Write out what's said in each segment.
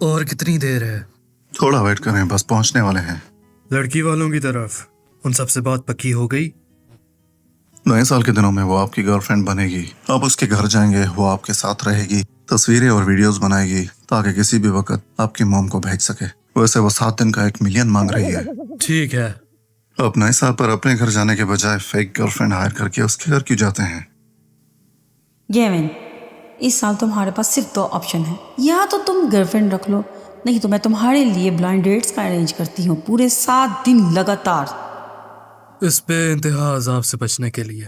और कितनी देर है? थोड़ा वेट करें, बस पहुंचने वाले हैं। लड़की वालों की तरफ उन सबसे बात पक्की हो गई? नए साल के दिनों में वो आपकी गर्लफ्रेंड बनेगी। आप उसके घर जाएंगे, वो आपके साथ रहेगी, तस्वीरें और वीडियोस बनाएगी ताकि किसी भी वक्त आपकी मॉम को भेज सके। वैसे वो 7 दिन का 1 मिलियन मांग रही है। ठीक है। आप नए साल पर अपने घर जाने के बजाय फेक गर्लफ्रेंड हायर करके उसके घर क्यों जाते हैं? गेविन, इस साल तुम्हारे पास सिर्फ 2 ऑप्शन है। या तो तुम गर्लफ्रेंड रख लो, नहीं तो मैं तुम्हारे लिए ब्लाइंड डेट्स का अरेंज करती हूँ पूरे 7 दिन लगातार। इस पे इंतहा अजाब से बचने के लिए।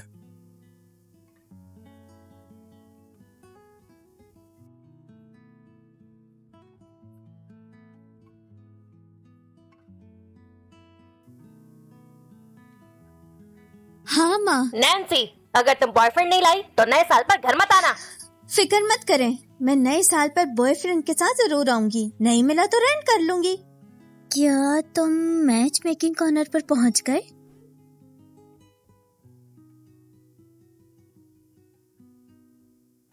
हाँ माँ। नैन्सी, अगर तुम बॉयफ्रेंड नहीं लाई तो नए साल पर घर मत आना। फिक्र मत करें, मैं नए साल पर बॉयफ्रेंड के साथ जरूर आऊंगी। नहीं मिला तो रेंट कर लूंगी। क्या तुम मैच मेकिंग कॉर्नर पर पहुंच गए?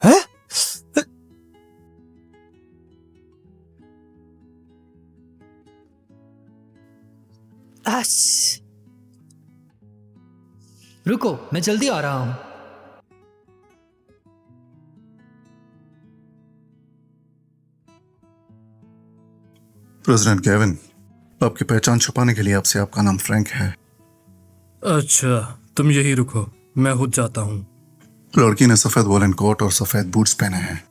हैं? रुको, मैं जल्दी आ रहा हूँ। प्रेसिडेंट गेविन, आपकी पहचान छुपाने के लिए आपसे आपका नाम फ्रैंक है। अच्छा, तुम यही रुको, मैं खुद जाता हूँ। लड़की ने सफेद वोलन कोट और सफेद बूट्स पहने हैं।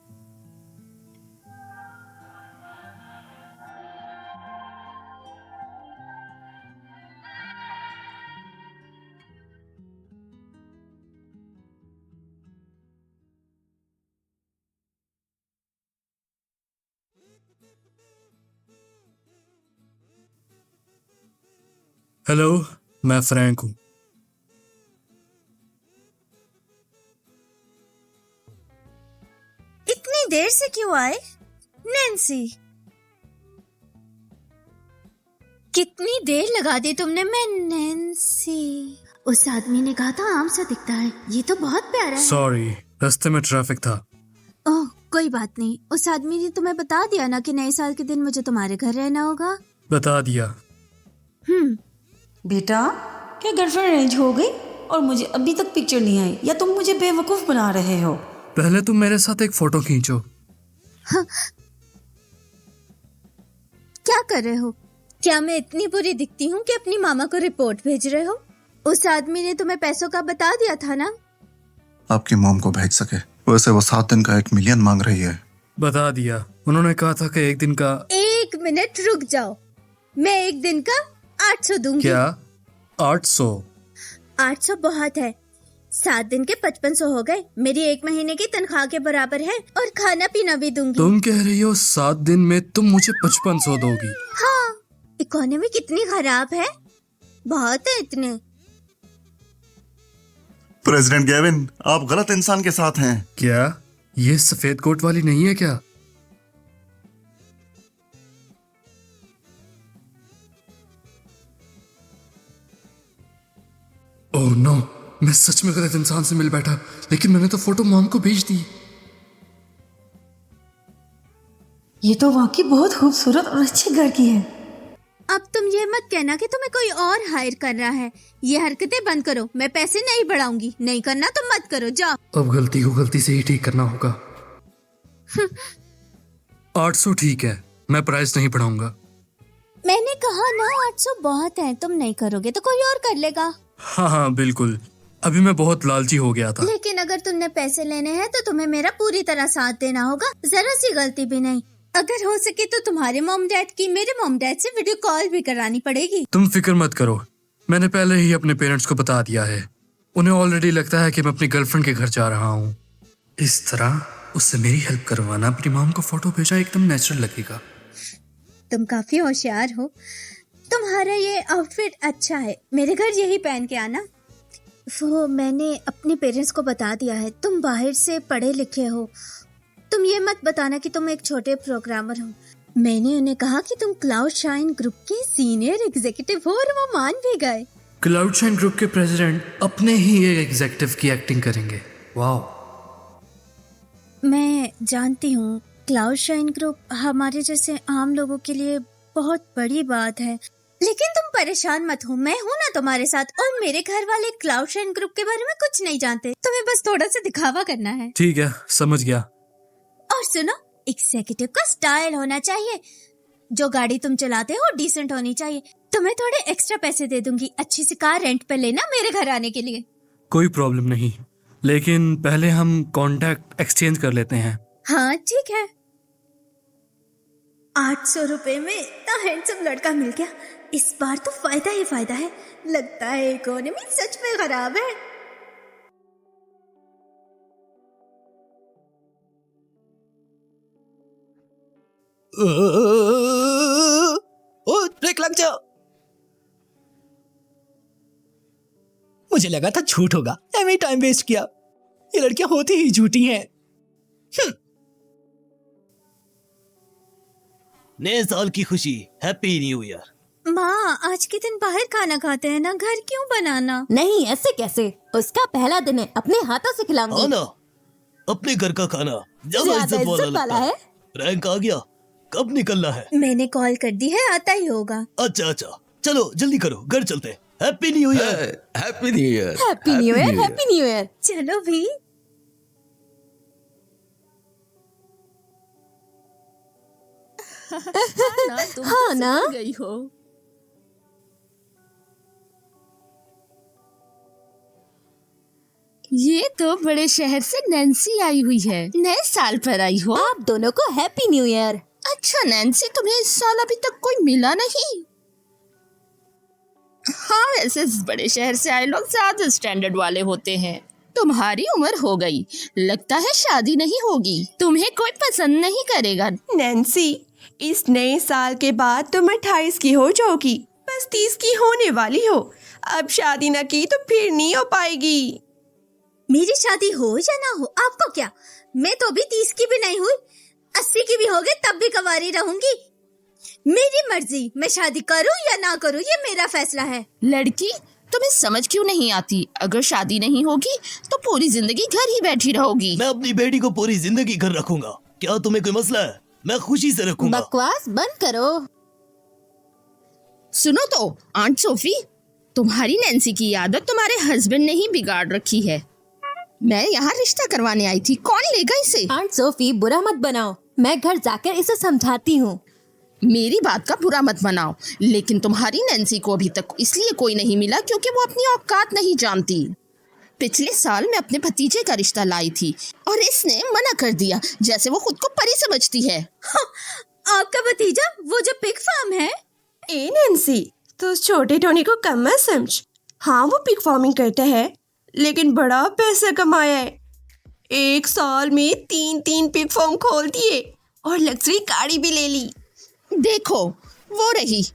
हेलो, मैं फ्रैंक हूँ। इतनी देर से क्यों आए? नैन्सी, कितनी देर लगा दी तुमने। मैं नैन्सी, उस आदमी ने कहा था आम सा दिखता है, ये तो बहुत प्यारा है। सॉरी, रास्ते में ट्रैफिक था। ओह कोई बात नहीं। उस आदमी ने तुम्हें बता दिया ना कि नए साल के दिन मुझे तुम्हारे घर रहना होगा? बता दिया। बेटा, क्या गर्लफ्रेंड अरेंज हो गई और मुझे अभी तक पिक्चर नहीं आई, या तुम मुझे बेवकूफ बना रहे हो? पहले तुम मेरे साथ एक फोटो खींचो। क्या कर रहे हो? क्या मैं इतनी बुरी दिखती हूँ कि अपनी मामा को रिपोर्ट भेज रहे हो? उस आदमी ने तुम्हें पैसों का बता दिया था ना? आपकी मॉम को भेज सके। वैसे वो 7 दिन का 1 मिलियन मांग रही है। बता दिया, उन्होंने कहा था कि 1 दिन का। 1 मिनट रुक जाओ, मैं 1 दिन का 800 दूंगी। क्या? 800? 800 बहुत है। 7 दिन के 5500 हो गए। मेरी 1 महीने की तनख्वाह के बराबर है, और खाना पीना भी दूंगी। तुम कह रही हो 7 दिन में तुम मुझे 5500 दोगी? हाँ, इकोनॉमी कितनी खराब है। बहुत है इतने। प्रेसिडेंट गेविन, आप गलत इंसान के साथ हैं। क्या ये सफेद कोट वाली नहीं है क्या? ओह नो, मैं सच में गलत इंसान से मिल बैठा। लेकिन मैंने तो फोटो मॉम को भेज दी। ये तो वाकई बहुत खूबसूरत और अच्छे घर की है। अब तुम ये मत कहना कि तुम्हें कोई और हायर कर रहा है। ये हरकतें बंद करो। मैं पैसे नहीं बढ़ाऊंगी। नहीं करना तो मत करो, जाओ। अब गलती को गलती से ही ठीक करना होगा। 800 ठीक है, मैं प्राइस नहीं बढ़ाऊंगा। मैंने कहा ना 800 बहुत है। तुम नहीं करोगे तो कोई और कर लेगा। हाँ हाँ बिल्कुल, अभी मैं बहुत लालची हो गया था। लेकिन अगर तुमने पैसे लेने हैं तो तुम्हें मेरा पूरी तरह साथ देना होगा, जरा सी गलती भी नहीं। अगर हो सके तो तुम्हारे मॉम डैड की मेरे मॉम डैड से वीडियो कॉल भी करानी पड़ेगी। तुम फिक्र मत करो, मैंने पहले ही अपने पेरेंट्स को बता दिया है। उन्हें ऑलरेडी लगता है कि मैं अपनी गर्लफ्रेंड के घर जा रहा हूँ। इस तरह उससे मेरी हेल्प करवाना, अपनी मॉम को फोटो भेजना एकदम नेचुरल लगेगा। तुम काफी होशियार हो। तुम्हारा ये आउटफिट अच्छा है, मेरे घर यही पहन के आना। वो मैंने अपने पेरेंट्स को बता दिया है, तुम बाहर से पढ़े लिखे हो। तुम ये मत बताना कि तुम एक छोटे प्रोग्रामर हो। मैंने उन्हें कहा कि तुम क्लाउड शाइन ग्रुप के सीनियर एग्जीक्यूटिव हो, और वो मान भी गए। क्लाउड शाइन ग्रुप के प्रेसिडेंट अपने ही एक एग्जीक्यूटिव की एक्टिंग करेंगे। वाह। मैं जानती हूँ क्लाउड शाइन ग्रुप हमारे जैसे आम लोगों के लिए बहुत बड़ी बात है, लेकिन तुम परेशान मत हो, मैं हूँ ना तुम्हारे साथ। और मेरे घर वाले क्लाउड शाइन ग्रुप के बारे में कुछ नहीं जानते, तुम्हें बस थोड़ा सा दिखावा करना है। ठीक है, समझ गया। और सुनो, एग्जीक्यूटिव का स्टाइल होना चाहिए, जो गाड़ी तुम चलाते हो डिसेंट होनी चाहिए। तुम्हें थोड़े एक्स्ट्रा पैसे दे दूंगी, अच्छी सी कार रेंट पे लेना मेरे घर आने के लिए। कोई प्रॉब्लम नहीं, लेकिन पहले हम कांटेक्ट एक्सचेंज कर लेते हैं। हाँ ठीक है। 800 रुपए में इतना हैंडसम लड़का मिल गया, इस बार तो फायदा ही फायदा है। लगता है इकोनॉमी सच में खराब है। ओ ब्रेक लग जाओ। मुझे लगा था झूठ होगा, एम टाइम वेस्ट किया। ये लड़कियां होती ही झूठी हैं। नए साल की खुशी, हैप्पी न्यू ईयर। माँ, आज के दिन बाहर खाना खाते हैं ना, घर क्यों बनाना? नहीं, ऐसे कैसे? उसका पहला दिन है, अपने हाथों से खिलाऊंगी। हाँ ना, अपने घर का खाना ज्यादा इज्जत वाला लगता है। रैंक आ गया, कब निकलना है? मैंने कॉल कर दी है, आता ही होगा। अच्छा, चलो जल्दी करो, घर चलते हैं। Happy new year. Happy new year. Happy new year, happy new year. चलो भी। हाँ ना, गई हो। ये तो बड़े शहर से नैन्सी आई हुई है, नए साल पर आई हो। आप दोनों को हैप्पी न्यू ईयर। अच्छा नैन्सी, तुम्हें इस साल अभी तक कोई मिला नहीं? हाँ, वैसे इस बड़े शहर से आए लोग ज्यादा स्टैंडर्ड वाले होते हैं। तुम्हारी उम्र हो गई, लगता है शादी नहीं होगी, तुम्हें कोई पसंद नहीं करेगा। नैन्सी, इस नए साल के बाद तुम 28 की हो जाओगी, बस 30 की होने वाली हो। अब शादी न की तो फिर नहीं हो पाएगी। मेरी शादी हो या ना हो, आपको क्या? मैं तो अभी 30 की भी नहीं हुई, 80 की भी हो गई तब भी कंवारी रहूंगी। मेरी मर्जी, मैं शादी करूं या ना करूं, ये मेरा फैसला है। लड़की, तुम्हें समझ क्यों नहीं आती? अगर शादी नहीं होगी तो पूरी जिंदगी घर ही बैठी रहोगी। मैं अपनी बेटी को पूरी जिंदगी घर रखूंगा। क्या तुम्हें कोई मसला है? मैं खुशी से रखूंगा। बकवास बंद करो। सुनो तो आंट सोफी, तुम्हारी नैन्सी की आदत तुम्हारे हस्बैंड ने ही बिगाड़ रखी है। मैं यहाँ रिश्ता करवाने आई थी, कौन लेगा इसे? आंट सोफी, बुरा मत बनाओ, मैं घर जाकर इसे समझाती हूँ। मेरी बात का बुरा मत बनाओ, लेकिन तुम्हारी नैन्सी को अभी तक इसलिए कोई नहीं मिला क्योंकि वो अपनी औकात नहीं जानती। पिछले साल मैं अपने भतीजे का रिश्ता लाई थी और इसने मना कर दिया, जैसे वो खुद को परी समझती है। आपका भतीजा, वो जो पिग फार्म है? ए नैन्सी, तो उस छोटे टोनी को कम मत समझ। हाँ, वो पिग फार्मिंग करता है, लेकिन बड़ा पैसा कमाया है। 1 साल में 3 पिग फार्म खोल दिए और लग्जरी गाड़ी भी ले ली। देखो, वो रही,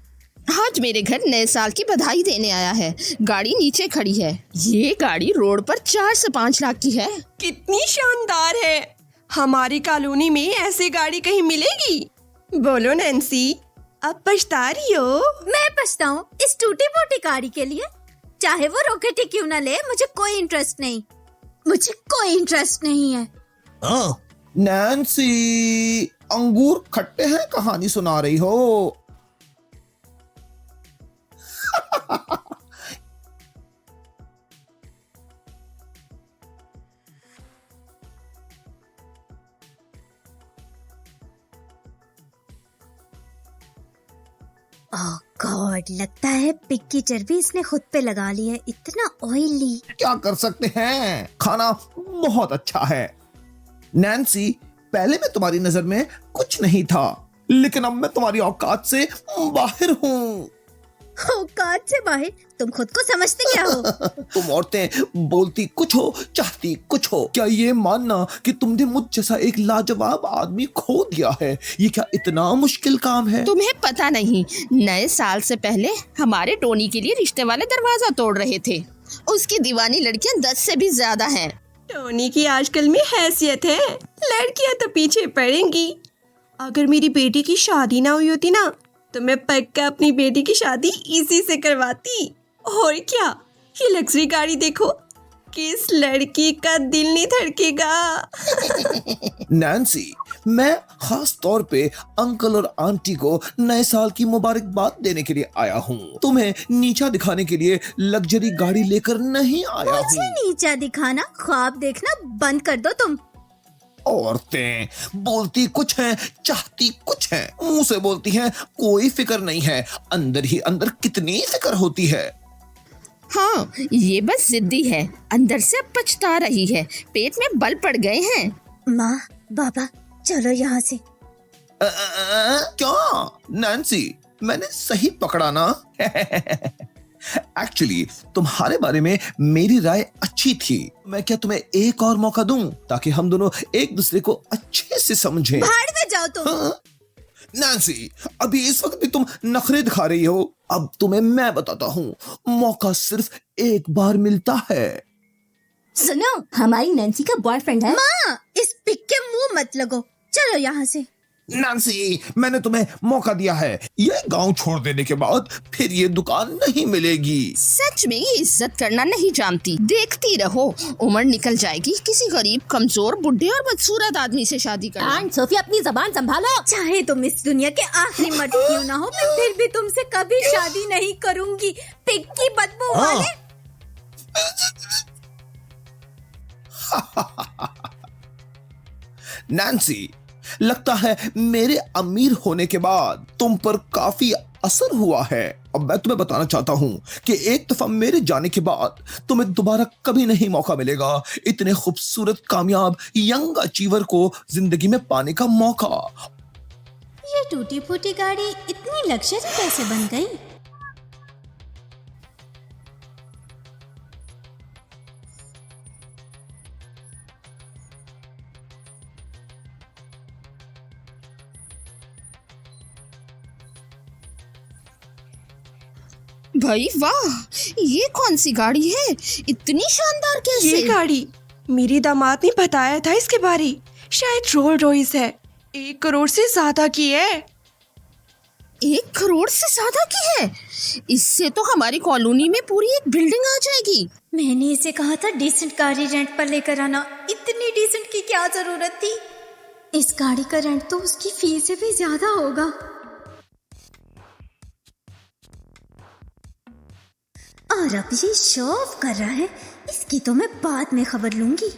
आज मेरे घर नए साल की बधाई देने आया है। गाड़ी नीचे खड़ी है। ये गाड़ी रोड पर 4 से 5 लाख की है। कितनी शानदार है। हमारी कॉलोनी में ऐसी गाड़ी कहीं मिलेगी? बोलो नैन्सी, अब पछता रही हो? मैं पछताऊं इस टूटी फूटी गाड़ी के लिए? चाहे वो रॉकेट ही क्यों ना ले, मुझे कोई इंटरेस्ट नहीं, मुझे कोई इंटरेस्ट नहीं है। हाँ, नैन्सी, अंगूर खट्टे हैं कहानी सुना रही हो। ओह गॉड, लगता है पिग की चर्बी इसने खुद पे लगा ली है, इतना ऑयली। क्या कर सकते हैं, खाना बहुत अच्छा है। नैन्सी, पहले मैं तुम्हारी नजर में कुछ नहीं था, लेकिन अब मैं तुम्हारी औकात से बाहर हूँ। औकात से बाहर? तुम खुद को समझते क्या हो? तुम औरतें बोलती कुछ हो, चाहती कुछ हो। क्या ये मानना कि तुमने मुझ जैसा एक लाजवाब आदमी खो दिया है, ये क्या इतना मुश्किल काम है? तुम्हें पता नहीं, नए साल से पहले हमारे टोनी के लिए रिश्ते वाले दरवाजा तोड़ रहे थे। उसकी दीवानी लड़कियां 10 से भी ज्यादा हैं। टोनी की आजकल में हैसियत है, लड़कियां तो पीछे पड़ेंगी। अगर मेरी बेटी की शादी ना हुई होती ना, तो मैं पक्का अपनी बेटी की शादी इसी से करवाती। और क्या, ये लग्जरी गाड़ी देखो, किस लड़की का दिल नहीं धड़केगा। नैन्सी, मैं खास तौर पे अंकल और आंटी को नए साल की मुबारकबाद देने के लिए आया हूँ। तुम्हें नीचा दिखाने के लिए लग्जरी गाड़ी लेकर नहीं आया मुझे हूँ। नीचा दिखाना, ख्वाब देखना बंद कर दो तुम। औरतें बोलती कुछ हैं, चाहती कुछ हैं, मुंह से बोलती हैं कोई फिक्र नहीं है, अंदर ही अंदर कितनी फिक्र होती है। हाँ, ये बस जिद्दी है, अंदर से अब पछता रही है, पेट में बल पड़ गए हैं। माँ बाबा चलो यहाँ से। क्या नैन्सी, मैंने सही पकड़ा ना? एक्चुअली तुम्हारे बारे में मेरी राय अच्छी थी। मैं क्या तुम्हें एक और मौका दूं ताकि हम दोनों एक दूसरे को अच्छे से समझें? भाड़ में जाओ तुम। हाँ? नैन्सी, अभी इस वक्त भी तुम नखरे दिखा रही हो। अब तुम्हें मैं बताता हूँ, मौका सिर्फ एक बार मिलता है। सुनो, हमारी नैन्सी का बॉयफ्रेंड है। माँ, इस पिक के मुंह मत लगो, चलो यहाँ से। नैन्सी, मैंने तुम्हें मौका दिया है, ये गांव छोड़ देने के बाद फिर ये दुकान नहीं मिलेगी। सच में ये इज्जत करना नहीं जानती। देखती रहो, उम्र निकल जाएगी, किसी गरीब, कमजोर, बुढ़े और बदसूरत आदमी से शादी करना। आंट सोफी अपनी जबान संभालो। चाहे तुम इस दुनिया के आखिरी मर्द क्यों ना हो, मैं फिर भी तुमसे कभी शादी नहीं करूंगी। पिक की बदबू वाले। नैन्सी, लगता है मेरे अमीर होने के बाद तुम पर काफी असर हुआ है। अब मैं तुम्हें बताना चाहता हूं कि एक दफा मेरे जाने के बाद तुम्हें दोबारा कभी नहीं मौका मिलेगा इतने खूबसूरत, कामयाब यंग अचीवर को जिंदगी में पाने का मौका। ये टूटी फूटी गाड़ी इतनी लग्जरी कैसे बन गई? भाई वाह, ये कौन सी गाड़ी है, इतनी शानदार कैसे? ये गाड़ी मेरे दामाद ने बताया था इसके बारे, शायद रोल रॉयस है, 1 करोड़ से ज्यादा की है। 1 करोड़ से ज्यादा की है? इससे तो हमारी कॉलोनी में पूरी एक बिल्डिंग आ जाएगी। मैंने इसे कहा था डिसेंट गाड़ी रेंट पर लेकर आना, इतनी डिसेंट की क्या जरूरत थी? इस गाड़ी का रेंट तो उसकी फीस से भी ज्यादा होगा। और अब ये शो ऑफ कर रहा है, इसकी तो मैं बाद में खबर लूंगी।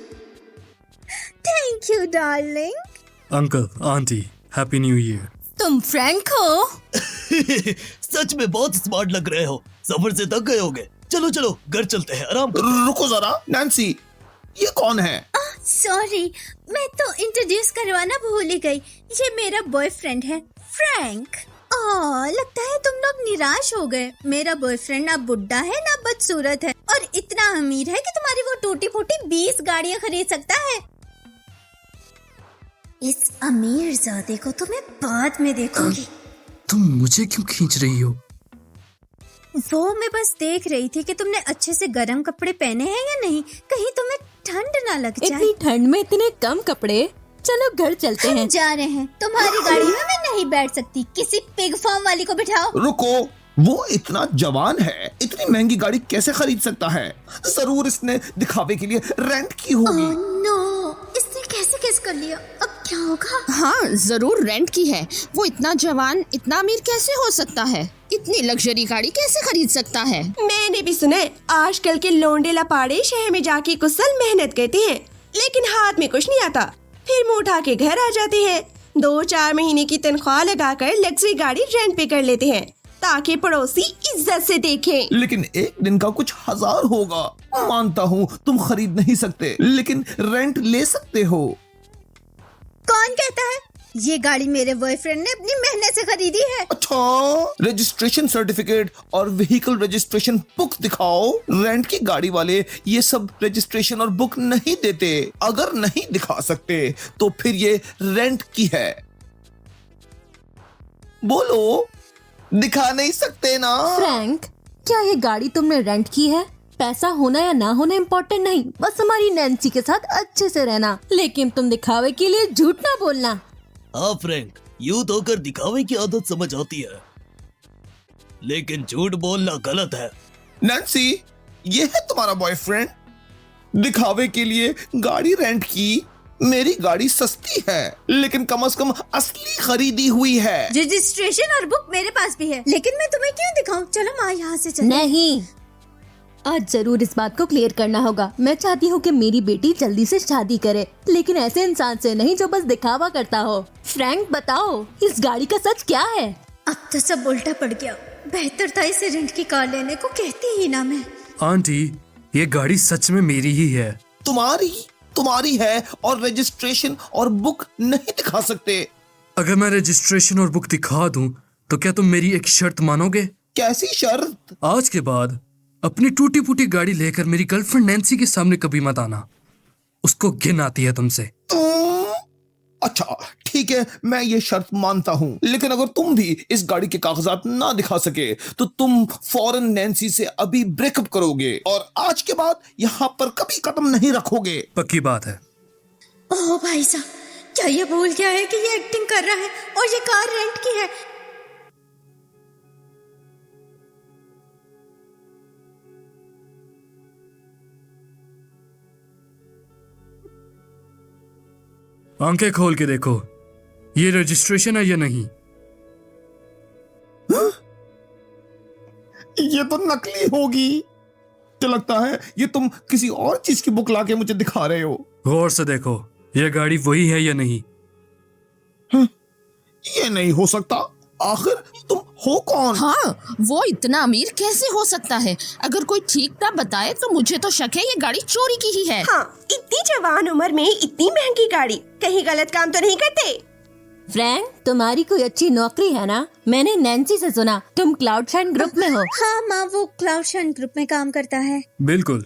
Thank you darling. Uncle, aunty, happy new year. तुम फ्रैंक हो? सच में बहुत स्मार्ट लग रहे हो, सफर से थक गए होगे। चलो चलो घर चलते हैं, आराम करो। रुको जरा नैन्सी, ये कौन है? सॉरी, मैं तो इंट्रोड्यूस करवाना भूल ही गई। ये मेरा बॉयफ्रेंड है, फ्रैंक। लगता है तुम लोग निराश हो गए। मेरा बॉयफ्रेंड ना बुड्ढा है ना बदसूरत है और इतना अमीर है कि तुम्हारी वो टूटी फूटी 20 गाड़ियां खरीद सकता है। इस अमीर ज़ादे को तो मैं बाद में देखूंगी। तुम मुझे क्यों खींच रही हो? वो मैं बस देख रही थी कि तुमने अच्छे से गर्म कपड़े पहने हैं या नहीं, कहीं तुम्हें ठंड ना लग जाए। इतनी ठंड में इतने कम कपड़े, चलो घर चलते हैं। जा रहे हैं, तुम्हारी गाड़ी में मैं नहीं बैठ सकती, किसी पिग फार्म वाली को बिठाओ। रुको, वो इतना जवान है, इतनी महंगी गाड़ी कैसे खरीद सकता है? जरूर इसने दिखावे के लिए रेंट की होगी। नो, इसने कैसे केस कर लिया? अब क्या होगा? हाँ, जरूर रेंट की है। वो इतना जवान, इतना अमीर कैसे हो सकता है? इतनी लग्जरी गाड़ी कैसे खरीद सकता है? मैंने भी सुना है आजकल के लोंडे लपाड़े शहर में जाके कुशल मेहनत करते हैं, लेकिन हाथ में कुछ नहीं आता, फिर मुंह उठा के घर आ जाते हैं। 2-4 महीने की तनख्वाह लगाकर लग्जरी गाड़ी रेंट पे कर लेते हैं ताकि पड़ोसी इज्जत से देखें। लेकिन एक दिन का कुछ 1000 होगा। मानता हूँ तुम खरीद नहीं सकते, लेकिन रेंट ले सकते हो। कौन कहता है? ये गाड़ी मेरे बॉयफ्रेंड ने अपनी मेहनत से खरीदी है। अच्छा, रजिस्ट्रेशन सर्टिफिकेट और व्हीकल रजिस्ट्रेशन बुक दिखाओ। रेंट की गाड़ी वाले ये सब रजिस्ट्रेशन और बुक नहीं देते। अगर नहीं दिखा सकते तो फिर ये रेंट की है। बोलो, दिखा नहीं सकते ना? फ्रैंक, क्या ये गाड़ी तुमने रेंट की है? पैसा होना या ना होना इम्पोर्टेंट नहीं, बस हमारी नैन्सी के साथ अच्छे से रहना, लेकिन तुम दिखावे के लिए झूठ ना बोलना। हाँ फ्रैंक, यूथ होकर दिखावे की आदत समझ आती है, लेकिन झूठ बोलना गलत है। नैन्सी, ये है तुम्हारा बॉयफ्रेंड? दिखावे के लिए गाड़ी रेंट की? मेरी गाड़ी सस्ती है, लेकिन कम से कम असली खरीदी हुई है। रजिस्ट्रेशन और बुक मेरे पास भी है, लेकिन मैं तुम्हें क्यों दिखाऊं? चलो माँ यहाँ से चलो। नहीं, आज जरूर इस बात को क्लियर करना होगा। मैं चाहती हूँ कि मेरी बेटी जल्दी से शादी करे, लेकिन ऐसे इंसान से नहीं जो बस दिखावा करता हो। फ्रैंक, बताओ इस गाड़ी का सच क्या है? अब तो सब उल्टा पड़ गया। बेहतर था इसे रेंट की कार लेने को कहती ही ना मैं। आंटी, ये गाड़ी सच में मेरी ही है। तुम्हारी है और रजिस्ट्रेशन और बुक नहीं दिखा सकते। अगर मैं रजिस्ट्रेशन और बुक दिखा दूं तो क्या तुम मेरी एक शर्त मानोगे? कैसी शर्त? आज के बाद अपनी टूटी फूटी गाड़ी लेकर मेरी गर्लफ्रेंड नैन्सी के सामने कभी मत आना। उसको घिन आती है तुमसे। अच्छा ठीक है, मैं ये शर्त मानता हूँ, लेकिन अगर तुम भी इस गाड़ी के कागजात ना दिखा सके तो तुम फौरन नैन्सी से अभी ब्रेकअप करोगे और आज के बाद यहाँ पर कभी कदम नहीं रखोगे। पक्की बात है। ओह भाई साहब, क्या ये भूल गया है कि ये एक्टिंग कर रहा है और ये कार रेंट की है? आंखें खोल के देखो, ये रजिस्ट्रेशन है या नहीं? ये तो नकली होगी। तो लगता है ये तुम किसी और चीज की बुक लाके मुझे दिखा रहे हो। गौर से देखो, ये गाड़ी वही है या नहीं? ये नहीं हो सकता। आखिर तुम हो कौन? हाँ, वो इतना अमीर कैसे हो सकता है? अगर कोई ठीक ना बताए तो मुझे तो शक है ये गाड़ी चोरी की ही है। हाँ, इतनी जवान उम्र में इतनी महंगी गाड़ी, कहीं गलत काम तो नहीं करते? फ्रैंक, तुम्हारी कोई अच्छी नौकरी है ना? मैंने नैन्सी से सुना तुम क्लाउडशाइन ग्रुप में हो। हाँ माँ, वो क्लाउडशाइन ग्रुप में काम करता है। बिल्कुल,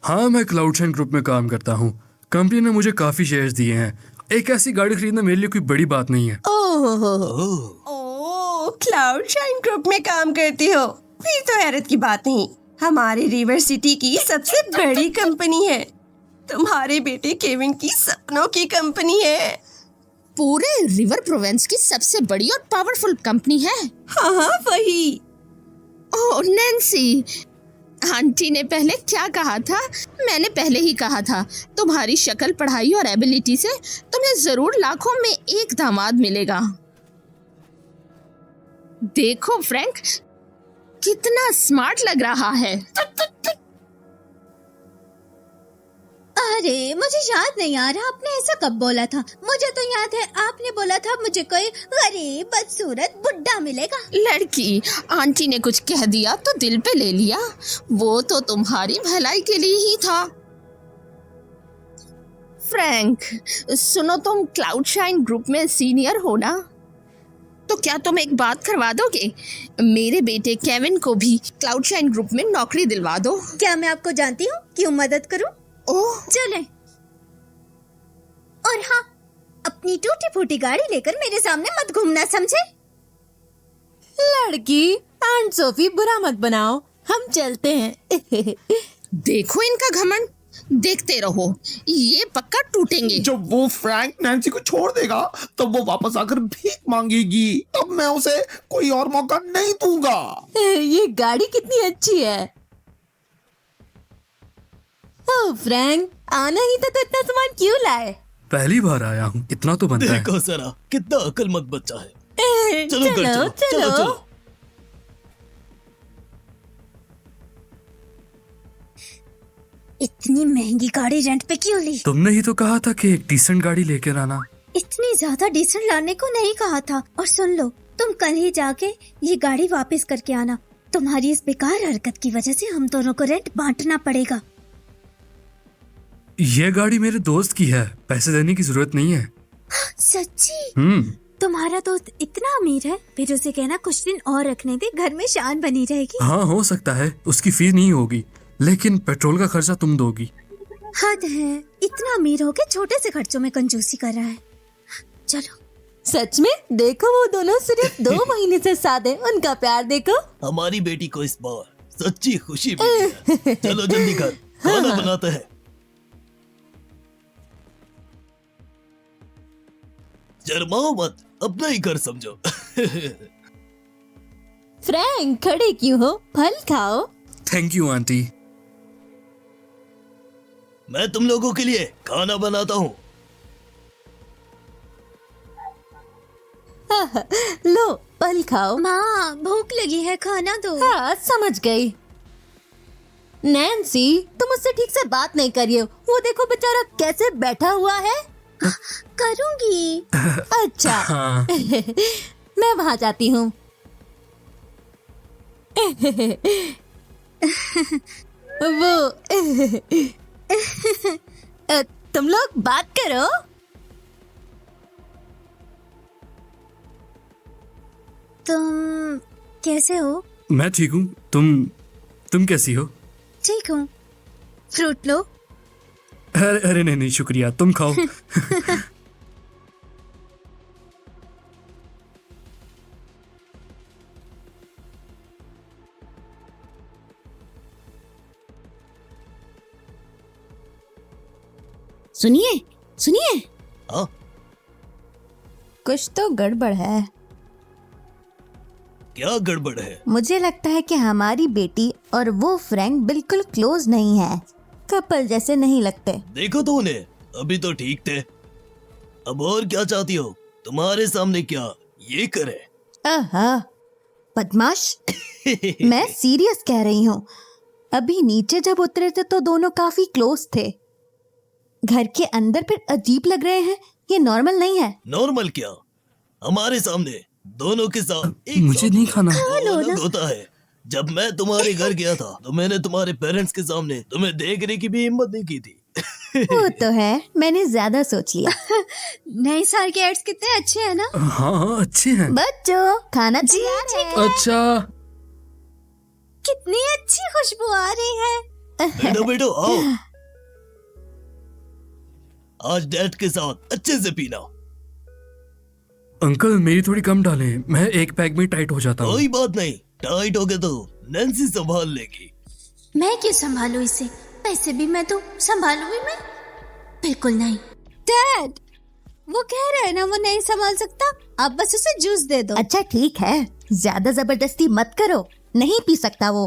हाँ मैं क्लाउडशाइन ग्रुप में काम करता हूँ। कंपनी ने मुझे काफी शेयर्स दिए हैं। एक ऐसी गाड़ी खरीदना मेरे लिए कोई बड़ी बात नहीं है। क्लाउडशाइन ग्रुप में काम करते हो? फिर तो हैरत की बात नहीं, हमारे रिवर सिटी की सबसे बड़ी कंपनी है। तुम्हारे बेटे केविन की सपनों की कंपनी है। पूरे रिवर प्रोविंस की सबसे बड़ी और पावरफुल कंपनी है। हाँ हाँ, वही। ओह नैन्सी, आंटी ने पहले क्या कहा था? मैंने पहले ही कहा था, तुम्हारी शक्ल, पढ़ाई और एबिलिटी से तुम्हें जरूर लाखों में एक दामाद मिलेगा। देखो फ्रैंक, कितना स्मार्ट लग रहा है। अरे मुझे याद नहीं आ रहा आपने ऐसा कब बोला था। मुझे तो याद है आपने बोला था मुझे कोई गरीब बदसूरत बुड्ढा मिलेगा। लड़की, आंटी ने कुछ कह दिया तो दिल पे ले लिया। वो तो तुम्हारी भलाई के लिए ही था। फ्रैंक, सुनो, तुम क्लाउडशाइन ग्रुप में सीनियर हो ना, तो क्या तुम एक बात करवा दोगे? मेरे बेटे केविन को भी क्लाउडशाइन ग्रुप में नौकरी दिलवा दो। क्या मैं आपको जानती हूँ? क्यों मदद करूँ? ओह चलें। और हाँ, अपनी टूटी फूटी गाड़ी लेकर मेरे सामने मत घूमना, समझे? लड़की, आंट सोफी बुरा मत बनाओ, हम चलते हैं। देखो इनका घमंड, देखते रहो, ये पक्का टूटेंगे। जब वो फ्रैंक नैन्सी को छोड़ देगा तब वो वापस आकर भीख मांगेगी, तब मैं उसे कोई और मौका नहीं दूंगा। ये गाड़ी कितनी अच्छी है। ओह फ्रैंक, आना ही था तो इतना सामान क्यों लाए? पहली बार आया हूँ, इतना तो बनता है। देखो जरा कितना अक्लमंद बच्चा है। चलो चलो, चलो चलो चलो। इतनी महंगी गाड़ी रेंट पे क्यों ली? तुमने ही तो कहा था कि एक डिसेंट गाड़ी लेकर आना। इतनी ज्यादा डिसेंट लाने को नहीं कहा था। और सुन लो, तुम कल ही जाके ये गाड़ी वापस करके आना। तुम्हारी इस बेकार हरकत की वजह से हम दोनों को रेंट बांटना पड़ेगा। ये गाड़ी मेरे दोस्त की है, पैसे देने की जरूरत नहीं है। सच्ची? तुम्हारा दोस्त इतना अमीर है? फिर उसे कहना कुछ दिन और रखने दे, घर में शान बनी रहेगी। हाँ हो सकता है, उसकी फीस नहीं होगी, लेकिन पेट्रोल का खर्चा तुम दोगी। हद है, इतना अमीर होके छोटे से खर्चों में कंजूसी कर रहा है। चलो। सच में देखो, वो दोनों सिर्फ 2 महीने से साथ हैं, उनका प्यार देखो। हमारी बेटी को इस बार सच्ची खुशी मिली है। चलो जल्दी कर, खाना बनाते हैं। शर्माओ मत, अपना ही घर समझो। फ्रैंक, खड़े क्यों हो? फल खाओ। Thank you aunty. मैं तुम लोगों के लिए खाना बनाता हूँ। लो फल खाओ। माँ भूख लगी है, खाना दो। हाँ समझ गई। नैन्सी तुम उससे ठीक से बात नहीं करिए, वो देखो बेचारा कैसे बैठा हुआ है। करूंगी। अच्छा हाँ। मैं वहां जाती हूँ। वो तुम लोग बात करो। तुम कैसे हो? मैं ठीक हूँ, तुम कैसी हो? ठीक हूँ। फ्रूट लो। अरे अरे नहीं नहीं शुक्रिया, तुम खाओ। सुनिए सुनिए, हाँ कुछ तो गड़बड़ है। क्या गड़बड़ है? मुझे लगता है कि हमारी बेटी और वो फ्रैंक बिल्कुल क्लोज नहीं है, कपल जैसे नहीं लगते। देखो तो उन्हें, अभी तो ठीक थे। अब और क्या चाहती हो? तुम्हारे सामने क्या ये करे? आहा, बदमाश। मैं सीरियस कह रही हूँ। अभी नीचे जब उतरे थे तो दोनों काफी क्लोज थे, घर के अंदर फिर अजीब लग रहे हैं। ये नॉर्मल नहीं है। नॉर्मल क्या? हमारे सामने दोनों के साथ एक मुझे साथ नहीं होना खाना। वो अलग होता है। जब मैं तुम्हारे घर गया था तो मैंने तुम्हारे पेरेंट्स के सामने तुम्हें देखने की भी हिम्मत नहीं की थी। वो तो है, मैंने ज्यादा सोच लिया। नए साल के एड्स कितने अच्छे हैं ना। हाँ हाँ अच्छे हैं। बच्चों खाना जी, तैयार ठीक है। अच्छा कितनी अच्छी खुशबू आ रही है। बैठो बैठो, आओ। आज डैड के साथ अच्छे से पीना। अंकल मेरी थोड़ी कम डालें, मैं एक पैक में टाइट हो जाता हूँ। कोई बात नहीं, टाइट हो गए तो नैन्सी संभाल लेगी। मैं क्यों संभालूं इसे? वैसे भी मैं तो संभालूंगी मैं? बिल्कुल नहीं। डैड, वो कह रहा है ना वो नहीं संभाल सकता, आप बस उसे जूस दे दो। अच्छा ठीक है, ज्यादा जबरदस्ती मत करो, नहीं पी सकता वो।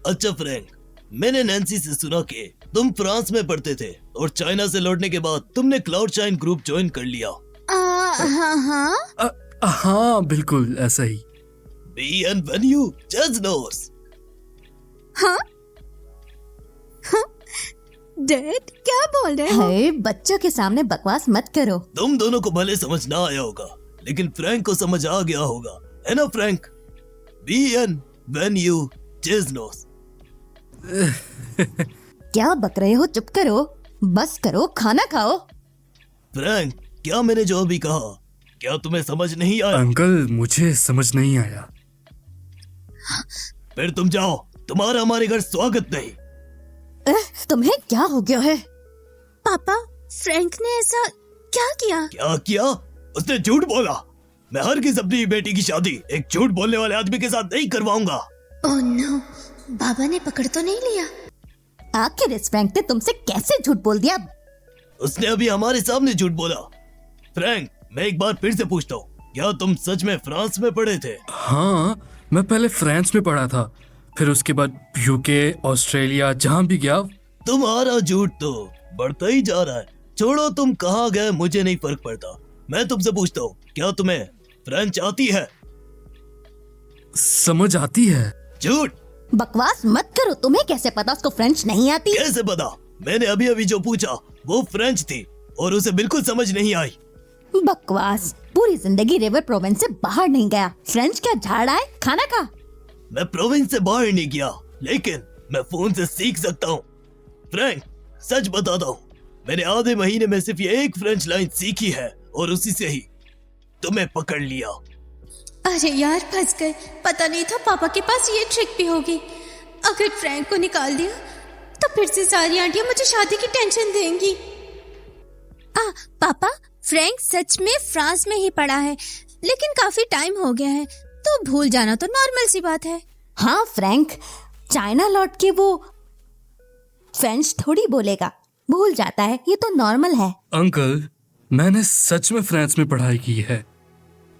अच्छा फ्रैंक, मैंने नैन्सी से सुना कि तुम फ्रांस में पढ़ते थे और चाइना से लौटने के बाद तुमने क्लाउड शाइन ग्रुप ज्वाइन कर लिया। हाँ हाँ। हाँ बिल्कुल ऐसा ही। Be and when you just knows. हाँ? डैड क्या बोल रहे हो? हे, बच्चों के सामने बकवास मत करो। तुम दोनों को भले समझ ना आया होगा, लेकिन फ्रैंक को समझ आ गया होगा, है ना Frank? Be and when you just knows. क्या बक रहे हो? चुप करो, बस करो, खाना खाओ। फ्रैंक, क्या मैंने जो अभी कहा, क्या तुम्हें समझ नहीं आया? अंकल मुझे समझ नहीं आया। फिर तुम जाओ, तुम्हारा हमारे घर स्वागत नहीं। तुम्हें क्या हो गया है? पापा, फ्रैंक ने ऐसा क्या किया? क्या किया? उसने झूठ बोला। मैं हर किस अपनी बेटी की शादी एक झूठ बोलने वाले आदमी के साथ नहीं करवाऊंगा। ओह नो, बाबा ने पकड़ तो नहीं लिया? आखिर इस फ्रैंक ने तुमसे कैसे झूठ बोल दिया? उसने अभी हमारे सामने झूठ बोला। फ्रैंक, मैं एक बार फिर से पूछता हूँ, क्या तुम सच में फ्रांस में पढ़े थे? हाँ मैं पहले फ्रांस में पढ़ा था, फिर उसके बाद यूके, ऑस्ट्रेलिया, जहाँ भी गया। तुम्हारा झूठ तो बढ़ता ही जा रहा है। छोड़ो, तुम कहाँ गए मुझे नहीं फर्क पड़ता। मैं तुमसे पूछता हूँ, क्या तुम्हें फ्रेंच आती है? समझ आती है। झूठ। बकवास मत करो, तुम्हें कैसे पता उसको फ्रेंच नहीं आती? कैसे पता? मैंने अभी अभी जो पूछा वो फ्रेंच थी और उसे बिल्कुल समझ नहीं आई। बकवास, पूरी जिंदगी रिवर प्रोविंस से बाहर नहीं गया, फ्रेंच क्या झाड़ा है? खाना खा। मैं प्रोविंस से बाहर नहीं गया, लेकिन मैं फोन से सीख सकता हूँ। फ्रैंक, सच बताता हूँ, मैंने आधे महीने में सिर्फ ये एक फ्रेंच लाइन सीखी है और उसी से ही तुम्हें पकड़ लिया। अरे यार, फंस गए। पता नहीं था पापा के पास ये ट्रिक भी होगी। अगर फ्रैंक को निकाल दिया तो फिर से सारी आंटियां मुझे शादी की टेंशन देंगी। पापा, फ्रैंक सच में फ्रांस में ही पढ़ा है, लेकिन काफी टाइम हो गया है, तो भूल जाना तो नॉर्मल सी बात है। हाँ फ्रैंक, चाइना लौट के वो फ्रेंच थोड़ी बोलेगा, भूल जाता है, ये तो नॉर्मल है। अंकल, मैंने सच में फ्रांस में पढ़ाई की है।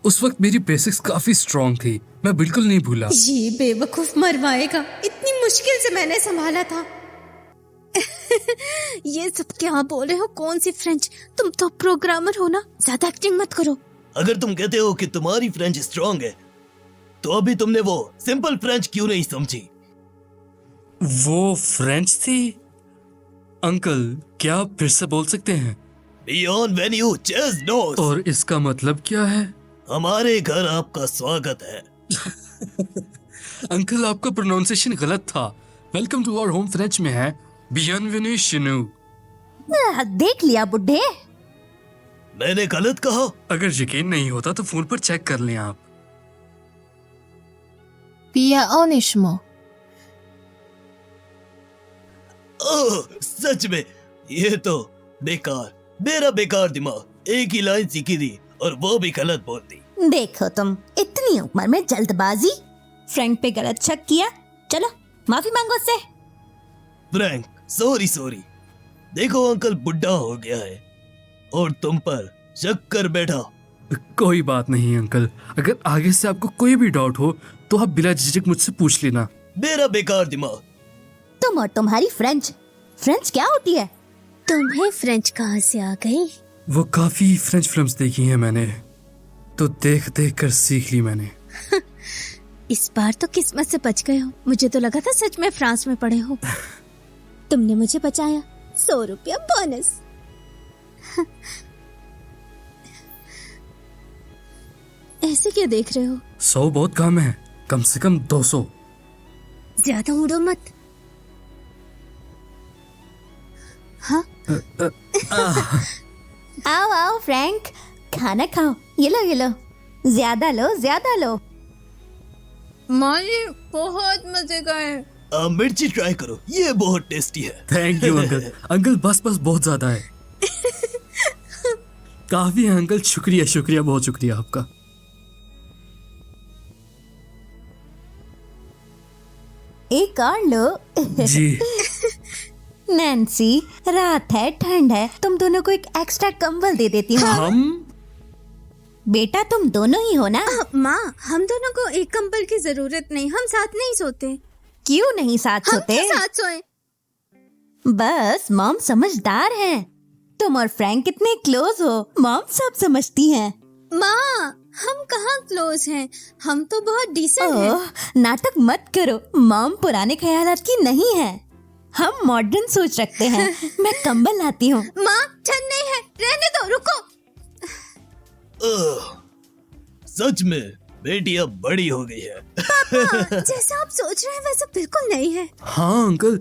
उस वक्त मेरी बेसिक्स काफी स्ट्रॉन्ग थी, मैं बिल्कुल नहीं भूला। ये बेवकूफ मरवाएगा, इतनी मुश्किल से मैंने संभाला था। ये सब क्या बोल रहे हो? कौन सी फ्रेंच? तुम तो प्रोग्रामर हो ना, ज्यादा एक्टिंग मत करो। अगर तुम कहते हो कि तुम्हारी फ्रेंच स्ट्रांग है, तो अभी तुमने वो सिंपल फ्रेंच क्यों नहीं समझी? वो फ्रेंच थी? अंकल, क्या आप फिर से बोल सकते हैं? Beyond venue chase doors. और इसका मतलब क्या है? हमारे घर आपका स्वागत है। अंकल, आपका प्रोनाउंसिएशन गलत था। Welcome to our home French में है बियनवेन्यू शिनू। देख लिया बुड्ढे। मैंने गलत कहा? अगर यकीन नहीं होता तो फोन पर चेक कर लें आप। बियॉनिशमो। ओह, सच में ये तो बेकार, मेरा बेकार दिमाग। एक ही लाइन सीखी थी और वो भी गलत बोल दी। देखो तुम, इतनी उम्र में जल्दबाजी। फ्रैंक पे गलत शक किया। चलो माफी मांगो उससे। Frank, sorry. देखो अंकल बुढ़ा हो गया है और तुम पर शक कर बैठा। कोई बात नहीं अंकल, अगर आगे से आपको कोई भी डाउट हो तो आप बिला झिझक मुझसे पूछ लेना। मेरा बेकार दिमाग। तुम और तुम्हारी फ्रेंच क्या होती है? तुम्हें फ्रेंच कहाँ से आ गई? वो काफी फ्रेंच फिल्म्स देखी हैं मैंने, तो देख देख कर सीख ली मैंने। इस बार तो किस्मत से बच गए हो। मुझे तो लगा था सच में फ्रांस में पढ़े हो। तुमने मुझे बचाया। 100 रुपया बोनस। ऐसे क्या देख रहे हो? 100 बहुत कम है, कम से कम 200। ज्यादा उड़ो मत। हाँ? आओ आओ फ्रैंक, खाना खाओ। ये लो, ज्यादा लो। माँ जी बहुत मजे का है। मिर्ची ट्राई करो, ये बहुत टेस्टी है। Thank you uncle. अंकल बस बहुत ज्यादा है। काफी है अंकल, शुक्रिया, बहुत शुक्रिया आपका। एक और लो। जी। नैन्सी, रात है, ठंड है, तुम दोनों को एक एक्स्ट्रा कंबल दे देती हूँ। हम? बेटा तुम दोनों ही हो ना? माँ, हम दोनों को एक कंबल की जरूरत नहीं। हम साथ नहीं सोते। क्यों नहीं साथ हम सोते? क्यों साथ सोए? बस मॉम समझदार है। तुम और फ्रैंक कितने क्लोज हो, मॉम सब समझती हैं। माँ, हम कहाँ क्लोज हैं? हम तो बहुत डिसेंट हैं। ओह, नाटक मत करो। मॉम पुराने ख्यालात की नहीं है, हम मॉडर्न सोच रखते हैं। मैं कंबल लाती हूँ। माँ, ठंड नहीं है, रहने दो, रुको। सच में बेटी अब बड़ी हो गई है। पापा, जैसा आप सोच रहे हैं वैसा बिल्कुल नहीं है। हाँ अंकल,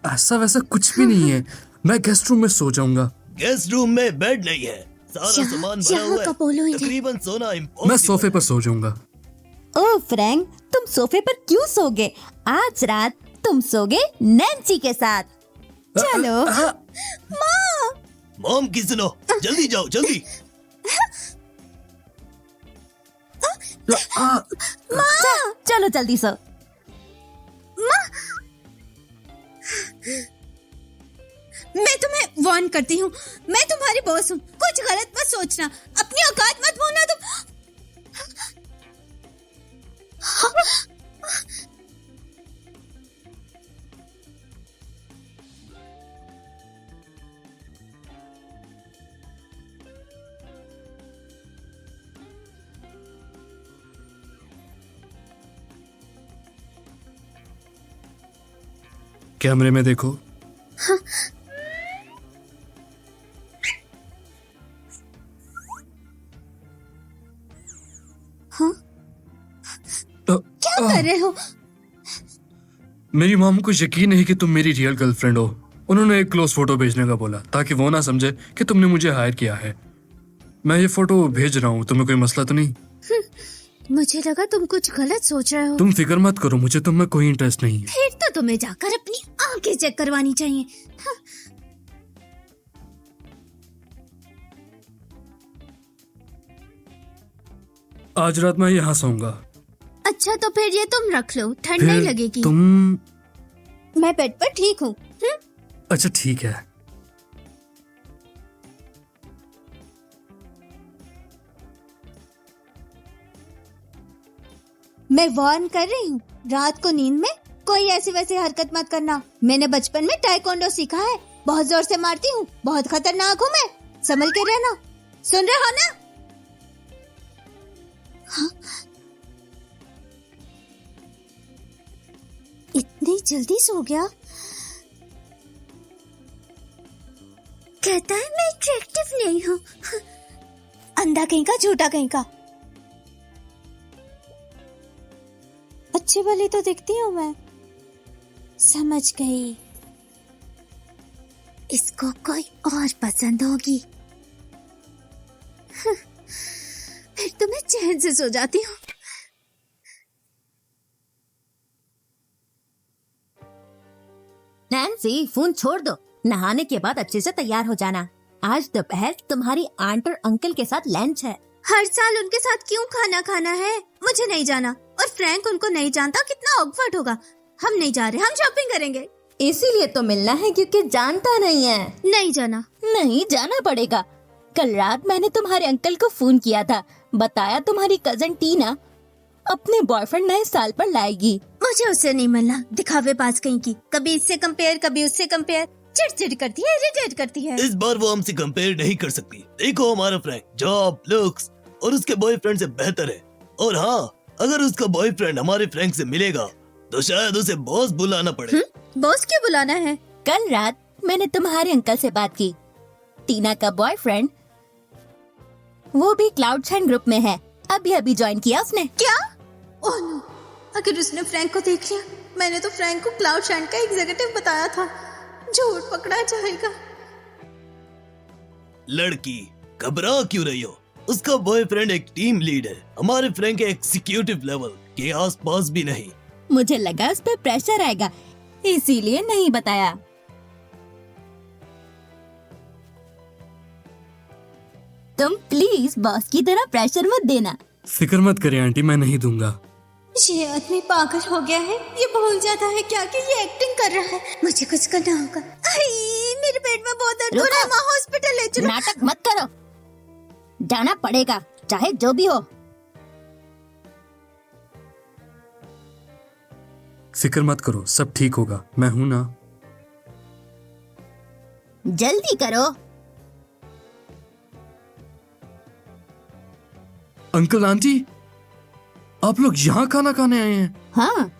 ऐसा वैसा कुछ भी नहीं है। मैं गेस्ट रूम में सो जाऊंगा। गेस्ट रूम में बेड नहीं है, सारा सामान भरा यहाँ हुआ का बोलो है। इन्हें। तकरीबन सोना मैं इम्पॉसिबल सोफे पर सो जाऊंगा। ओह फ्रैंक, तुम सोफे पर क्यों सोगे? आज रात तुम सोगे नैन्सी के साथ। चलो। मॉम की सुनो, जल्दी जाओ, जल्दी। चलो जल्दी सो। मैं तुम्हें वार्न करती हूँ, मैं तुम्हारी बॉस हूँ। कुछ गलत मत सोचना, अपनी औकात मत भूलना तुम। कैमरे में देखो। हाँ? क्या कर रहे हो? मेरी मॉम को यकीन नहीं कि तुम मेरी रियल गर्लफ्रेंड हो। उन्होंने एक क्लोज फोटो भेजने का बोला ताकि वो ना समझे कि तुमने मुझे हायर किया है। मैं ये फोटो भेज रहा हूँ, तुम्हें कोई मसला तो नहीं? मुझे लगा तुम कुछ गलत सोच रहे हो। तुम फिक्र मत करो, मुझे तुम में कोई इंटरेस्ट नहीं है। फिर तो तुम्हें जाकर अपनी आंखें चेक करवानी चाहिए। हाँ। आज रात मैं यहाँ सोऊंगा। अच्छा तो फिर ये तुम रख लो, ठंड फिर नहीं लगेगी। तुम? मैं बेड पर ठीक हूँ। अच्छा ठीक है। मैं वार्न कर रही हूँ, रात को नींद में कोई ऐसी वैसी हरकत मत करना। मैंने बचपन में टाइकोंडो सीखा है, बहुत जोर से मारती हूँ, बहुत खतरनाक हूँ मैं, संभल के रहना। सुन रहे हो ना? जल्दी सो गया। कहता है मैं अट्रैक्टिव नहीं हूँ। अंधा कहीं का, झूठा कहीं का। अच्छी भली तो दिखती हूँ मैं। समझ गई, इसको कोई और पसंद होगी। फिर तो मैं चैन से सो जाती हूँ। नैन्सी, फोन छोड़ दो। नहाने के बाद अच्छे से तैयार हो जाना। आज दोपहर तुम्हारी आंट और अंकल के साथ लंच है। हर साल उनके साथ क्यों खाना खाना है? मुझे नहीं जाना। और फ्रैंक उनको नहीं जानता, कितना ऑकवर्ड होगा। हम नहीं जा रहे, हम शॉपिंग करेंगे। इसीलिए तो मिलना है क्योंकि जानता नहीं है। नहीं जाना। नहीं जाना पड़ेगा। कल रात मैंने तुम्हारे अंकल को फोन किया था, बताया तुम्हारी कजन टीना अपने बॉयफ्रेंड नए साल पर लाएगी। मुझे उससे नहीं मिलना, दिखावे पास कहीं की। कभी इससे कंपेयर, कभी उससे कंपेयर। चिड़चिड़ करती है, इरिटेट करती है। इस बार वो हमसे कंपेयर नहीं कर सकती। देखो हमारा फ्रैंक जॉब, लुक्स और उसके बॉयफ्रेंड से बेहतर है। और हाँ, अगर उसका बॉयफ्रेंड हमारे फ्रैंक से मिलेगा तो शायद उसे बॉस बुलाना पड़े। बॉस क्यों बुलाना है? कल रात मैंने तुम्हारे अंकल से बात की। टीना का बॉयफ्रेंड, वो भी क्लाउड शाइन ग्रुप में है। अभी ज्वाइन किया उसने। क्या? ओह नो, अगर उसने फ्रैंक को देख लिया। मैंने तो फ्रैंक को क्लाउड शाइन का एग्जीक्यूटिव बताया था। झूठ पकड़ा जाएगा। लड़की, घबरा क्यों रही हो? उसका बॉयफ्रेंड एक टीम लीड है। हमारे फ्रैंक एग्जीक्यूटिव लेवल के आसपास भी नहीं। मुझे लगा उस पर प्रेशर आएगा, इसीलिए नहीं बताया। तुम प्लीज बॉस की तरह प्रेशर मत देना। फिक्र मत करें आंटी, मैं नहीं दूंगा। ये आदमी पागल हो गया है। ये भूल जाता है क्या कि ये एक्टिंग कर रहा है। मुझे कुछ करना होगा। मेरे पेट में बहुत दर्द हो रहा है। माँ हॉस्पिटल ले चलो। नाटक मत करो, जाना पड़ेगा चाहे जो भी हो। फिक्र मत करो, सब ठीक होगा, मैं हूं ना। जल्दी करो। अंकल आंटी, आप लोग यहाँ खाना खाने आए हैं? हाँ,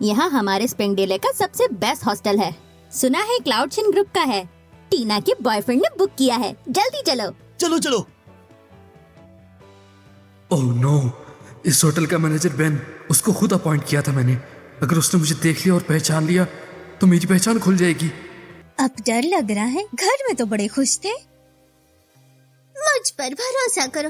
यहाँ हमारे स्प्रिंगडेल का सबसे बेस्ट हॉस्टल है। सुना है क्लाउड शाइन ग्रुप का है। टीना के बॉयफ्रेंड ने बुक किया है। जल्दी चलो। चलो चलो। ओह नो, इस होटल का मैनेजर बेन, उसको खुद अपॉइंट किया था मैंने। अगर उसने मुझे देख लिया और पहचान लिया तो मेरी पहचान खुल जाएगी। अब डर लग रहा है। घर में तो बड़े खुश थे। मुझ पर भरोसा करो।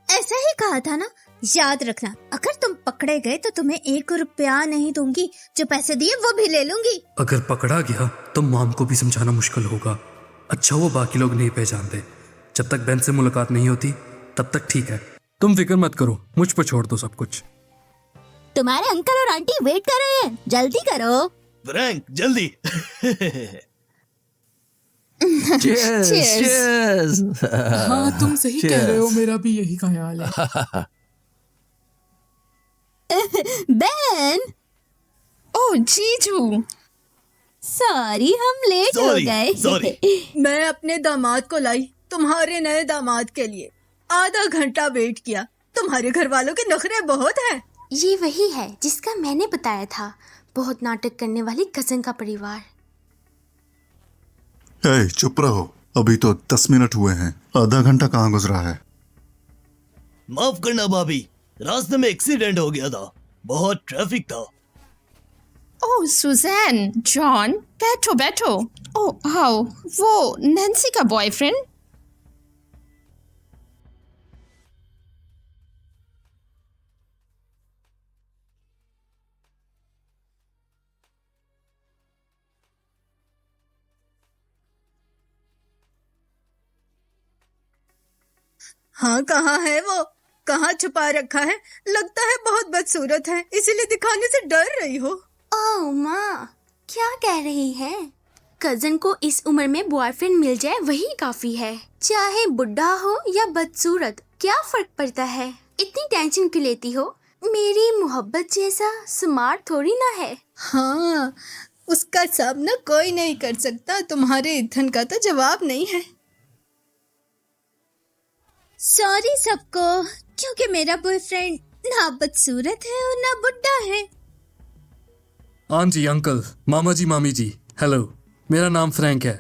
ऐसा ही कहा था ना। याद रखना, अगर तुम पकड़े गए तो तुम्हें 1 रुपया नहीं दूंगी। जो पैसे दिए वो भी ले लूंगी। अगर पकड़ा गया तो मॉम को भी समझाना मुश्किल होगा। अच्छा वो बाकी लोग नहीं पहचानते। जब तक बेन से मुलाकात नहीं होती तब तक ठीक है। तुम फिक्र मत करो, मुझ पर छोड़ दो सब कुछ। तुम्हारे अंकल और आंटी वेट कर रहे हैं, जल्दी करो। फ्रैंक जल्दी। Cheers. हाँ तुम सही कह रहे हो, मेरा भी यही ख्याल है। बेन, ओह जीजू, सॉरी हम लेट हो गए। सॉरी। मैं अपने दामाद को लाई तुम्हारे नए दामाद के लिए। आधा घंटा वेट किया। तुम्हारे घर वालों के नखरे बहुत हैं। ये वही है जिसका मैंने बताया था, बहुत नाटक करने वाली कजन का परिवार। चुप रहो, अभी तो 10 मिनट हुए हैं। आधा घंटा कहाँ गुजरा है? माफ करना भाभी, रास्ते में एक्सीडेंट हो गया था, बहुत ट्रैफिक था। ओह सुजैन, जॉन, बैठो बैठो। ओह हाउ, वो नैन्सी का बॉयफ्रेंड? हाँ, कहाँ है वो? कहाँ छुपा रखा है? लगता है बहुत बदसूरत है, इसीलिए दिखाने से डर रही हो। ओह माँ, क्या कह रही है? कजन को इस उम्र में बॉयफ्रेंड मिल जाए वही काफी है। चाहे बुढ़ा हो या बदसूरत, क्या फर्क पड़ता है? इतनी टेंशन क्यों लेती हो? मेरी मोहब्बत जैसा स्मार्ट थोड़ी ना है। हाँ, उसका सब ना कोई नहीं कर सकता। तुम्हारे इथन का तो जवाब नहीं है। सॉरी सबको, क्योंकि मेरा बॉयफ्रेंड ना बदसूरत है और ना बुढ़ा है। आंटी, अंकल, मामा जी, मामी जी, हेलो, मेरा नाम फ्रैंक है।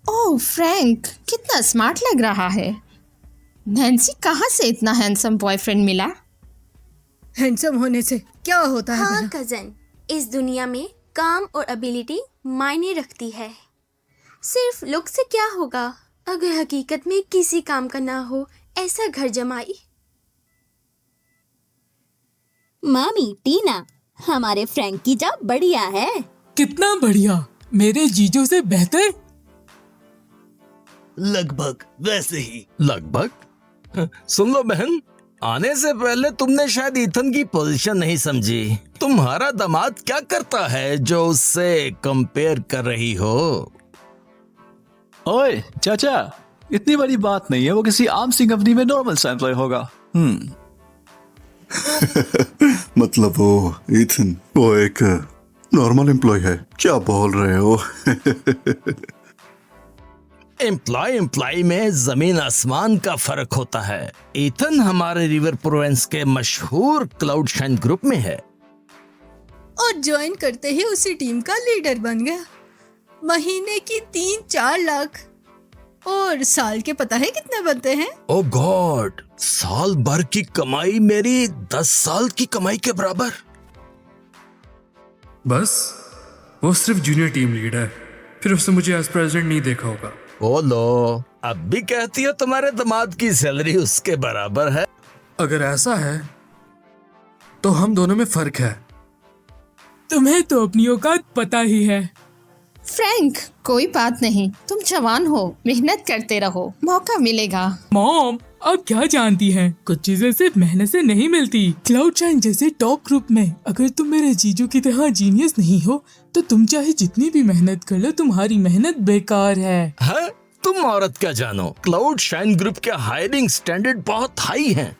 ओह फ्रैंक, कितना स्मार्ट लग रहा है। नैन्सी कहाँ से इतना हैंडसम बॉयफ्रेंड मिला? हैंडसम होने से क्या होता है? हाँ कजन, इस दुनिया में काम और एबिलिटी मायने रखती है। सिर्फ लुक से क्या होगा अगर हकीकत में किसी काम का ना हो ऐसा घर जमाई। मामी टीना, हमारे फ्रैंक की जॉब बढ़िया है। कितना बढ़िया, मेरे जीजू से बेहतर। लगभग वैसे ही। लगभग? सुन लो बहन, आने से पहले तुमने शायद ईथन की पोजीशन नहीं समझी। तुम्हारा दामाद क्या करता है जो उससे कंपेयर कर रही हो? ओए चाचा, इतनी बड़ी बात नहीं है, वो किसी आम सी कंपनी में नॉर्मल सा एम्प्लॉय होगा। मतलब वो ईथन वो एक नॉर्मल एम्प्लॉय है? क्या बोल रहे हो? एम्प्लॉय में जमीन आसमान का फर्क होता है। ईथन हमारे रिवर प्रोवेंस के मशहूर क्लाउड शाइन ग्रुप में है और ज्वाइन करते ही उसी टीम का लीडर बन गया। महीने की 3-4 लाख और साल के पता है कितने बनते हैं? ओ गॉड, साल भर की कमाई मेरी 10 साल की कमाई के बराबर। बस वो सिर्फ जूनियर टीम लीडर है, फिर उसने मुझे एज प्रेसिडेंट नहीं देखा होगा। ओ लो, अब भी कहती हो तुम्हारे दामाद की सैलरी उसके बराबर है? अगर ऐसा है तो हम दोनों में फर्क है। तुम्हें तो अपनी औकात पता ही है। फ्रैंक, कोई बात नहीं, तुम जवान हो, मेहनत करते रहो, मौका मिलेगा। मॉम, आप क्या जानती हैं, कुछ चीजें सिर्फ मेहनत से नहीं मिलती। क्लाउड शाइन जैसे टॉप ग्रुप में अगर तुम मेरे जीजू की तरह जीनियस नहीं हो तो तुम चाहे जितनी भी मेहनत कर लो, तुम्हारी मेहनत बेकार है। हाँ? तुम औरत क्या जानो, क्लाउड शाइन ग्रुप के हायरिंग स्टैंडर्ड बहुत हाई हैं।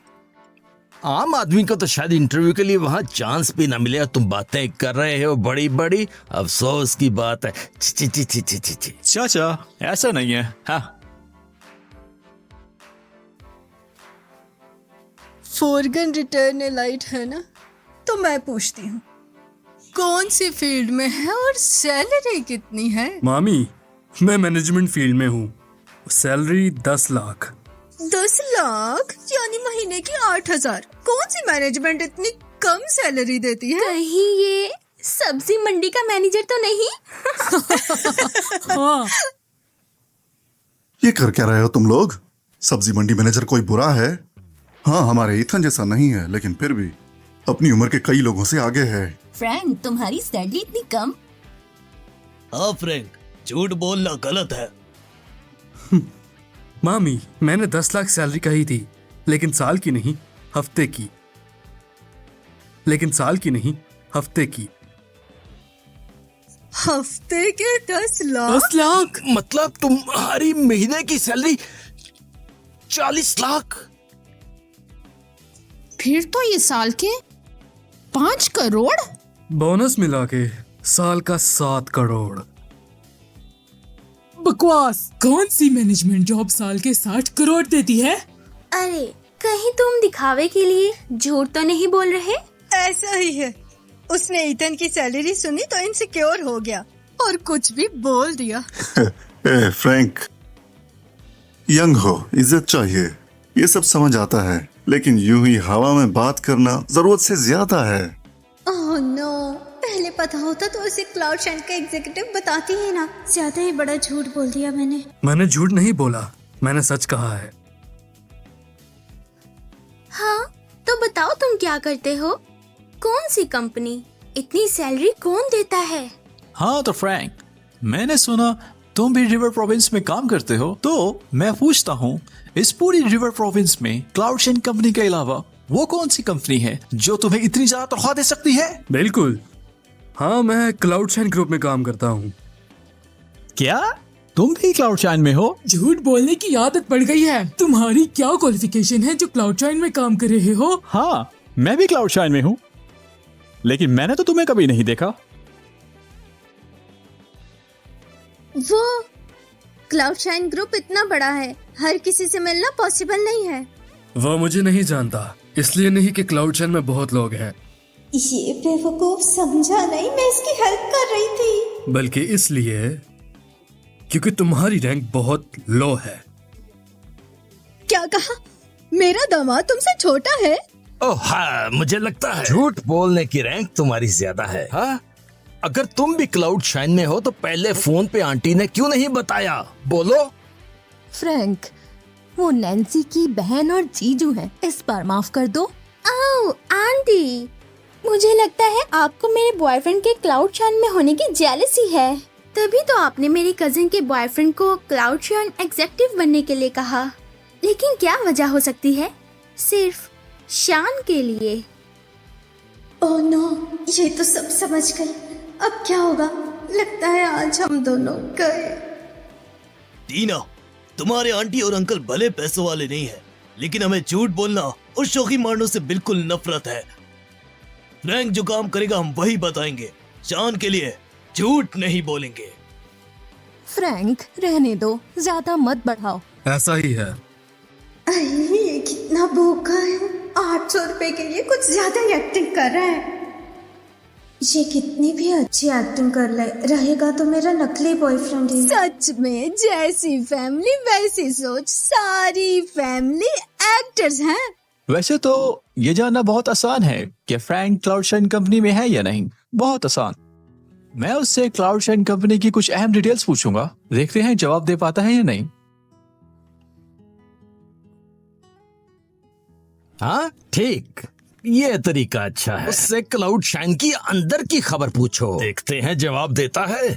आम आदमी को तो शायद इंटरव्यू के लिए वहाँ चांस भी ना मिले, तुम बातें कर रहे हो बड़ी बड़ी, अफसोस की बात है। ची ची ची ची ची ची। चाचा, ऐसा नहीं है। हाँ, फोरगन रिटर्न लाइट है ना, तो मैं पूछती हूँ कौन सी फील्ड में है और सैलरी कितनी है? मामी, मैं मैनेजमेंट फील्ड में हूँ, सैलरी 10 लाख। 10 लाख यानी महीने की 8,000। कौन सी मैनेजमेंट इतनी कम सैलरी देती है? कहीं ये सब्जी मंडी का मैनेजर तो नहीं? हाँ। ये कर क्या रहे हो तुम लोग? सब्जी मंडी मैनेजर कोई बुरा है? हाँ, हमारे ईथन जैसा नहीं है, लेकिन फिर भी अपनी उम्र के कई लोगों से आगे है। फ्रैंक, तुम्हारी सैलरी इतनी कम? हाँ फ्रैंक, झूठ बोलना गलत है। मामी, मैंने 10 लाख सैलरी कही थी, लेकिन साल की नहीं, हफ्ते की। हफ्ते के 10 लाख? 10 लाख? मतलब तुम्हारी महीने की सैलरी 40 लाख? फिर तो ये साल के 5 करोड़? बोनस मिला के साल का 7 करोड़। बकवास, कौन सी मैनेजमेंट जॉब साल के 60 करोड़ देती है? अरे कहीं तुम दिखावे के लिए झूठ तो नहीं बोल रहे? ऐसा ही है, उसने ईथन की सैलरी सुनी तो इनसिक्योर हो गया और कुछ भी बोल दिया। ए फ्रैंक, यंग हो, इज्जत चाहिए, ये सब समझ आता है, लेकिन यूं ही हवा में बात करना जरूरत से ज्यादा है। ओह नो, पहले पता होता तो उसे क्लाउड शाइन का एग्जीक्यूटिव बताती ही ना। ज्यादा ही बड़ा झूठ बोल दिया मैंने। मैंने झूठ नहीं बोला, मैंने सच कहा है। हाँ, तो बताओ तुम क्या करते हो? कौन सी कंपनी? इतनी सैलरी कौन देता है? हाँ तो फ्रैंक, मैंने सुना तुम भी रिवर प्रोविंस में काम करते हो, तो मैं पूछता हूँ, इस पूरी रिवर प्रोविंस में क्लाउड शाइन कंपनी के अलावा वो कौन सी कंपनी है जो तुम्हें इतनी ज्यादा तनख्वाह दे सकती है? बिल्कुल, हाँ, मैं क्लाउड शाइन ग्रुप में काम करता हूँ। क्या तुम भी क्लाउड शाइन में हो? झूठ बोलने की आदत पड़ गई है। तुम्हारी क्या क्वालिफिकेशन है जो क्लाउड शाइन में काम कर रहे हो? हाँ, मैं भी क्लाउड शाइन में हूँ, लेकिन मैंने तो तुम्हें कभी नहीं देखा। वो क्लाउड शाइन ग्रुप इतना बड़ा है, हर किसी से मिलना पॉसिबल नहीं है। वो मुझे नहीं जानता, इसलिए नहीं कि क्लाउड शाइन में बहुत लोग हैं, ये बेवकूफ समझा नहीं, मैं इसकी हेल्प कर रही थी। बल्कि इसलिए क्योंकि तुम्हारी रैंक बहुत लो है। क्या कहा? मेरा दामाद तुमसे छोटा है? ओह हाँ, मुझे लगता है झूठ बोलने की रैंक तुम्हारी ज्यादा है। हाँ, अगर तुम भी क्लाउड शाइन में हो तो पहले फोन पे आंटी ने क्यों नहीं बताया? बोलो। फ्रैंक, वो नैन्सी की बहन और जीजू हैं, इस बार माफ कर दो। ओह आंटी, मुझे लगता है आपको मेरे बॉयफ्रेंड के क्लाउड शाइन में होने की जेलसी है, तभी तो आपने मेरे कजिन के बॉयफ्रेंड को क्लाउड शाइन एग्जीक्यूटिव बनने के लिए कहा। लेकिन क्या वजह हो सकती है? सिर्फ शान के लिए। ओह नो, ये तो सब समझ गई। अब क्या होगा? लगता है आज हम दोनों गए। टीना, तुम्हारे आंटी और अंकल भले पैसों वाले नहीं है, लेकिन हमें झूठ बोलना और शौकी मारने से बिल्कुल नफरत है। फ्रैंक जो काम करेगा हम वही बताएंगे। शान के लिए झूठ नहीं बोलेंगे। फ्रैंक, रहने दो, ज्यादा मत बढ़ाओ। ऐसा ही है। अरे ये कितना भूखा है, 800 रुपए के लिए कुछ ज्यादा ही एक्टिंग कर रहा है। ये कितनी भी अच्छी एक्टिंग कर ले, रहेगा तो मेरा नकली बॉयफ्रेंड ही। सच में जैसी फैमिली वैसी सोच, सारी फैमिली एक्टर्स हैं। वैसे तो ये जानना बहुत आसान है कि फ्रैंक क्लाउड शाइन कंपनी में है या नहीं। बहुत आसान। मैं उससे क्लाउड शाइन कंपनी की कुछ अहम डिटेल्स पूछूंगा, देखते हैं जवाब दे पाता है या नहीं। हाँ ठीक, ये तरीका अच्छा है। उससे क्लाउड शाइन की अंदर की खबर पूछो, देखते हैं जवाब देता है।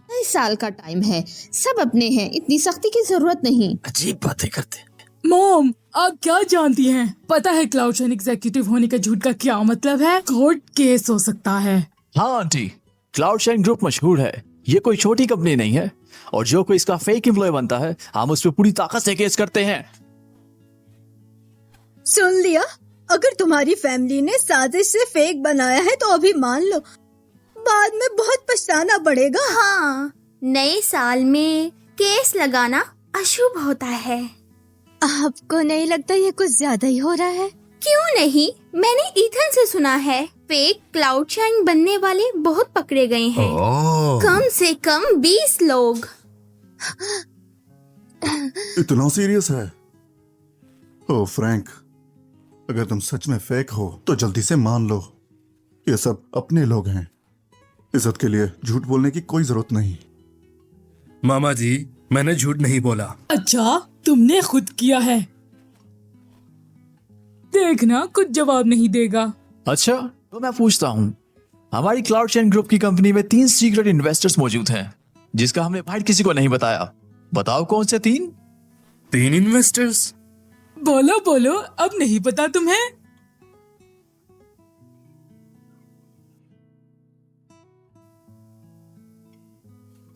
2 साल का टाइम है, सब अपने हैं, इतनी सख्ती की जरूरत नहीं। अजीब बातें करते हैं। मॉम, आप क्या जानती हैं? पता है क्लाउड शाइन एग्जीक्यूटिव होने का झूठ का क्या मतलब है? कोर्ट केस हो सकता है। हाँ आंटी, क्लाउड शाइन ग्रुप मशहूर है, ये कोई छोटी कंपनी नहीं है, और जो कोई इसका फेक एम्प्लॉय बनता है हम उस पर पूरी ताकत से केस करते हैं। सुन लिया? अगर तुम्हारी फैमिली ने साजिश से फेक बनाया है तो अभी मान लो, बाद में बहुत पछताना पड़ेगा। हाँ, नए साल में केस लगाना अशुभ होता है। आपको नहीं लगता ये कुछ ज्यादा ही हो रहा है? क्यों नहीं, मैंने ईथन से सुना है फेक क्लाउड शाइन बनने वाले बहुत पकड़े गए हैं। कम से कम 20 लोग। इतना सीरियस है? ओ फ्रैंक, अगर तुम सच में फेक हो तो जल्दी से मान लो, ये सब अपने लोग हैं। इज्जत के लिए झूठ बोलने की कोई जरूरत नहीं। मामा जी, मैंने झूठ नहीं बोला। अच्छा, तुमने खुद किया है। देखना, कुछ जवाब नहीं देगा। अच्छा, तो मैं पूछता हूँ, हमारी क्लाउड शाइन ग्रुप की कंपनी में 3 सीक्रेट इन्वेस्टर्स मौजूद हैं, जिसका हमने बाहर किसी को नहीं बताया। बताओ कौन से 3? 3 इन्वेस्टर्स? बोलो बोलो, अब नहीं पता तुम्हें?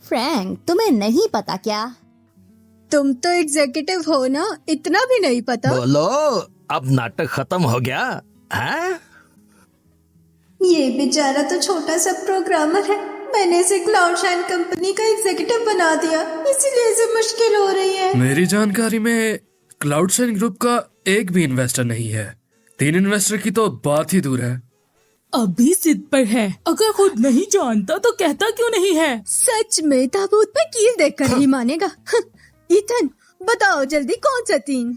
फ्रैंक, तुम्हें नहीं पता क्या? तुम तो एग्जीक्यूटिव हो ना, इतना भी नहीं पता? बोलो, अब नाटक खत्म हो गया है? ये बेचारा तो छोटा सा प्रोग्रामर है, मैंने इसे क्लाउड शाइन कंपनी का एग्जीक्यूटिव बना दिया, इसीलिए इसे मुश्किल हो रही है। मेरी जानकारी में क्लाउड शाइन ग्रुप का एक भी इन्वेस्टर नहीं है। 3 इन्वेस्टर की तो बात ही दूर है। अभी जिद पर है, अगर खुद नहीं जानता तो कहता क्यों नहीं है? सच में ताबूत पे कील देखकर ही मानेगा। ईथन, बताओ जल्दी, कौन सा 3?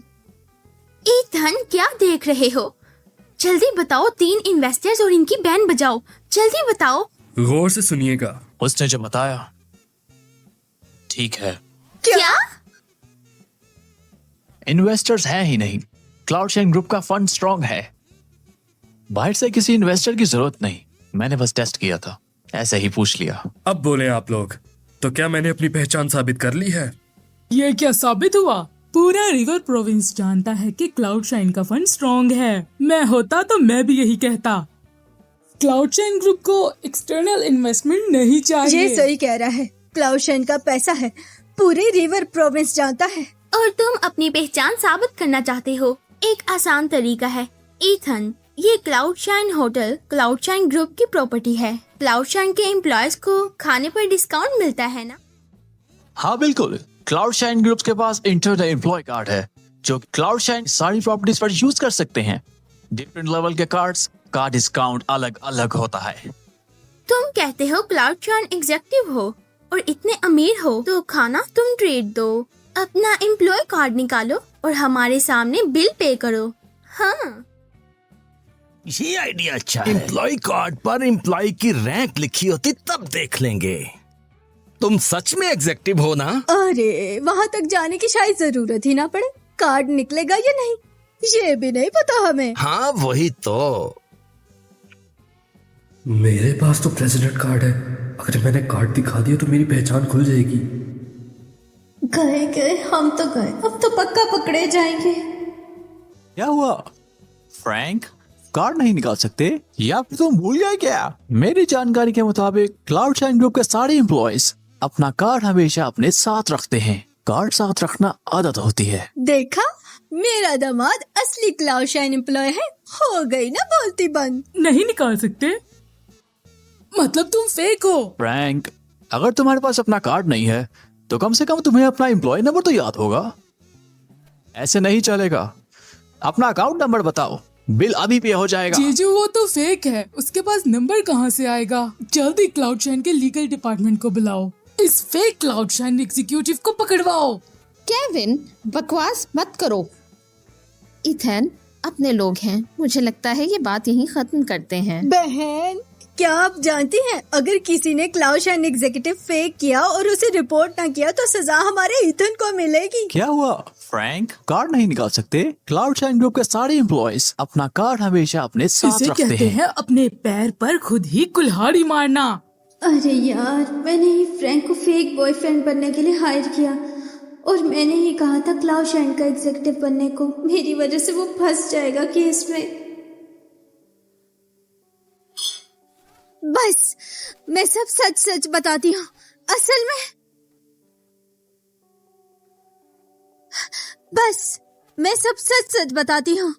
ईथन, क्या देख रहे हो? जल्दी बताओ, 3 इन्वेस्टर्स और इनकी बैंड बजाओ, जल्दी बताओ। गौर से सुनिएगा। उसने जब बताया, ठीक है। क्या? इन्वेस्टर्स हैं ही नहीं, क्लाउड शाइन ग्रुप का फंड स्ट्रांग है, बाहर से किसी इन्वेस्टर की जरूरत नहीं। मैंने बस टेस्ट किया था, ऐसे ही पूछ लिया। अब बोले आप लोग, तो क्या मैंने अपनी पहचान साबित कर ली है? ये क्या साबित हुआ? पूरा रिवर प्रोविंस जानता है कि क्लाउड शाइन का फंड स्ट्रांग है। मैं होता तो मैं भी यही कहता। क्लाउड शाइन ग्रुप को एक्सटर्नल इन्वेस्टमेंट नहीं चाहिए। ये सही कह रहा है, क्लाउड शाइन का पैसा है, पूरे रिवर प्रोविंस जानता है। और तुम अपनी पहचान साबित करना चाहते हो? एक आसान तरीका है ईथन, ये cloud shine hotel cloud shine group की प्रॉपर्टी है। क्लाउड शाइन के एम्प्लॉयज को खाने पर डिस्काउंट मिलता है ना? हाँ बिल्कुल, क्लाउड शाइन ग्रुप के पास इंटरनेट एम्प्लॉय कार्ड है, जो क्लाउड शाइन सारी प्रॉपर्टीज पर यूज कर सकते हैं। डिफरेंट लेवल के कार्ड्स का डिस्काउंट अलग अलग होता है। तुम कहते हो क्लाउड शाइन एग्जेक्टिव हो और इतने अमीर हो तो खाना तुम ट्रीट दो, अपना एम्प्लॉय कार्ड निकालो और हमारे सामने बिल पे करो। हाँ, ये आइडिया अच्छा है। एम्प्लॉय कार्ड पर एम्प्लॉय की रैंक लिखी होती तब देख लेंगे। तुम सच में एग्जेक्टिव हो ना? अरे वहाँ तक जाने की शायद जरूरत ही ना पड़े, कार्ड निकलेगा या नहीं ये भी नहीं पता हमें। हाँ वही तो। मेरे पास तो प्रेसिडेंट कार्ड है, अगर मैंने कार्ड दिखा दिया तो मेरी पहचान खुल जाएगी। गए गए, हम तो गए, अब तो पक्का पकड़े जाएंगे। क्या हुआ फ्रैंक, कार्ड नहीं निकाल सकते या फिर तुम भूल गए क्या? मेरी जानकारी के मुताबिक क्लाउड शाइन ग्रुप के सारे एम्प्लॉयज अपना कार्ड हमेशा अपने साथ रखते हैं। कार्ड साथ रखना आदत होती है। देखा, मेरा दामाद असली क्लाउड शाइन एम्प्लॉय है। हो गई ना बोलती बंद। नहीं निकाल सकते मतलब तुम फेक हो। फ्रैंक, अगर तुम्हारे पास अपना कार्ड नहीं है तो कम से कम तुम्हें अपना एम्प्लॉय नंबर तो याद होगा। ऐसे नहीं चलेगा, अपना अकाउंट नंबर बताओ, बिल अभी पे हो जाएगा। जीजू वो तो फेक है, उसके पास नंबर कहाँ से आएगा? जल्दी क्लाउड शाइन के लीगल डिपार्टमेंट को बुलाओ, इस फेक क्लाउड शाइन एग्जीक्यूटिव को पकड़वाओ। केविन, बकवास मत करो। इथन, अपने लोग हैं, मुझे लगता है ये बात यहीं खत्म करते हैं। बहन, क्या आप जानती हैं अगर किसी ने क्लाउड शाइन एग्जीक्यूटिव फेक किया और उसे रिपोर्ट ना किया तो सजा हमारे इथन को मिलेगी। क्या हुआ फ्रैंक, कार्ड नहीं निकाल सकते? क्लाउड शाइन ग्रुप के सारे एम्प्लॉयज अपना कार्ड हमेशा अपने साथ इसे रखते कहते हैं अपने पैर पर खुद ही कुल्हाड़ी मारना। अरे यार, मैंने ही फ्रैंक को फेक बॉयफ्रेंड बनने के लिए हायर किया और मैंने ही कहा था क्लाउड शाइन का एग्जीक्यूटिव बनने को। मेरी वजह से वो फंस जाएगा केस में। बस मैं सब सच सच बताती हूँ। असल में बस मैं सब सच सच बताती हूँ।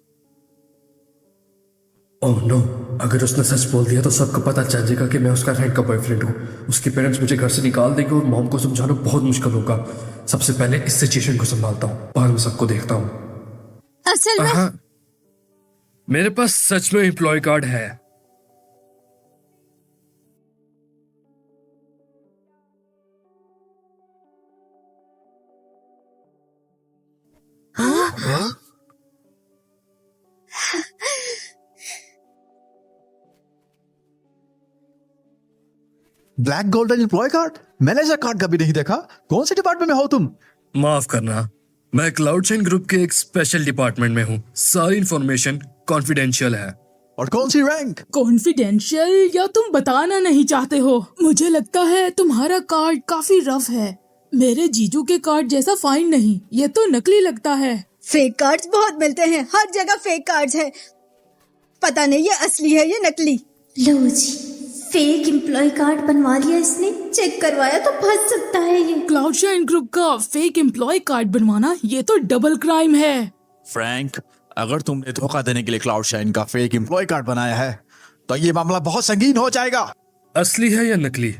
ओह नो, अगर उसने सच बोल दिया तो सबको पता चल जाएगा कि मैं उसका फ्रेंड का बॉयफ्रेंड हूँ। उसके पेरेंट्स मुझे घर से निकाल देंगे और मॉम को समझाना बहुत मुश्किल होगा। सबसे पहले इस सिचुएशन को संभालता हूँ, बाद में सबको देखता हूँ। असल में मेरे पास सच में एम्प्लॉय कार्ड है। Black golden employ card? मैंने ऐसा कार्ड कभी नहीं देखा। कौन से डिपार्टमेंट में हो तुम? माफ करना, मैं क्लाउड शाइन ग्रुप के एक स्पेशल डिपार्टमेंट में हूँ। सारी इंफॉर्मेशन कॉन्फिडेंशियल है। और कौन सी रैंक? कॉन्फिडेंशियल या तुम बताना नहीं चाहते हो? मुझे लगता है तुम्हारा कार्ड काफी रफ है, मेरे जीजू के कार्ड जैसा फाइन नहीं, ये तो नकली लगता है। फेक कार्ड्स बहुत मिलते हैं, हर जगह फेक कार्ड्स हैं। पता नहीं ये असली है या नकली। लो जी, फेक एम्प्लॉय कार्ड बनवा लिया इसने, चेक करवाया तो फंस सकता है ये। क्लाउड शाइन ग्रुप का फेक एम्प्लॉय कार्ड बनवाना ये तो डबल क्राइम है। फ्रैंक, अगर तुमने धोखा देने के लिए क्लाउड शाइन का फेक एम्प्लॉय कार्ड बनाया है तो ये मामला बहुत संगीन हो जाएगा। असली है या नकली,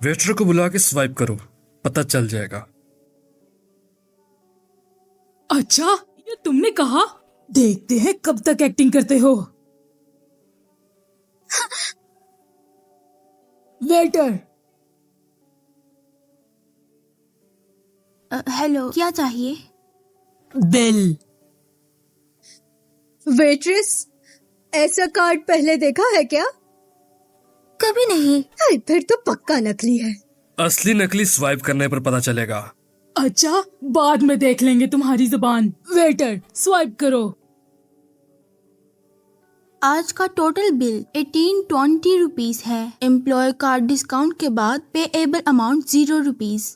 वेटर को बुला के स्वाइप करो, पता चल जाएगा। अच्छा, ये तुमने कहा। देखते हैं कब तक एक्टिंग करते हो। वेटर। हेलो, क्या चाहिए? बिल। वेट्रेस, ऐसा कार्ड पहले देखा है क्या? कभी नहीं। फिर तो पक्का नकली है। असली नकली स्वाइप करने पर पता चलेगा। अच्छा, बाद में देख लेंगे तुम्हारी जुबान। वेटर, स्वाइप करो। आज का टोटल बिल 1820 रुपीज है। एम्प्लॉय कार्ड डिस्काउंट के बाद पेएबल अमाउंट 0 रुपीज।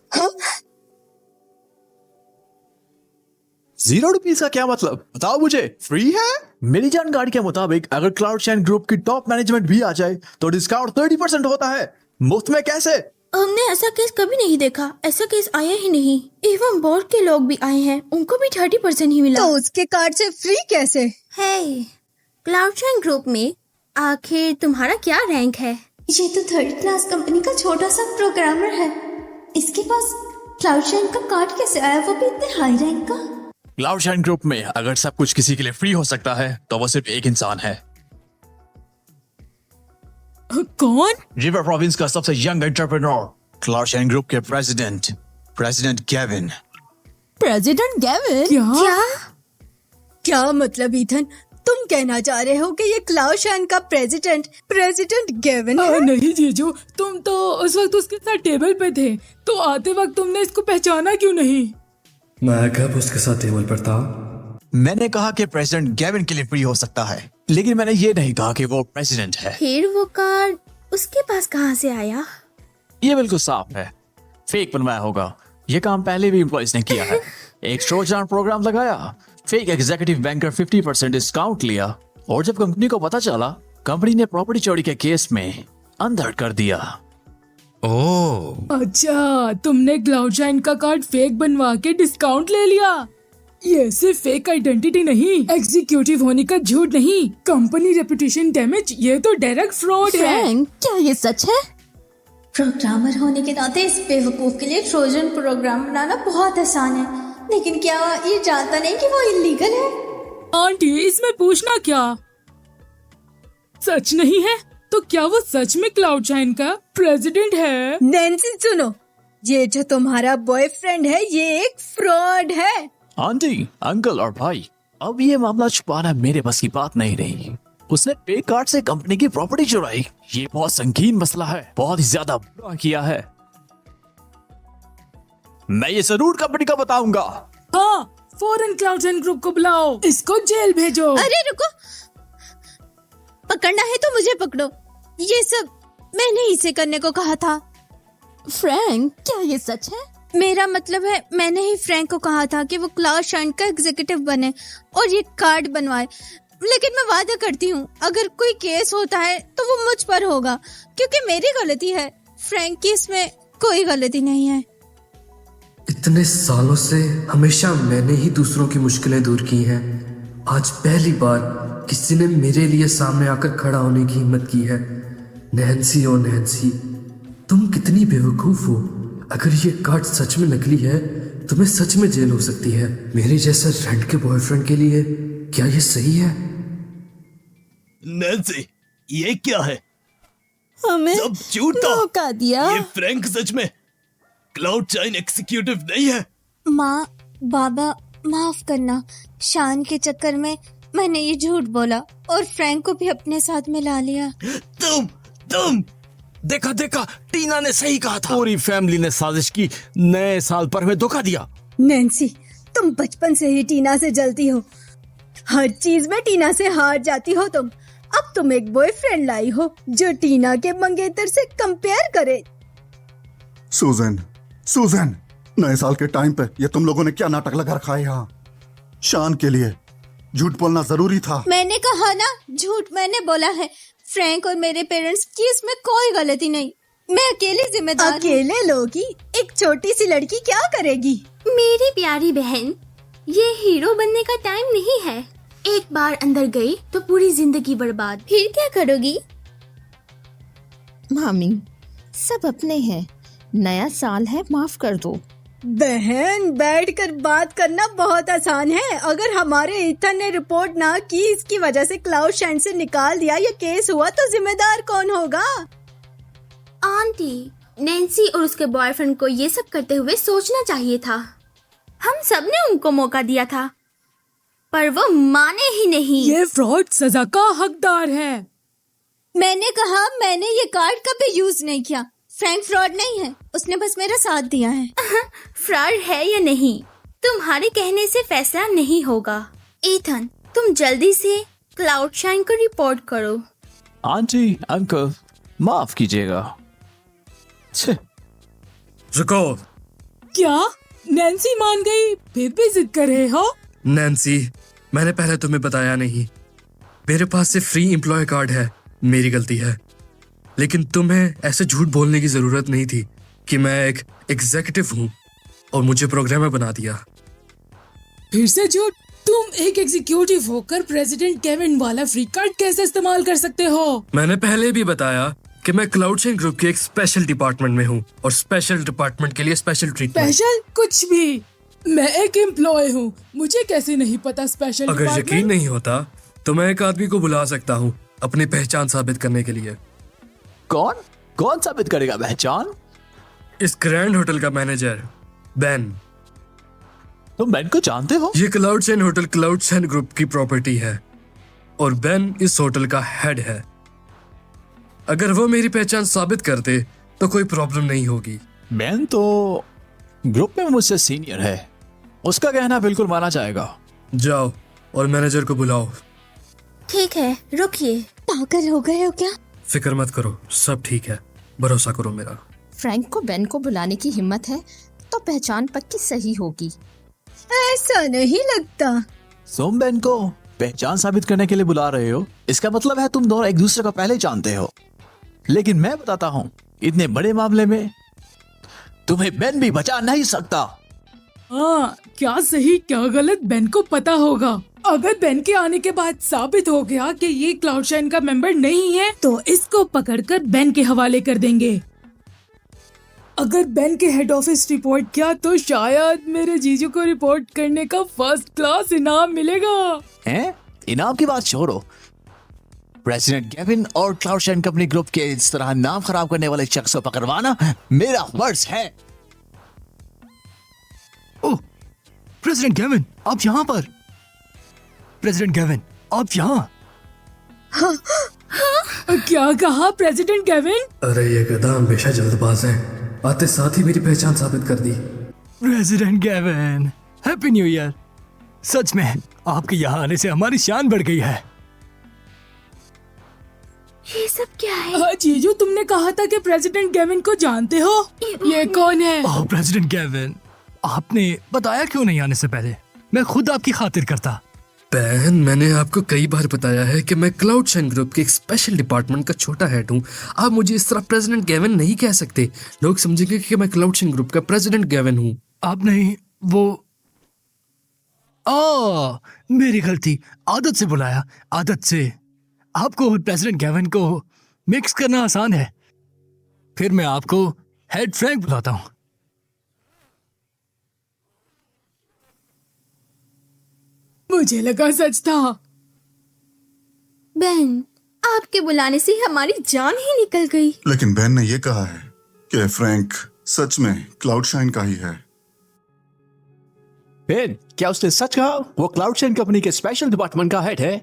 0 रुपीज का क्या मतलब? बताओ मुझे, फ्री है? मेरी जानकारी के मुताबिक अगर क्लाउड शाइन ग्रुप की टॉप मैनेजमेंट भी आ जाए तो डिस्काउंट 30% होता है। मुफ्त में कैसे? हमने ऐसा केस कभी नहीं देखा, ऐसा केस आया ही नहीं। एवं बोर्ड के लोग भी आए हैं, उनको भी 30% ही मिला। तो उसके कार्ड से फ्री कैसे? है क्लाउड शाइन ग्रुप में आखिर तुम्हारा क्या रैंक है? ये तो 3rd क्लास कंपनी का छोटा सा प्रोग्रामर है। इसके पास क्लाउड शाइन का कार्ड कैसे आया, वो भी इतने हाई रैंक का? क्लाउड शाइन ग्रुप में अगर सब कुछ किसी के लिए फ्री हो सकता है तो वो सिर्फ एक इंसान है। कौन? रिवर प्रोविंस का सबसे young entrepreneur, cloud shine group के प्रेसिडेंट केविन। President Gavin? क्या मतलब ईथन? तुम कहना चाह रहे हो कि ये क्लाउड शाइन का प्रेसिडेंट गेविन है? नहीं जीजू, तुम तो उस वक्त उसके साथ टेबल पे थे, तो आते वक्त तुमने इसको पहचाना क्यों नहीं? मैं कब उसके साथ टेबल पर था? मैंने कहा कि प्रेसिडेंट गेविन के लिए फ्री हो सकता है, लेकिन मैंने ये नहीं कहा कि वो प्रेसिडेंट है। फिर वो कार्ड उसके पास कहाँ से आया? ये बिल्कुल साफ है, फेक बनवाया होगा। ये काम पहले भी एम्प्लॉइज ने किया है। एक ट्रोजन प्रोग्राम लगाया, फेक एग्जीक्यूटिव बैंकर 50% डिस्काउंट लिया, और जब कंपनी को पता चला, कंपनी ने प्रॉपर्टी चोरी के केस में अंदर कर दिया। ओह, अच्छा, तुमने क्लाउड शाइन का कार्ड फेक बनवा के डिस्काउंट ले लिया। ये सिर्फ फेक आइडेंटिटी नहीं, एग्जीक्यूटिव होने का झूठ नहीं, कंपनी रेपुटेशन डैमेज, ये तो डायरेक्ट फ्रॉड है। फ्रैंक, क्या ये सच है? प्रोग्रामर होने के नाते इस बेवकूफ के लिए ट्रोजन प्रोग्राम बनाना बहुत आसान है, लेकिन क्या ये जानता नहीं कि वो इलीगल है? आंटी, इसमें पूछना क्या? सच नहीं है तो क्या वो सच में क्लाउड शाइन का प्रेसिडेंट है? नैन्सी सुनो, ये जो तुम्हारा बॉयफ्रेंड है ये एक फ्रॉड है। आंटी, अंकल और भाई, अब ये मामला छुपाना मेरे बस की बात नहीं रही। उसने पे कार्ड से कंपनी की प्रॉपर्टी चुराई। ये बहुत संगीन मसला है, बहुत ही ज्यादा बुरा किया है। मैं ये जरूर कंपनी को बताऊंगा। हाँ, फौरन क्लाउड शाइन ग्रुप को बुलाओ, इसको जेल भेजो। अरे रुको, पकड़ना है तो मुझे पकड़ो, ये सब मैंने इसे करने को कहा था। फ्रैंक, क्या ये सच है? मेरा मतलब है, मैंने ही फ्रैंक को कहा था कि वो क्लाउड शाइन का एग्जीक्यूटिव बने और ये कार्ड बनवाए, लेकिन मैं वादा करती हूँ अगर कोई केस होता है तो वो मुझ पर होगा, क्योंकि मेरी गलती है, फ्रैंक की इसमें कोई गलती नहीं है। इतने सालों से हमेशा मैंने ही दूसरों की मुश्किलें दूर की हैं। आज पहली बार किसी ने मेरे लिए सामने आकर खड़ा होने की हिम्मत की है। नैन्सी, ओ नैन्सी, तुम कितनी बेवकूफ हो। अगर ये कार्ड सच में नकली है, तुम्हें सच में जेल हो सकती है। मेरे जैसे फ्रेंड के बॉयफ्रेंड के लिए क्या ये सही है? नैन्सी, ये क्या है? हमें सब झूठ था। धोखा दिया। ये फ्रैंक सच में क्लाउड शाइन एग्जीक्यूटिव नहीं है। माँ, बाबा, माफ करना, शान के चक्कर में मैंने ये झूठ बोला और फ्रैंक को भी अपने साथ मिला लिया। तुम देखा, टीना ने सही कहा था। पूरी फैमिली ने साजिश की, नए साल पर हमें धोखा दिया। नैन्सी, तुम बचपन से ही टीना से जलती हो, हर चीज में टीना से हार जाती हो तुम। अब तुम एक बॉयफ्रेंड लाई हो जो टीना के मंगेतर से कंपेयर करे। सुजैन, नए साल के टाइम पे ये तुम लोगों ने क्या नाटक लगा रखा है यहाँ? शान के लिए झूठ बोलना जरूरी था। मैंने कहा ना, झूठ मैंने बोला है। फ्रैंक और मेरे पेरेंट्स की इसमें कोई गलती नहीं, मैं अकेले जिम्मेदार हूँ। अकेले लोगी? एक छोटी सी लड़की क्या करेगी? मेरी प्यारी बहन, ये हीरो बनने का टाइम नहीं है। एक बार अंदर गई तो पूरी जिंदगी बर्बाद। फिर क्या करोगी? मामी, सब अपने हैं, नया साल है, माफ कर दो। बहन, बैठकर बात करना बहुत आसान है। अगर हमारे ईथन ने रिपोर्ट ना की, इसकी वजह से क्लाउड शाइन से निकाल दिया, ये केस हुआ तो जिम्मेदार कौन होगा? आंटी, नैन्सी और उसके बॉयफ्रेंड को ये सब करते हुए सोचना चाहिए था। हम सब ने उनको मौका दिया था, पर वो माने ही नहीं। ये फ्रॉड सजा का हकदार है। मैंने कहा, मैंने ये कार्ड कभी यूज नहीं किया। फ्रैंक फ्रॉड नहीं है, उसने बस मेरा साथ दिया है। फ्रॉड है या नहीं, तुम्हारे कहने से फैसला नहीं होगा। ईथन, तुम जल्दी से क्लाउड शाइन को रिपोर्ट करो। आंटी, अंकल, माफ कीजिएगा। रुको। क्या? नैन्सी मान गई, फिर भी जिद कर रहे हो? नैन्सी, मैंने पहले तुम्हें बताया नहीं, मेरे पास सिर्फ फ्री एम्प्लॉय कार्ड है, मेरी गलती है। लेकिन तुम्हें ऐसे झूठ बोलने की जरूरत नहीं थी कि मैं एक एग्जीक्यूटिव हूँ और मुझे प्रोग्रामर बना दिया। फिर से झूठ? तुम एक एग्जीक्यूटिव होकर प्रेसिडेंट केविन वाला फ्री कार्ड कैसे इस्तेमाल कर सकते हो? मैंने पहले भी बताया कि मैं क्लाउड शाइन ग्रुप के एक स्पेशल डिपार्टमेंट में हूँ और स्पेशल डिपार्टमेंट के लिए स्पेशल ट्रीटमेंट। स्पेशल कुछ भी? मैं एक एम्प्लॉय हूँ, मुझे कैसे नहीं पता स्पेशल अगर यकीन नहीं होता तो मैं एक आदमी को बुला सकता हूँ अपनी पहचान साबित करने के लिए। कौन कौन साबित करेगा पहचान? इस ग्रैंड होटल का मैनेजर बेन। तुम बेन को जानते हो? ये cloud shine hotel cloud shine group की प्रॉपर्टी है और बेन इस होटल का हेड है। अगर वो मेरी पहचान साबित कर दे तो कोई प्रॉब्लम नहीं होगी। बेन तो ग्रुप में मुझसे सीनियर है, उसका कहना बिल्कुल माना जाएगा। जाओ और मैनेजर को बुलाओ। ठीक है, रुकिए। पागल हो गए हो क्या? फिक्र मत करो, सब ठीक है, भरोसा करो मेरा। फ्रैंक को बेन को बुलाने की हिम्मत है तो पहचान पक्की सही होगी। ऐसा नहीं लगता। तुम बेन को पहचान साबित करने के लिए बुला रहे हो, इसका मतलब है तुम दोनों एक दूसरे को पहले जानते हो। लेकिन मैं बताता हूँ, इतने बड़े मामले में तुम्हें बेन भी बचा नहीं सकता। हाँ, क्या सही क्या गलत बेन को पता होगा। अगर बेन के आने के बाद साबित हो गया कि ये क्लाउड शाइन का मेंबर नहीं है तो इसको पकड़कर बेन के हवाले कर देंगे। अगर बेन के हेड ऑफिस रिपोर्ट किया तो शायद मेरे जीजू को रिपोर्ट करने का फर्स्ट क्लास इनाम मिलेगा। हैं? इनाम की बात छोड़ो, प्रेसिडेंट गेविन और क्लाउड शाइन कंपनी ग्रुप के इस तरह नाम खराब करने वाले शख्स को पकड़वाना मेरा फर्ज है। ओह, प्रेसिडेंट गेविन, आप यहाँ पर? प्रेसिडेंट गेविन, आप यहाँ? क्या कहा प्रेसिडेंट गेविन? अरे ये गधा हमेशा जल्दबाज है, आते साथ ही मेरी पहचान साबित कर दी। President Gavin, happy new year. सच में आपके यहाँ आने से हमारी शान बढ़ गई है। ये सब क्या है? हाँ जीजू, तुमने कहा था कि प्रेसिडेंट गेविन को जानते हो। ये कौन है? ओह प्रेसिडेंट गेविन, आपने बताया क्यों नहीं आने से पहले? मैं खुद आपकी खातिर करता। बहन, मैंने आपको कई बार बताया है कि मैं क्लाउड शाइन ग्रुप के एक स्पेशल डिपार्टमेंट का छोटा हेड हूँ। आप मुझे इस तरह प्रेसिडेंट गेविन नहीं कह सकते, लोग समझेंगे कि मैं क्लाउड शाइन ग्रुप का प्रेसिडेंट गेविन हूँ। आप नहीं, वो मेरी गलती, आदत से बुलाया, आदत से। आपको और प्रेसिडेंट गेविन को मिक्स करना आसान है। फिर मैं आपको हेड फ्रैंक बुलाता हूँ। मुझे लगा सच था। बेन, आपके बुलाने से हमारी जान ही निकल गई। लेकिन बेन ने ये कहा है कि फ्रैंक सच में क्लाउड शाइन का ही है। बेन, क्या उसने सच कहा? वो क्लाउड शाइन कंपनी के स्पेशल डिपार्टमेंट का हेड है।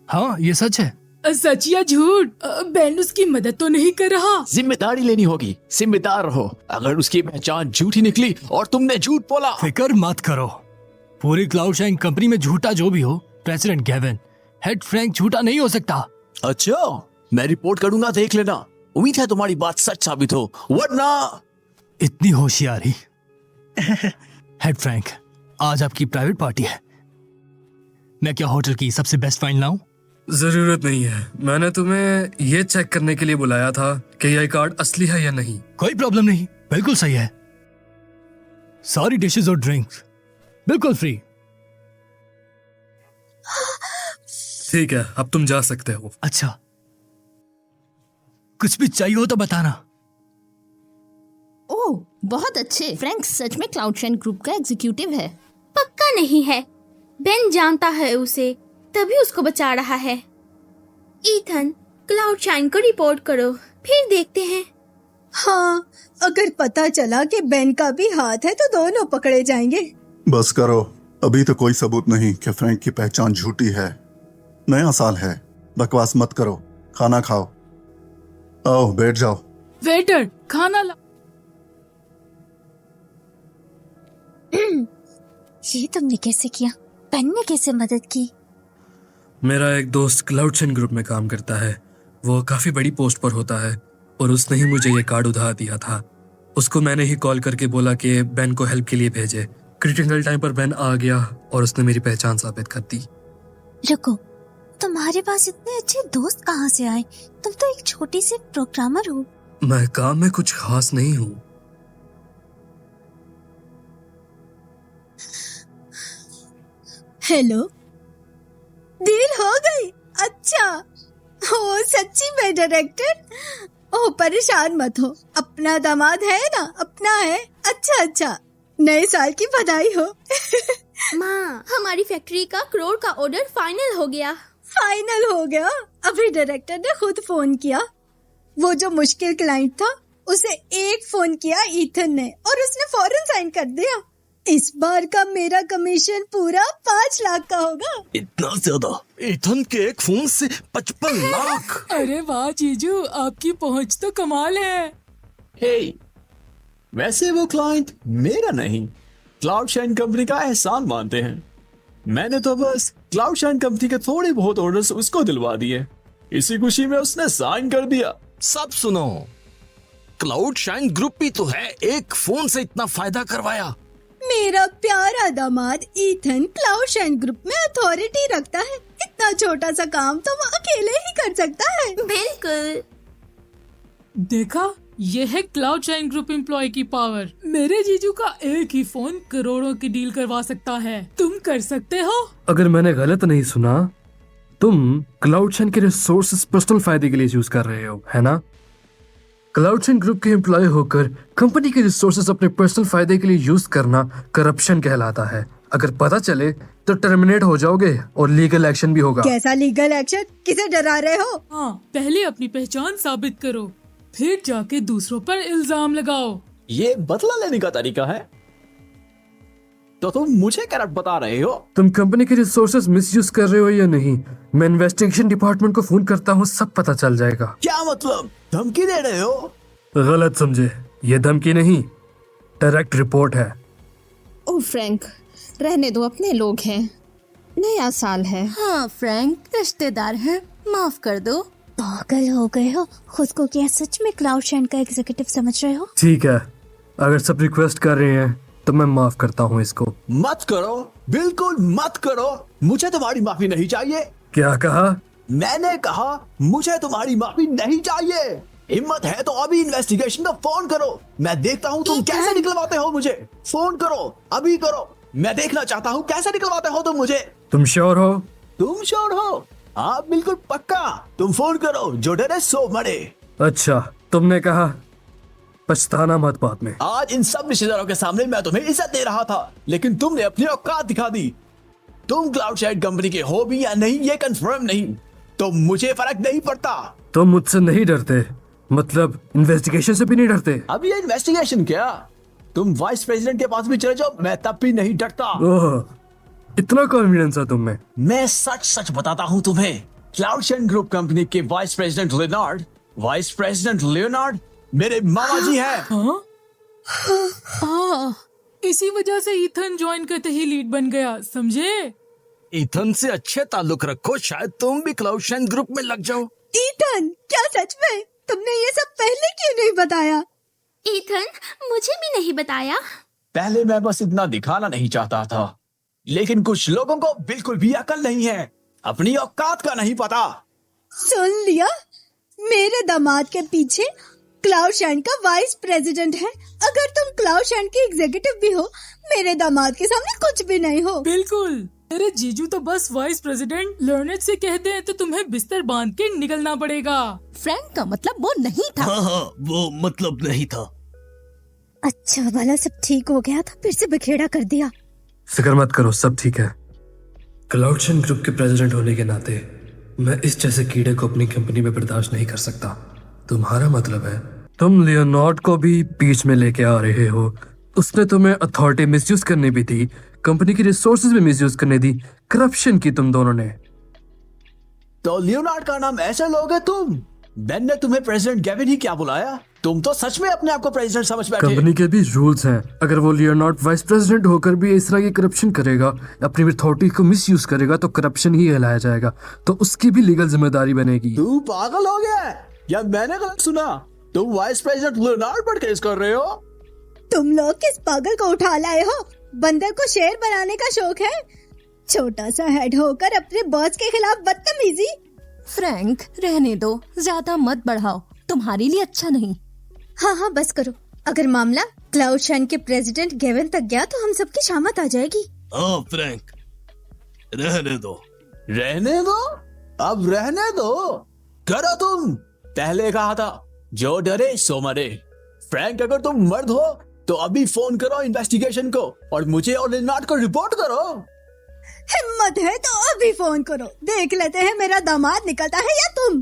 हाँ, ये सच है। सच या झूठ? बेन उसकी मदद तो नहीं कर रहा। जिम्मेदारी लेनी होगी, जिम्मेदार रहो। अगर उसकी पहचान झूठी निकली और तुमने झूठ बोला। फिक्र मत करो, पूरी क्लाउड शाइन कंपनी में झूठा जो भी हो, प्रेसिडेंट गेविन, हेड फ्रैंक झूठा नहीं हो सकता। अच्छा, मैं रिपोर्ट करूंगा, देख लेना। उम्मीद है तुम्हारी बात सच साबित हो, वरना। इतनी होशियारी। हेड फ्रैंक, आज आपकी प्राइवेट पार्टी है। मैं क्या होटल की सबसे बेस्ट वाइन लाऊं? जरूरत नहीं है, मैंने तुम्हें ये चेक करने के लिए बुलाया था कि यह कार्ड असली है या नहीं। कोई प्रॉब्लम नहीं, बिल्कुल सही है। सारी डिशेस और ड्रिंक्स बिल्कुल फ्री। ठीक है, अब तुम जा सकते हो। अच्छा, कुछ भी चाहिए हो तो बताना। ओह, बहुत अच्छे। फ्रैंक सच में क्लाउड शाइन ग्रुप का एग्जीक्यूटिव है। पक्का नहीं है, बेन जानता है उसे, तभी उसको बचा रहा है। ईथन, क्लाउड शाइन को रिपोर्ट करो, फिर देखते हैं। हाँ, अगर पता चला कि बेन का भी हाथ है तो दोनों पकड़े जाएंगे। बस करो, अभी तो कोई सबूत नहीं कि फ्रैंक की पहचान झूठी है। नया साल है, बकवास मत करो, खाना खाओ। आओ बैठ जाओ। वेटर, खाना ला। ये तुमने कैसे किया? बेन ने कैसे मदद की? मेरा एक दोस्त क्लाउड शाइन ग्रुप में काम करता है, वो काफी बड़ी पोस्ट पर होता है और उसने ही मुझे ये कार्ड उधार दिया था। उसको मैंने ही कॉल करके बोला कि बेन को हेल्प के लिए भेजे। क्रिटिकल टाइम पर बेन आ गया और उसने मेरी पहचान साबित कर दी। रुको, तुम्हारे पास इतने अच्छे दोस्त कहाँ से आए? तुम तो एक छोटी सी प्रोग्रामर हो। मैं काम में कुछ खास नहीं हूँ। हेलो, देर हो गई। अच्छा, ओ सच्ची में डायरेक्टर। ओह, परेशान मत हो, अपना दामाद है ना, अपना है। अच्छा अच्छा, नए साल की बधाई हो। माँ, हमारी फैक्ट्री का करोड़ का ऑर्डर फाइनल हो गया। फाइनल हो गया? अभी डायरेक्टर ने खुद फोन किया। वो जो मुश्किल क्लाइंट था उसे एक फोन किया ईथन ने और उसने फौरन साइन कर दिया। इस बार का मेरा कमीशन पूरा 5 लाख का होगा। इतना ज्यादा? ईथन के एक फोन से 55 लाख? अरे वाह जीजू, आपकी पहुंच तो कमाल है। हे, वैसे वो क्लाइंट मेरा नहीं, क्लाउड शाइन कंपनी का एहसान मानते हैं। मैंने तो बस क्लाउड शाइन कंपनी के थोड़े बहुत ऑर्डर्स उसको दिलवा दिए। इसी खुशी में उसने साइन कर दिया। सब सुनो, क्लाउड शाइन ग्रुप भी तो है, एक फोन से इतना फायदा करवाया। मेरा प्यारा दामाद ईथन क्लाउड शाइन ग्रुप में अथॉरिटी रखता है। इतना छोटा सा काम तो वो अकेले ही कर सकता है। बिल्कुल। देखा, ये है क्लाउड शाइन ग्रुप एम्प्लॉय की पावर। मेरे जीजू का एक ही फोन करोड़ों की डील करवा सकता है। तुम कर सकते हो? अगर मैंने गलत नहीं सुना, तुम क्लाउड शाइन के रिसोर्सेज पर्सनल फायदे के लिए यूज कर रहे हो, है ना? क्लाउड शाइन ग्रुप के एम्प्लॉय होकर कंपनी के रिसोर्सेज अपने पर्सनल फायदे के लिए यूज करना करप्शन कहलाता है। अगर पता चले तो टर्मिनेट हो जाओगे और लीगल एक्शन भी होगा। कैसा लीगल एक्शन? किसे डरा रहे हो? हाँ, पहले अपनी पहचान साबित करो, फिर जाके दूसरों पर इल्जाम लगाओ। ये बदला लेने का तरीका है? तो तुम मुझे क्या बता रहे हो? तुम कंपनी के रिसोर्सेज मिसयूज कर रहे हो या नहीं, मैं इन्वेस्टिगेशन डिपार्टमेंट को फोन करता हूँ, सब पता चल जाएगा। क्या मतलब? धमकी दे रहे हो? गलत समझे, ये धमकी नहीं, डायरेक्ट रिपोर्ट है। ओ फ्रैंक, रहने दो, अपने लोग हैं, नया साल है। हाँ फ्रैंक, रिश्तेदार हैं, माफ कर दो। पागल हो गए हो? खुद को क्या सच में क्लाउड शाइन का एग्जीक्यूटिव समझ रहे हो? ठीक है, अगर सब रिक्वेस्ट कर रहे हैं तो मैं माफ करता हूँ इसको। मत करो, बिल्कुल मत करो। मुझे तुम्हारी माफी नहीं चाहिए। क्या कहा? मैंने कहा मुझे तुम्हारी माफी नहीं चाहिए। हिम्मत है तो अभी इन्वेस्टिगेशन का फोन करो, मैं देखता हूँ तुम कैसे निकलवाते हो मुझे। फोन करो, अभी करो, मैं देखना चाहता हूँ कैसे निकलवाते हो तुम मुझे। तुम श्योर हो? तुम श्योर हो? हाँ बिल्कुल पक्का। तुम फोन करो, जो डरे सो मरे। अच्छा, तुमने कहा, पछताना मत बाद में। आज इन सब रिश्तेदारों के सामने मैं तुम्हें इज्जत दे रहा था, लेकिन तुमने अपनी औकात दिखा दी। तुम क्लाउड शाइन कंपनी के हो भी या नहीं ये कंफर्म नहीं, तो मुझे फर्क नहीं पड़ता। तुम मुझसे नहीं डरते? मतलब इन्वेस्टिगेशन से भी नहीं डरते? अब ये इन्वेस्टिगेशन क्या? तुम वाइस प्रेसिडेंट के पास भी चले जाओ, मैं तब भी नहीं डरता। ओह, इतना कॉन्फिडेंस है तुम में? मैं सच सच बताता हूँ तुम्हें। क्लाउड शाइन ग्रुप कंपनी के वाइस प्रेसिडेंट लियोनार्ड मेरे मामा जी हैं। इसी वजह से ईथन ज्वाइन करते ही लीड बन गया, समझे? ईथन से अच्छे ताल्लुक रखो, शायद तुम भी क्लाउड शाइन ग्रुप में लग जाओ। ईथन, क्या सच में? तुमने ये सब पहले क्यों नहीं बताया? ईथन, मुझे भी नहीं बताया। पहले मैं बस इतना दिखाना नहीं चाहता था, लेकिन कुछ लोगों को बिल्कुल भी अकल नहीं है, अपनी औकात का नहीं पता। सुन लिया, मेरे दामाद के पीछे क्लाउड शाइन का वाइस प्रेसिडेंट है। अगर तुम क्लाउड शाइन के एग्जीक्यूटिव भी हो, मेरे दामाद के सामने कुछ भी नहीं हो। बिल्कुल, तेरे जीजू तो बस वाइस प्रेसिडेंट लर्नेट से कहते हैं तो तुम्हें बिस्तर बांध के निकलना पड़ेगा। फ्रैंक का मतलब वो नहीं था। हाँ, वो मतलब नहीं था। अच्छा वाला सब ठीक हो गया था, फिर से बिखेड़ा कर दिया। फिक्र मत करो, सब ठीक है। क्लाउड शाइन ग्रुप के प्रेसिडेंट होने के नाते मैं इस जैसे कीड़े को अपनी कंपनी में बर्दाश्त नहीं कर सकता। तुम्हारा मतलब है तुम लियोनार्ड को भी बीच में लेके आ रहे हो? उसने तुम्हें अथॉरिटी मिसयूज करने भी दी, कंपनी की रिसोर्सेज भी मिसयूज करने दी, करप्शन की तुम दोनों ने। तो लियोनार्ड का नाम ऐसे लोग हैं तुम? बेन ने तुम्हें प्रेसिडेंट गेविन ही क्या बुलाया? तुम तो सच में अपने आप को प्रेसिडेंट समझ बैठे। कंपनी के भी रूल्स हैं, अगर वो लियोनार्ड वाइस प्रेसिडेंट होकर भी इस तरह की करप्शन करेगा, अपनी अथॉरिटी को मिसयूज करेगा, तो करप्शन ही कहलाया जाएगा, तो उसकी भी लीगल जिम्मेदारी बनेगी। तू पागल हो गया है या मैंने गलत सुना? तुम वाइस प्रेसिडेंट लियोनार्ड पर केस कर रहे हो? तुम लोग किस पागल को उठा लाए हो? बंदर को शेर बनाने का शौक है? छोटा सा हेड होकर अपने बॉस के खिलाफ बदतमीजी। फ्रैंक, रहने दो, ज्यादा मत बढ़ाओ, तुम्हारे लिए अच्छा नहीं। हाँ, बस करो। अगर मामला क्लाउड शाइन के प्रेसिडेंट गेविन तक गया तो हम सबकी शामत आ जाएगी। हाँ फ्रैंक, रहने दो। रहने दो? अब रहने दो। करो तुम, पहले कहा था जो डरे सो मरे। फ्रैंक, अगर तुम मर्द हो तो अभी फोन करो इन्वेस्टिगेशन को और मुझे और लियोनार्ड को रिपोर्ट करो। हिम्मत है तो अभी फोन करो, देख लेते हैं मेरा दामाद निकलता है या तुम।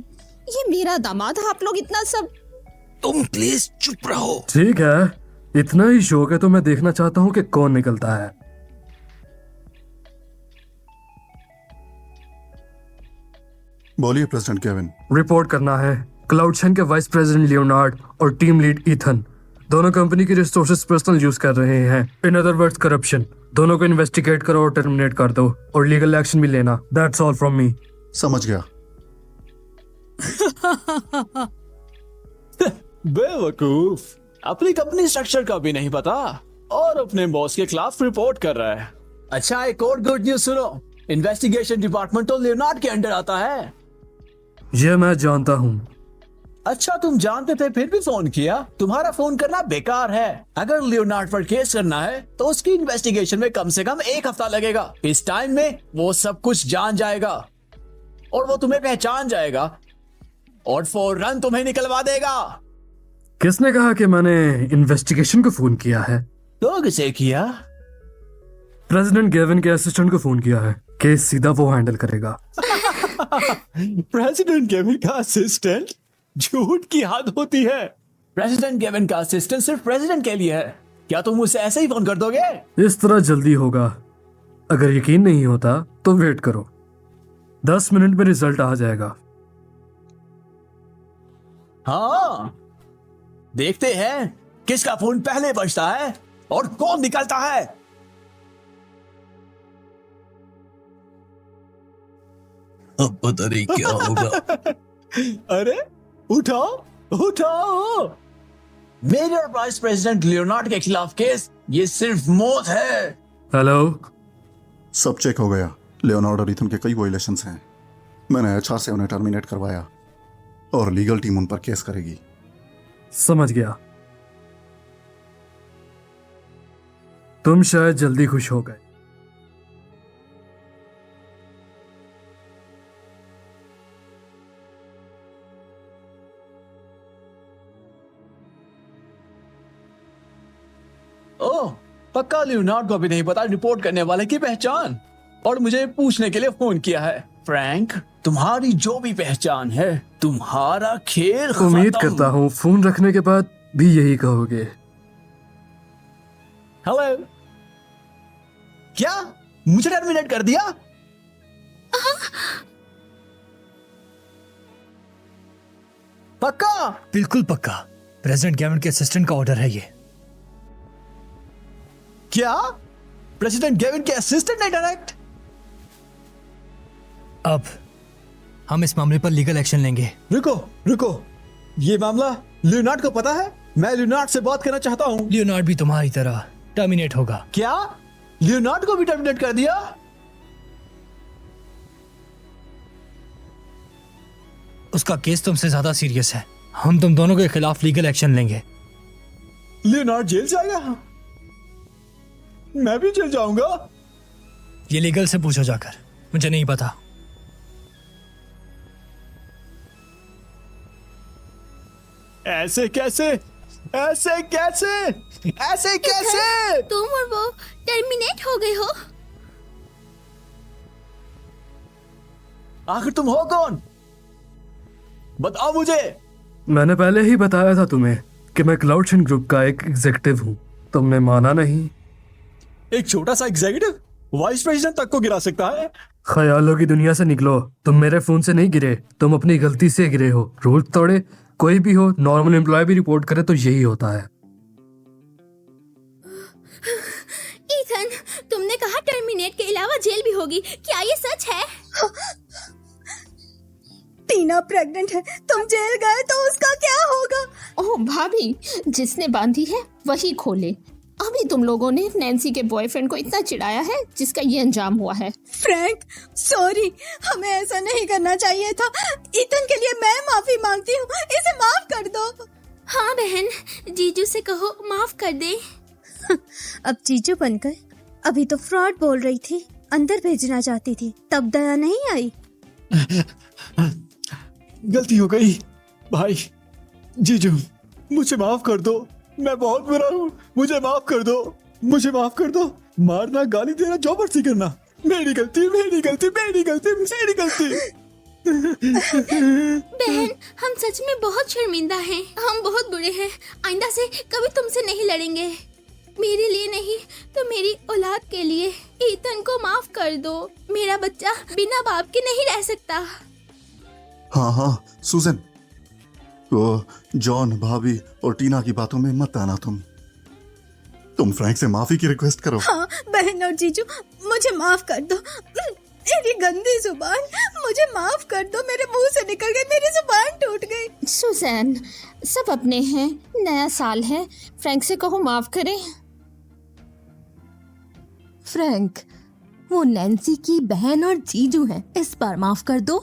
ये मेरा दामाद, आप लोग इतना सब। तुम प्लीज चुप रहो। ठीक है, इतना ही शौक है तो मैं देखना चाहता हूँ कि कौन निकलता है। बोलिए प्रेसिडेंट केविन। रिपोर्ट करना है क्लाउडशन के वाइस प्रेसिडेंट लियोनार्ड और टीम लीड ईथन दोनों कंपनी की रिसोर्सेज पर्सनल यूज कर रहे हैं। In other words corruption. दोनों को इन्वेस्टिगेट करो और टर्मिनेट कर दो और लीगल एक्शन भी लेना। That's all from me. समझ गया। बेवकूफ, अपनी कंपनी स्ट्रक्चर का भी नहीं पता और अपने बॉस के खिलाफ रिपोर्ट कर रहा है। अच्छा, एक और गुड न्यूज सुनो, इन्वेस्टिगेशन डिपार्टमेंट तो लियोनार्ड के अंडर आता है। ये मैं जानता हूँ। अच्छा, तुम जानते थे फिर भी फोन किया? तुम्हारा फोन करना बेकार है। अगर लियोनार्ड पर केस करना है तो उसकी इन्वेस्टिगेशन में कम से कम 1 हफ्ता लगेगा। इस टाइम में वो सब कुछ जान जाएगा और वो तुम्हें पहचान जाएगा और फौरन तुम्हें निकलवा देगा। किसने कहा कि मैंने इन्वेस्टिगेशन को फोन किया है? तो किसे किया? प्रेसिडेंट गेविन के असिस्टेंट को फोन किया है। केस सीधा वो हैंडल करेगा। प्रेसिडेंट गेविन का असिस्टेंट? झूठ की हद होती है। प्रेसिडेंट गेविन का असिस्टेंट सिर्फ प्रेसिडेंट के लिए है। क्या तुम उसे ऐसे ही फोन कर दोगे? इस तरह जल्दी होगा। अगर यकीन नहीं होता तो वेट करो, 10 मिनट में रिजल्ट आ जाएगा। हाँ, देखते हैं किसका फोन पहले बजता है और कौन निकलता है। अब पता नहीं क्या होगा। अरे उठाओ उठाओ, मेरे और वाइस प्रेसिडेंट लियोनार्ड के खिलाफ केस, ये सिर्फ मौत है। हेलो, सब चेक हो गया। लियोनार्ड और ईथन के कई वायलेशंस हैं। मैंने HR से उन्हें टर्मिनेट करवाया और लीगल टीम उन पर केस करेगी। समझ गया। तुम शायद जल्दी खुश हो गए। ओह, पक्का लियोनार्ड को भी नहीं पता रिपोर्ट करने वाले की पहचान, और मुझे पूछने के लिए फोन किया है। फ्रैंक, तुम्हारी जो भी पहचान है, तुम्हारा खेल उम्मीद खत्म। करता हूँ फोन रखने के बाद भी यही कहोगे। हेलो, क्या मुझे टर्मिनेट कर दिया? पक्का? बिल्कुल पक्का। प्रेसिडेंट गेविन के असिस्टेंट का ऑर्डर है ये। क्या प्रेसिडेंट गेविन के असिस्टेंट ने डायरेक्ट? अब हम इस मामले पर लीगल एक्शन लेंगे। रुको रुको, ये मामला लियोनार्ड को पता है? मैं लियोनार्ड से बात करना चाहता हूँ। लियोनार्ड भी तुम्हारी तरह टर्मिनेट होगा। क्या लियोनार्ड को भी टर्मिनेट कर दिया? उसका केस तुमसे ज्यादा सीरियस है। हम तुम दोनों के खिलाफ लीगल एक्शन लेंगे। लियोनार्ड जेल जाएगा? मैं भी जेल जाऊंगा? ये लीगल से पूछो जाकर, मुझे नहीं पता। ऐसे कैसे? ऐसे कैसे? ऐसे कैसे? तुम और वो टर्मिनेट हो गए हो? आखिर तुम हो कौन? बताओ मुझे। मैंने पहले ही बताया था तुम्हें कि मैं क्लाउडशन ग्रुप का एक एग्जीक्यूटिव हूँ। तुमने माना नहीं। एक छोटा सा एग्जीक्यूटिव वाइस प्रेसिडेंट तक को गिरा सकता है? ख्यालों की दुनिया से निकलो। तुम मेरे फोन से नहीं गिरे, तुम अपनी गलती से गिरे हो। रूल तोड़े कोई भी हो, नॉर्मल एम्प्लॉय भी रिपोर्ट करे तो यही होता है। ईथन, तुमने कहा टर्मिनेट के अलावा जेल भी होगी, क्या ये सच है? टीना प्रेग्नेंट है, तुम जेल गए तो उसका क्या होगा? ओह भाभी, जिसने बांधी है वही खोले। अभी तुम लोगों ने नैन्सी के बॉयफ्रेंड को इतना चिढ़ाया है जिसका ये अंजाम हुआ है। फ्रैंक, सॉरी, हमें ऐसा नहीं करना चाहिए था। ईथन के लिए मैं माफी मांगती हूँ, इसे माफ कर दो। हाँ बहन, जीजू से कहो माफ कर दे। अब जीजू बन गए। अभी तो फ्रॉड बोल रही थी, अंदर भेजना चाहती थी, तब दया नहीं आई। गलती हो गई भाई। जीजू, मुझे माफ कर दो। मैं बहुत बुरा हूँ, मुझे माफ कर दो, मुझे माफ कर दो। मारना, गाली देना, जो मर्जी करना, मेरी गलती, मेरी गलती, मेरी गलती, मेरी गलती। बहन, हम सच में बहुत शर्मिंदा हैं। हम बहुत बुरे हैं। आइंदा से कभी तुमसे नहीं लड़ेंगे। मेरे लिए नहीं तो मेरी औलाद के लिए ईथन को माफ कर दो। मेरा बच्चा बिना बाप के नहीं रह सकता। हाँ हाँ सुजन, वो जॉन, भाभी और टीना की बातों में मत आना। तुम फ्रैंक से माफी की रिक्वेस्ट करो। हाँ बहन और जीजू, मुझे माफ कर दो। मेरी गंदी जुबान, मुझे माफ कर दो। मेरे मुंह से निकल गई, मेरी जुबान टूट गई। सुजैन, सब अपने हैं, नया साल है, फ्रैंक से कहो माफ करे। फ्रैंक, वो नैन्सी की बहन और जीजू हैं, इस बार माफ कर दो।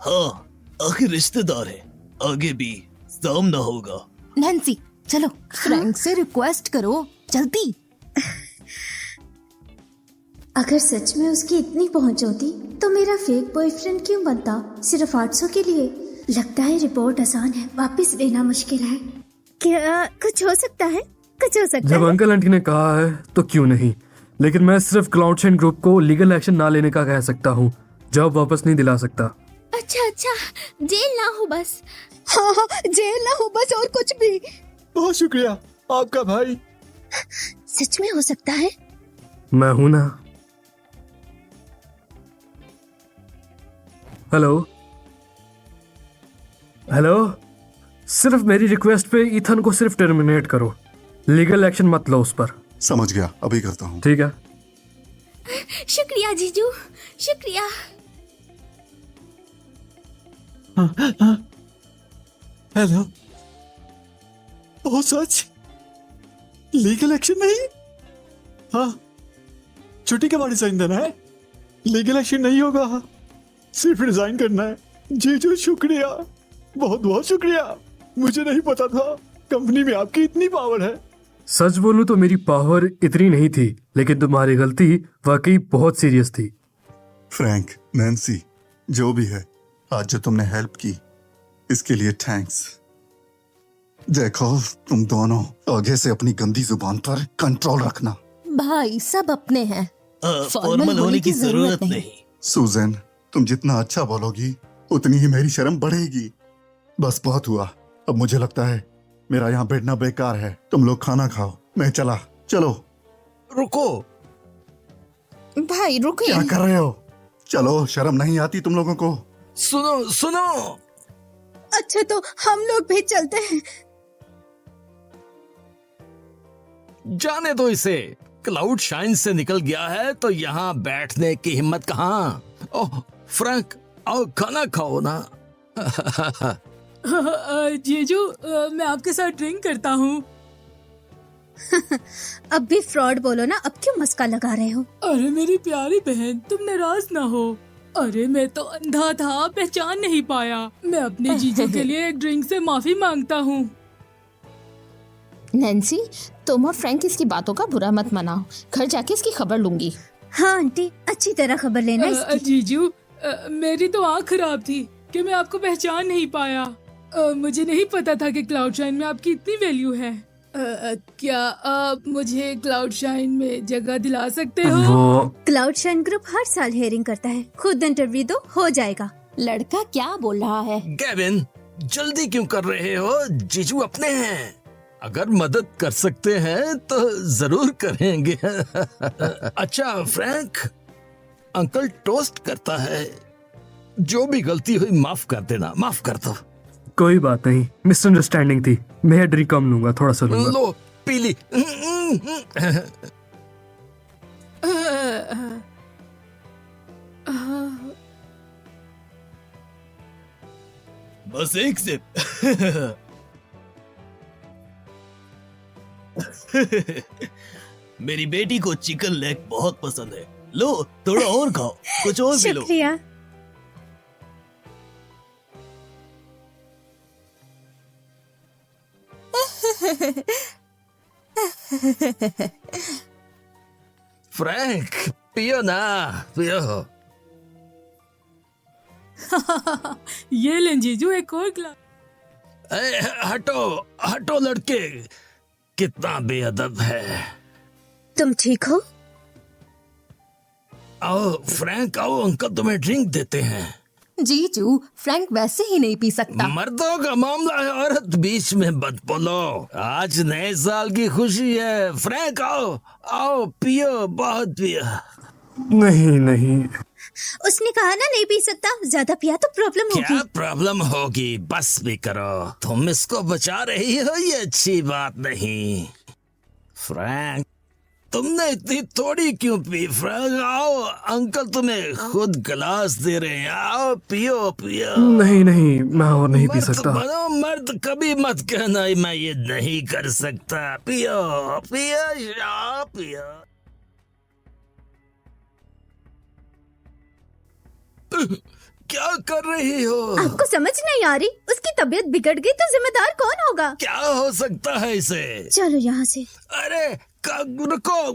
हाँ, आखिर रिश्तेदार है, आगे भी सामना होगा। नैन्सी चलो, फ्रैंक से रिक्वेस्ट करो जल्दी। अगर सच में उसकी इतनी पहुंच होती तो मेरा फेक बॉयफ्रेंड क्यों बनता, सिर्फ 800 के लिए। लगता है रिपोर्ट आसान है, वापस लेना मुश्किल है। क्या कुछ हो सकता है? कुछ हो सकता जब है? अंकल आंटी ने कहा है तो क्यों नहीं, लेकिन मैं सिर्फ क्लाउडशाइन ग्रुप को लीगल एक्शन ना लेने का कह सकता हूँ, जॉब वापस नहीं दिला सकता। अच्छा अच्छा, जेल ना हो बस। हाँ हाँ, जेल ना हो बस, और कुछ भी। बहुत शुक्रिया आपका भाई। सच में हो सकता है। मैं हूं ना। हेलो हेलो, सिर्फ मेरी रिक्वेस्ट पे ईथन को सिर्फ टर्मिनेट करो, लीगल एक्शन मत लो उस पर। समझ गया, अभी करता हूँ। ठीक है। शुक्रिया जीजू, शुक्रिया। हेलो, ओ सच, लीगल एक्शन नहीं? हाँ, छुट्टी के बाद रिजाइन देना है, लीगल एक्शन नहीं होगा, सिर्फ रिजाइन करना है। जीजू शुक्रिया, बहुत बहुत शुक्रिया। मुझे नहीं पता था कंपनी में आपकी इतनी पावर है। सच बोलूं तो मेरी पावर इतनी नहीं थी, लेकिन तुम्हारी गलती वाकई बहुत सीरियस थी। फ्रैंक, नैन्सी, जो भी है, आज जो तुमने हेल्प की इसके लिए थैंक्स। देखो, तुम दोनों आगे से अपनी गंदी जुबान पर कंट्रोल रखना। भाई सब अपने हैं, फॉर्मल होने की जरूरत नहीं। सुजैन, तुम जितना अच्छा बोलोगी उतनी ही मेरी शर्म बढ़ेगी। बस बहुत हुआ, अब मुझे लगता है मेरा यहाँ बैठना बेकार है। तुम लोग खाना खाओ, मैं चला। चलो। रुको भाई रुको। क्या कर रहे हो? चलो, शर्म नहीं आती तुम लोगों को? सुनो सुनो। अच्छा तो हम लोग भी चलते हैं। जाने दो इसे, क्लाउड शाइन से निकल गया है तो यहाँ बैठने की हिम्मत कहाँ। ओह फ्रैंक, आओ खाना खाओ ना। जीजू, मैं आपके साथ ड्रिंक करता हूँ। अब भी फ्रॉड बोलो ना, अब क्यों मस्का लगा रहे हो? अरे मेरी प्यारी बहन, तुम नाराज ना हो। अरे मैं तो अंधा था, पहचान नहीं पाया। मैं अपने जीजू के लिए एक ड्रिंक से माफी मांगता हूँ। नैन्सी, तुम और फ्रैंक इसकी बातों का बुरा मत मनाओ, घर जाके इसकी खबर लूंगी। हाँ आंटी, अच्छी तरह खबर लेना इसकी। जीजू, मेरी तो आँख खराब थी कि मैं आपको पहचान नहीं पाया। मुझे नहीं पता था कि क्लाउड शाइन में आपकी इतनी वैल्यू है। क्या आप मुझे क्लाउड शाइन में जगह दिला सकते हो? क्लाउड शाइन ग्रुप हर साल हेयरिंग करता है, खुद इंटरव्यू दो, हो जाएगा। लड़का क्या बोल रहा है? गेविन, जल्दी क्यों कर रहे हो? जीजू अपने हैं, अगर मदद कर सकते हैं तो जरूर करेंगे। अच्छा फ्रैंक, अंकल टोस्ट करता है, जो भी गलती हुई माफ कर देना, माफ कर दो। कोई बात नहीं, मिसअंडरस्टैंडिंग थी। मैं ड्रिंक कम लूंगा, थोड़ा सा लूंगा। लो पीली। बस एक सिप। मेरी बेटी को चिकन लेग बहुत पसंद है। लो थोड़ा और खाओ, कुछ और पी लो। शुक्रिया। फ्रैंक, पियो ना, पियो। ये लें जीजू, एक और ग्लास। हटो हटो लड़के, कितना बेअदब है। तुम ठीक हो? आओ फ्रैंक, आओ अंकल तुम्हें ड्रिंक देते हैं। जीजू, फ्रैंक वैसे ही नहीं पी सकता। मर्दों का मामला है, औरत बीच में मत बोलो। आज नए साल की खुशी है। फ्रैंक आओ आओ, पियो, बहुत पियो। नहीं नहीं, उसने कहा ना नहीं पी सकता, ज्यादा पिया तो प्रॉब्लम होगी। क्या प्रॉब्लम होगी? बस भी करो। तुम इसको बचा रही हो, ये अच्छी बात नहीं। फ्रैंक, तुमने इतनी थोड़ी क्यों पी? फ्रैंक आओ, अंकल तुम्हें खुद गिलास दे रहे हैं। आओ पियो पियो। नहीं नहीं, मैं और नहीं पी सकता। बनो मर्द, कभी मत कहना मैं ये नहीं कर सकता। पियो पियो, आओ पियो। क्या कर रही हो? आपको समझ नहीं आ रही? उसकी तबीयत बिगड़ गई तो जिम्मेदार कौन होगा? क्या हो सकता है इसे? चलो यहाँ से। अरे रुको,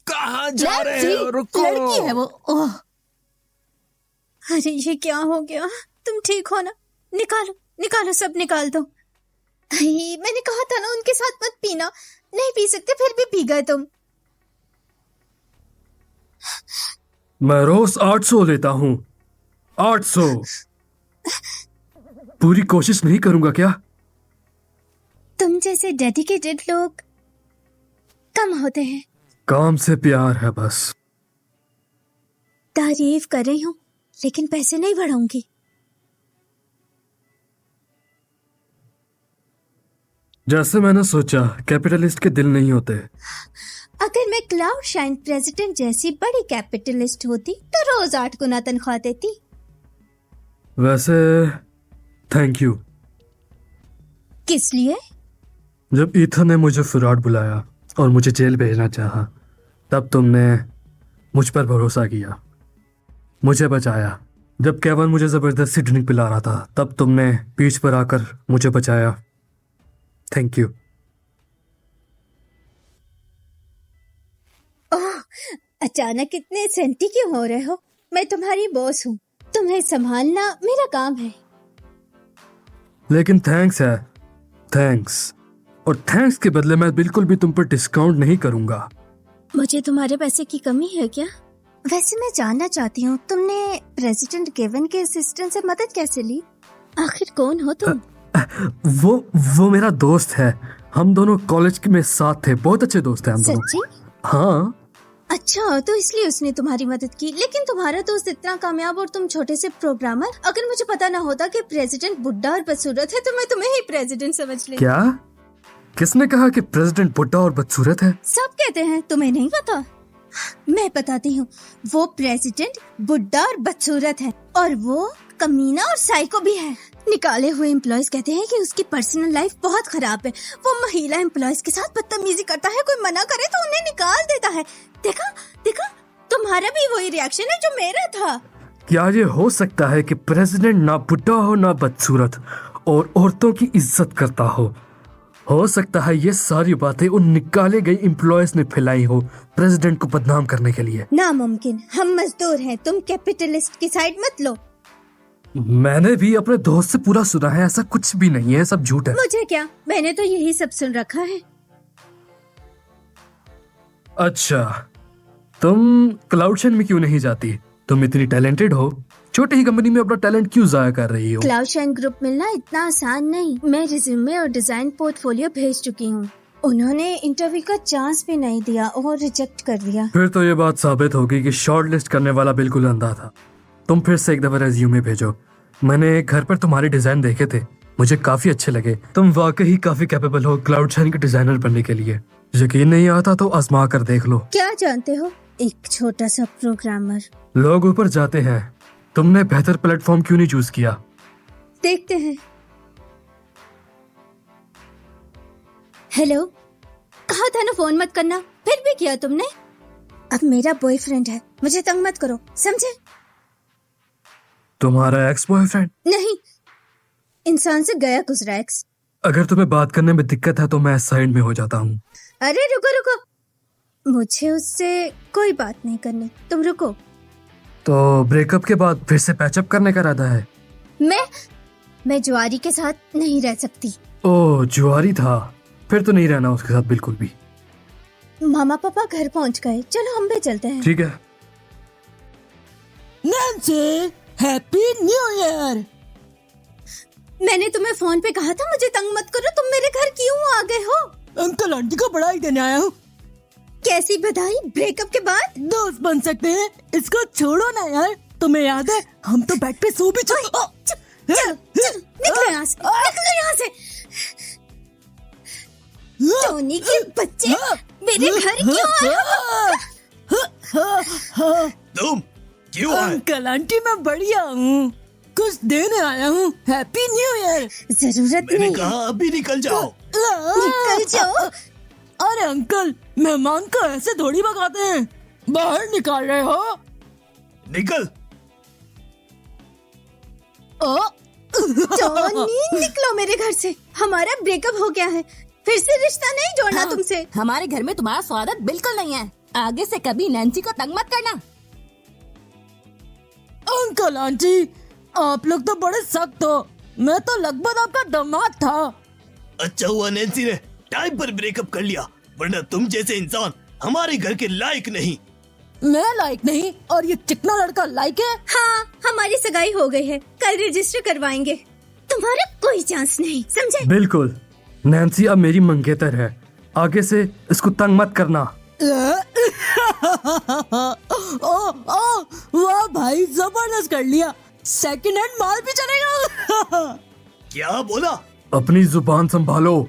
कहाँ जा रहे हो? रुको। लड़की है वो। ओह, अरे ये क्या हो गया? तुम ठीक हो ना? निकालो निकालो, सब निकाल दो। मैंने कहा था ना उनके साथ मत पीना। नहीं पी सकते फिर भी पी गए तुम। मैं रोज 800 लेता हूँ। 800। पूरी कोशिश नहीं करूंगा क्या? तुम जैसे डेडिकेटेड लोग कम होते हैं। काम से प्यार है बस। तारीफ कर रही हूँ लेकिन पैसे नहीं बढ़ाऊंगी। जैसे मैंने सोचा, कैपिटलिस्ट के दिल नहीं होते। अगर मैं क्लाउड शाइन प्रेसिडेंट जैसी बड़ी कैपिटलिस्ट होती तो रोज 8 गुना तनख्वाह देती। वैसे थैंक यू। किस लिए? जब ईथन ने मुझे फ्रॉड बुलाया और मुझे जेल भेजना चाहा, तब तुमने मुझ पर भरोसा किया, मुझे बचाया। जब केवन मुझे जबरदस्ती ड्रिंक पिला रहा था, तब तुमने बीच पर आकर मुझे बचाया। Thank you. ओह, अचानक इतने सेंटी क्यों हो रहे हो? मैं तुम्हारी बॉस हूँ, तुम्हें संभालना मेरा काम है। लेकिन थैंक्स है, थैंक्स। और थैंक्स के बदले मैं बिल्कुल भी तुम पर डिस्काउंट नहीं करूंगा। मुझे तुम्हारे पैसे की कमी है क्या? वैसे मैं जानना चाहती हूँ तुमने प्रेसिडेंट केविन के असिस्टेंट से मदद कैसे ली? आखिर कौन हो तुम? वो मेरा दोस्त है। हम दोनों कॉलेज में साथ थे, बहुत अच्छे दोस्त हैं हम दोनों। सच्ची? हाँ। अच्छा, तो इसलिए उसने तुम्हारी मदद की। लेकिन तुम्हारा दोस्त इतना कामयाब और तुम छोटे से प्रोग्रामर। अगर मुझे पता ना होता कि प्रेसिडेंट बुड्ढा और बदसूरत है तो मैं तुम्हें ही प्रेसिडेंट समझ लेती। क्या? किसने कहा कि प्रेसिडेंट बुड्ढा और बदसूरत है? सब कहते हैं, तुम्हें नहीं पता? मैं बताती हूँ। वो प्रेसिडेंट बुड्ढा और बदसूरत है और वो कमीना और साइको भी है। निकाले हुए एम्प्लॉयज कहते हैं कि उसकी पर्सनल लाइफ बहुत खराब है। वो महिला एम्प्लॉयज के साथ बदतमीजी करता है, कोई मना करे तो उन्हें निकाल देता है। देखा देखा, तुम्हारा भी वही रिएक्शन है जो मेरा था। क्या ये हो सकता है कि प्रेसिडेंट ना बुड्ढा हो ना बदसूरत और औरतों की इज्जत करता हो? हो सकता है ये सारी बातें उन निकाले गए एम्प्लॉयज ने फैलाई हो प्रेसिडेंट को बदनाम करने के लिए। नामुमकिन, हम मजदूर हैं, तुम कैपिटलिस्ट की साइड मत लो। मैंने भी अपने दोस्त से पूरा सुना है, ऐसा कुछ भी नहीं है, सब झूठ है। मुझे क्या, मैंने तो यही सब सुन रखा है। अच्छा, तुम क्लाउडशन में क्यों नहीं जाती? तुम इतनी टैलेंटेड हो, छोटी ही कंपनी में अपना टैलेंट क्यों जाया कर रही हो? क्लाउड शाइन ग्रुप मिलना इतना आसान नहीं। मैं रिज्यूमे और डिजाइन पोर्टफोलियो भेज चुकी हूँ। उन्होंने इंटरव्यू का चांस भी नहीं दिया और रिजेक्ट कर दिया। फिर तो ये बात साबित होगी कि शॉर्ट लिस्ट करने वाला बिल्कुल अंधा था। तुम फिर से एक दफा रेज्यूमे भेजो। मैंने एक घर पर तुम्हारे डिजाइन देखे थे, मुझे काफी अच्छे लगे। तुम वाकई काफी कैपेबल हो क्लाउड शाइन के डिजाइनर बनने के लिए। यकीन नहीं आता तो आजमा कर देख लो। क्या जानते हो, एक छोटा सा प्रोग्रामर। लोग ऊपर जाते हैं, तुमने बेहतर प्लेटफॉर्म क्यों नहीं चूज किया? देखते हैं। हेलो, कहा था ना फोन मत करना, फिर भी किया तुमने। अब मेरा बॉयफ्रेंड है, मुझे तंग मत करो, समझे? तुम्हारा एक्स बॉयफ्रेंड? नहीं, इंसान से गया गुजरा एक्स। अगर तुम्हें बात करने में दिक्कत है तो मैं साइड में हो जाता हूँ। अरे रुको रुको, मुझे उससे कोई बात नहीं करनी, तुम रुको। तो ब्रेकअप के बाद फिर से पैचअप करने का इरादा है? मैं जुआरी के साथ नहीं रह सकती। ओह, जुआरी था। फिर तो नहीं रहना उसके साथ बिल्कुल भी। मामा पापा घर पहुंच गए, चलो हम भी चलते हैं। ठीक है। Nancy, happy new year. मैंने तुम्हें फोन पे कहा था मुझे तंग मत करो, तुम मेरे घर क्यों आ गए हो? अंकल आंटी को बधाई देने आया हूँ। कैसी बधाई? ब्रेकअप के बाद दोस्त बन सकते हैं, इसको छोड़ो ना यार। तुम्हें याद है हम तो बेड पे सो भी चुके। निकलो यहाँ से, निकलो यहाँ से। टोनी के बच्चे मेरे घर क्यों आए हो? तुम क्यों आए? अंकल आंटी मैं बढ़िया हूँ, कुछ देने आया हूँ। Happy new year. जरूरत मैंने नहीं। कहा अभी निकल जाओ। निकल जाओ। अरे अंकल, मेहमान को ऐसे थोड़ी भगाते हैं, बाहर निकाल रहे हो। निकल। टोनी निकलो मेरे घर से, हमारा ब्रेकअप हो गया है, फिर से रिश्ता नहीं जोड़ना हाँ, तुमसे। हमारे घर में तुम्हारा स्वागत बिल्कुल नहीं है। आगे से कभी नैन्सी को तंग मत करना। अंकल आंटी आप लोग तो बड़े सख्त हो, मैं तो लगभग आपका दामाद था। अच्छा हुआ नैन्सी ने टाइम पर ब्रेकअप कर लिया, वरना तुम जैसे इंसान हमारे घर के लायक नहीं। मैं लायक नहीं और ये चिकना लड़का लायक है। हाँ, हमारी सगाई हो गई है, कल रजिस्टर करवाएंगे। तुम्हारा कोई चांस नहीं, समझे? बिल्कुल। नैन्सी अब मेरी मंगेतर है, आगे से इसको तंग मत करना। वाह भाई, जबरदस्त कर लिया। सेकंड हैंड माल भी चलेगा। क्या बोला? अपनी जुबान संभालो।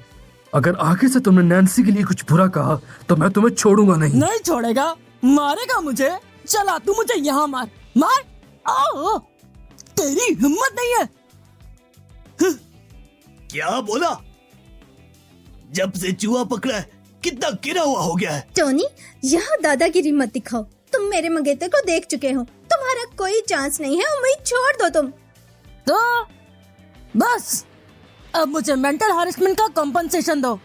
अगर आगे से तुमने नैन्सी के लिए कुछ बुरा कहा तो मैं तुम्हें छोड़ूंगा नहीं। नहीं छोड़ेगा, मारेगा मुझे। चला तू मुझे यहाँ मार मार। आओ, तेरी हिम्मत नहीं है। क्या बोला? जब से चूहा पकड़ा है कितना गिरा हुआ हो गया है। टोनी, यहाँ दादागिरी मत दिखाओ, तुम मेरे मंगेतर को देख चुके हो, तुम्हारा कोई चांस नहीं है, उम्मीद छोड़ दो तुम। तो बस अब मुझे मेंटल हैरेसमेंट का कॉम्पनसेशन दो।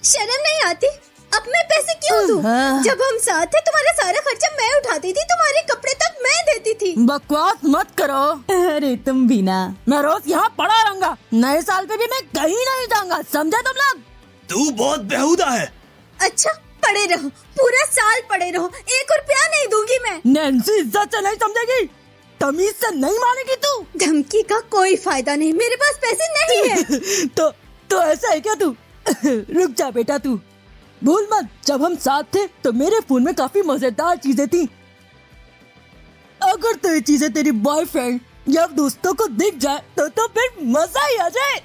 शर्म नहीं आती? अब मैं पैसे क्यों दूं? जब हम साथ थे तुम्हारा सारा खर्चा मैं उठाती थी, तुम्हारे कपड़े तक मैं देती थी। बकवास मत करो। अरे तुम भी ना, मैं रोज यहाँ पड़ा रहूंगा, नए साल पे भी मैं कहीं नहीं जाऊंगा, समझे तुम लोग? तू बहुत बेहुदा है। अच्छा, पड़े रहो, पूरा साल पड़े रहो, 1 रुपया नहीं दूंगी मैं। नैन्सी इज्जत से नहीं समझेगी, तमीज से नहीं मानेगी तू। धमकी का कोई फायदा नहीं, मेरे पास पैसे नहीं है। तो ऐसा है क्या तू? रुक जा बेटा, तू भूल मत जब हम साथ थे तो मेरे फोन में काफी मजेदार चीजें थी। अगर तो ये चीजें तेरी बॉयफ्रेंड या दोस्तों को दिख जाए तो फिर मजा ही आ जाए।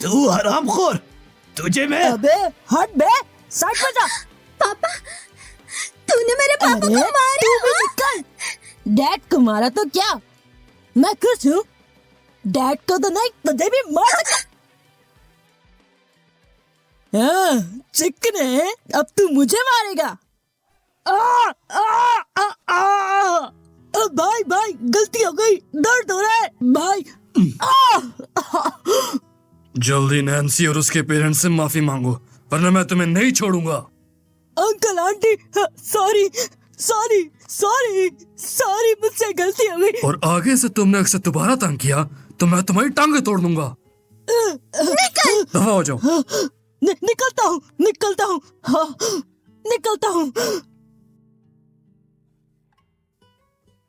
तू हरामखोर, तुझे मैं। अबे हट बे, साइड में जा। पापा, तूने मेरे पापा को मारा। तू भी निकल। डैड को मारा तो क्या, मैं खुश हूँ। डैड को तो नहीं, तुझे भी मार सकता। चिकने, अब तू मुझे मारेगा। भाई भाई गलती हो गई, दर्द हो रहा है भाई। जल्दी नैन्सी और उसके पेरेंट्स से माफी मांगो, वरना मैं तुम्हें नहीं छोड़ूंगा। Uncle aunty, sorry sorry sorry sorry, मुझसे गलती हो गई। और आगे से तुमने अक्सर दोबारा तंग किया तो मैं तुम्हारी टांगे तोड़ दूंगा। निकल। दफा हो जाओ। निकलता हूँ, हाँ, निकलता हूँ।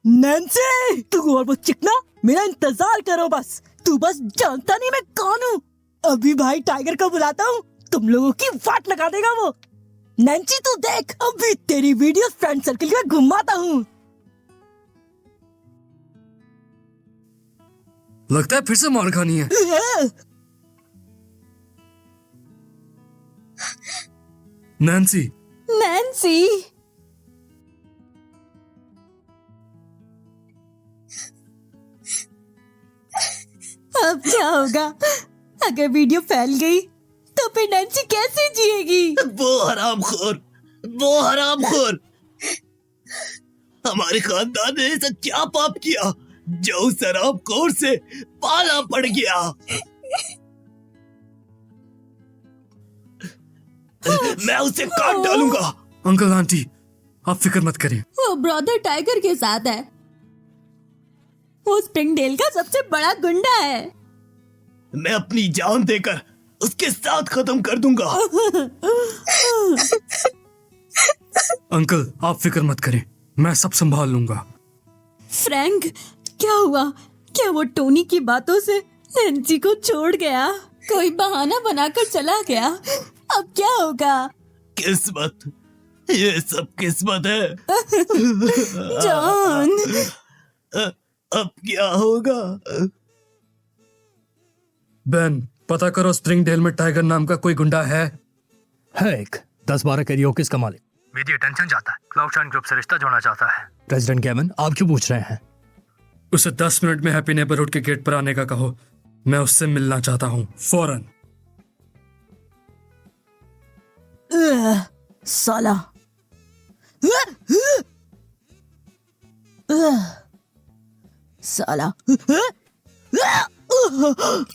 नैन्सी, तू और वो चिकना मेरा इंतजार करो बस। तू बस जानता नहीं मैं कौन हूँ। अभी भाई टाइगर को बुलाता हूँ, तुम लोगों की वाट लगा देगा वो। नैन्सी तू देख, अभी तेरी वीडियो फ्रेंड सर्कल में घुमाता हूँ। लगता है फिर से मार खानी है। नैन्सी, नैन्सी, अब क्या होगा अगर वीडियो फैल गई तो फिर नैन्सी कैसे जिएगी? वो हरामखोर, वो हरामखोर। हमारे खानदान ने ऐसा क्या पाप किया जो उस हरामखोर से पाला पड़ गया? मैं उसे काट डालूंगा। अंकल आंटी, आप फिक्र मत करिए। वो ब्रदर टाइगर के साथ है। वो स्प्रिंगडेल का सबसे बड़ा गुंडा है। मैं अपनी जान देकर उसके साथ खत्म कर दूंगा। अंकल आप फिक्र मत करें, मैं सब संभाल लूंगा। फ्रैंक, क्या हुआ? क्या वो टोनी की बातों से नैन्सी को छोड़ गया? कोई बहाना बनाकर चला गया? अब क्या होगा? किस्मत, ये सब किस्मत है। जॉन, अब क्या होगा? बेन, पता करो स्प्रिंगडेल में टाइगर नाम का कोई गुंडा है। एक 10-12 कैरियोकिस का मालिक। मेरी अटेंशन चाहता है, क्लाउडशाइन ग्रुप से रिश्ता जोड़ना चाहता है। प्रेसिडेंट केविन, आप क्यों पूछ रहे हैं? उसे 10 मिनट में हैप्पी नेबरहुड के गेट पर आने का कहो। मैं उससे मिलना चाहता हूँ फौरन। साला। साला।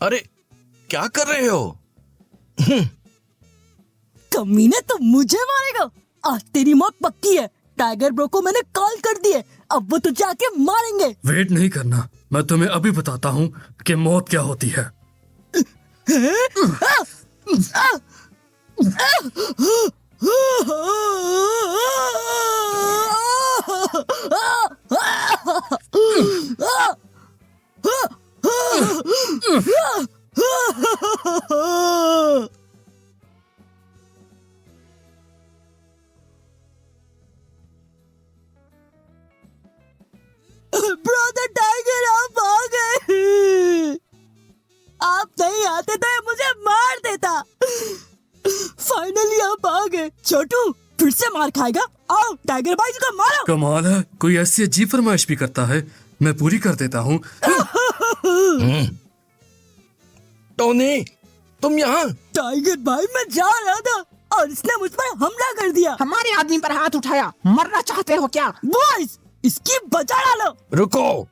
अरे क्या कर रहे हो? कमीने तो मुझे मारेगा। आज तेरी मौत पक्की है। टाइगर ब्रो को मैंने कॉल कर दी है, अब वो तुझे आके मारेंगे। वेट नहीं करना, मैं तुम्हें अभी बताता हूँ कि मौत क्या होती है। ब्रदर टाइगर, आप आ गए। आप नहीं आते तो ये मुझे मार देता। फाइनली आप आ गए। छोटू फिर से मार खाएगा। आओ टाइगर भाई को मारो। कमाल है, कोई ऐसी अजीब फरमाइश भी करता है, मैं पूरी कर देता हूँ। टोनी, तुम यहाँ? टाइगर भाई, मैं जा रहा था और इसने मुझ पर हमला कर दिया। हमारे आदमी पर हाथ उठाया। मरना चाहते हो क्या? बॉयज, इसकी बचा डालो। रुको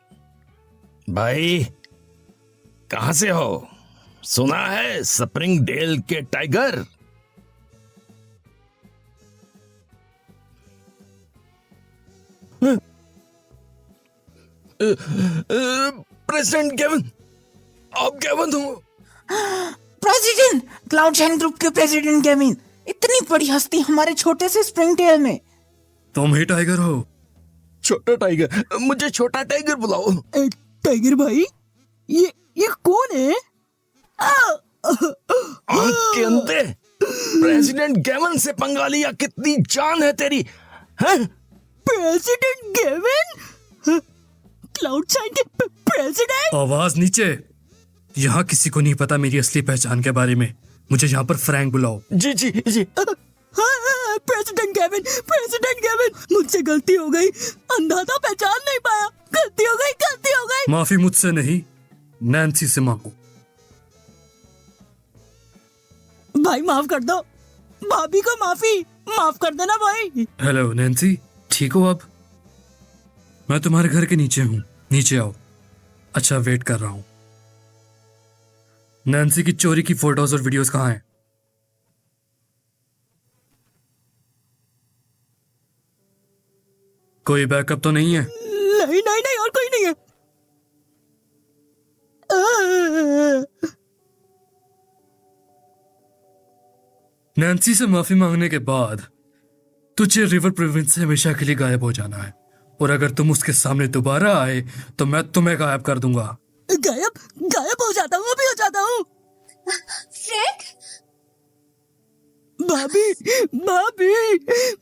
भाई, कहाँ से हो? सुना है स्प्रिंगडेल के टाइगर? प्रेसिडेंट केविन, आप केविन हो? प्रेसिडेंट, क्लाउडशाइन ग्रुप के प्रेसिडेंट केविन। इतनी बड़ी हस्ती हमारे छोटे से स्प्रिंगडेल में। तुम ही टाइगर हो? छोटा टाइगर? मुझे छोटा टाइगर बुलाओ। टाइगर भाई, ये कौन है? आंख के अंधे, प्रेसिडेंट गेवन से पंगा लिया। कितनी जान है तेरी? हैं? President given? क्लाउडशाइन के प्रेसिडेंट? आवाज नीचे। यहाँ किसी को नहीं पता मेरी असली पहचान के बारे में। मुझे यहाँ पर फ्रैंक बुलाओ। जी जी जी। प्रेसिडेंट गेवन, मुझसे गलती हो गई। अंधा था, पहचान नहीं पाया। गलती हो गई। माफी मुझसे नहीं, नैन्सी से मांगो। भाई माफ कर दो। भाभी को माफ कर देना भाई। हेलो नैन्सी, ठीक हो अब? मैं तुम्हारे घर के नीचे हूँ, नीचे आओ। अच्छा, वेट कर रहा हूँ। नैन्सी की चोरी की फोटोज और वीडियोस कहाँ हैं? कोई बैकअप तो नहीं है? नहीं, और कोई नहीं है। नैन्सी से माफी मांगने के बाद तुझे रिवर प्रोविंस से हमेशा के लिए गायब हो जाना है, और अगर तुम उसके सामने दोबारा आए तो मैं तुम्हें गायब कर दूंगा। गायब हो जाता हूँ। फ्रैंक, भाभी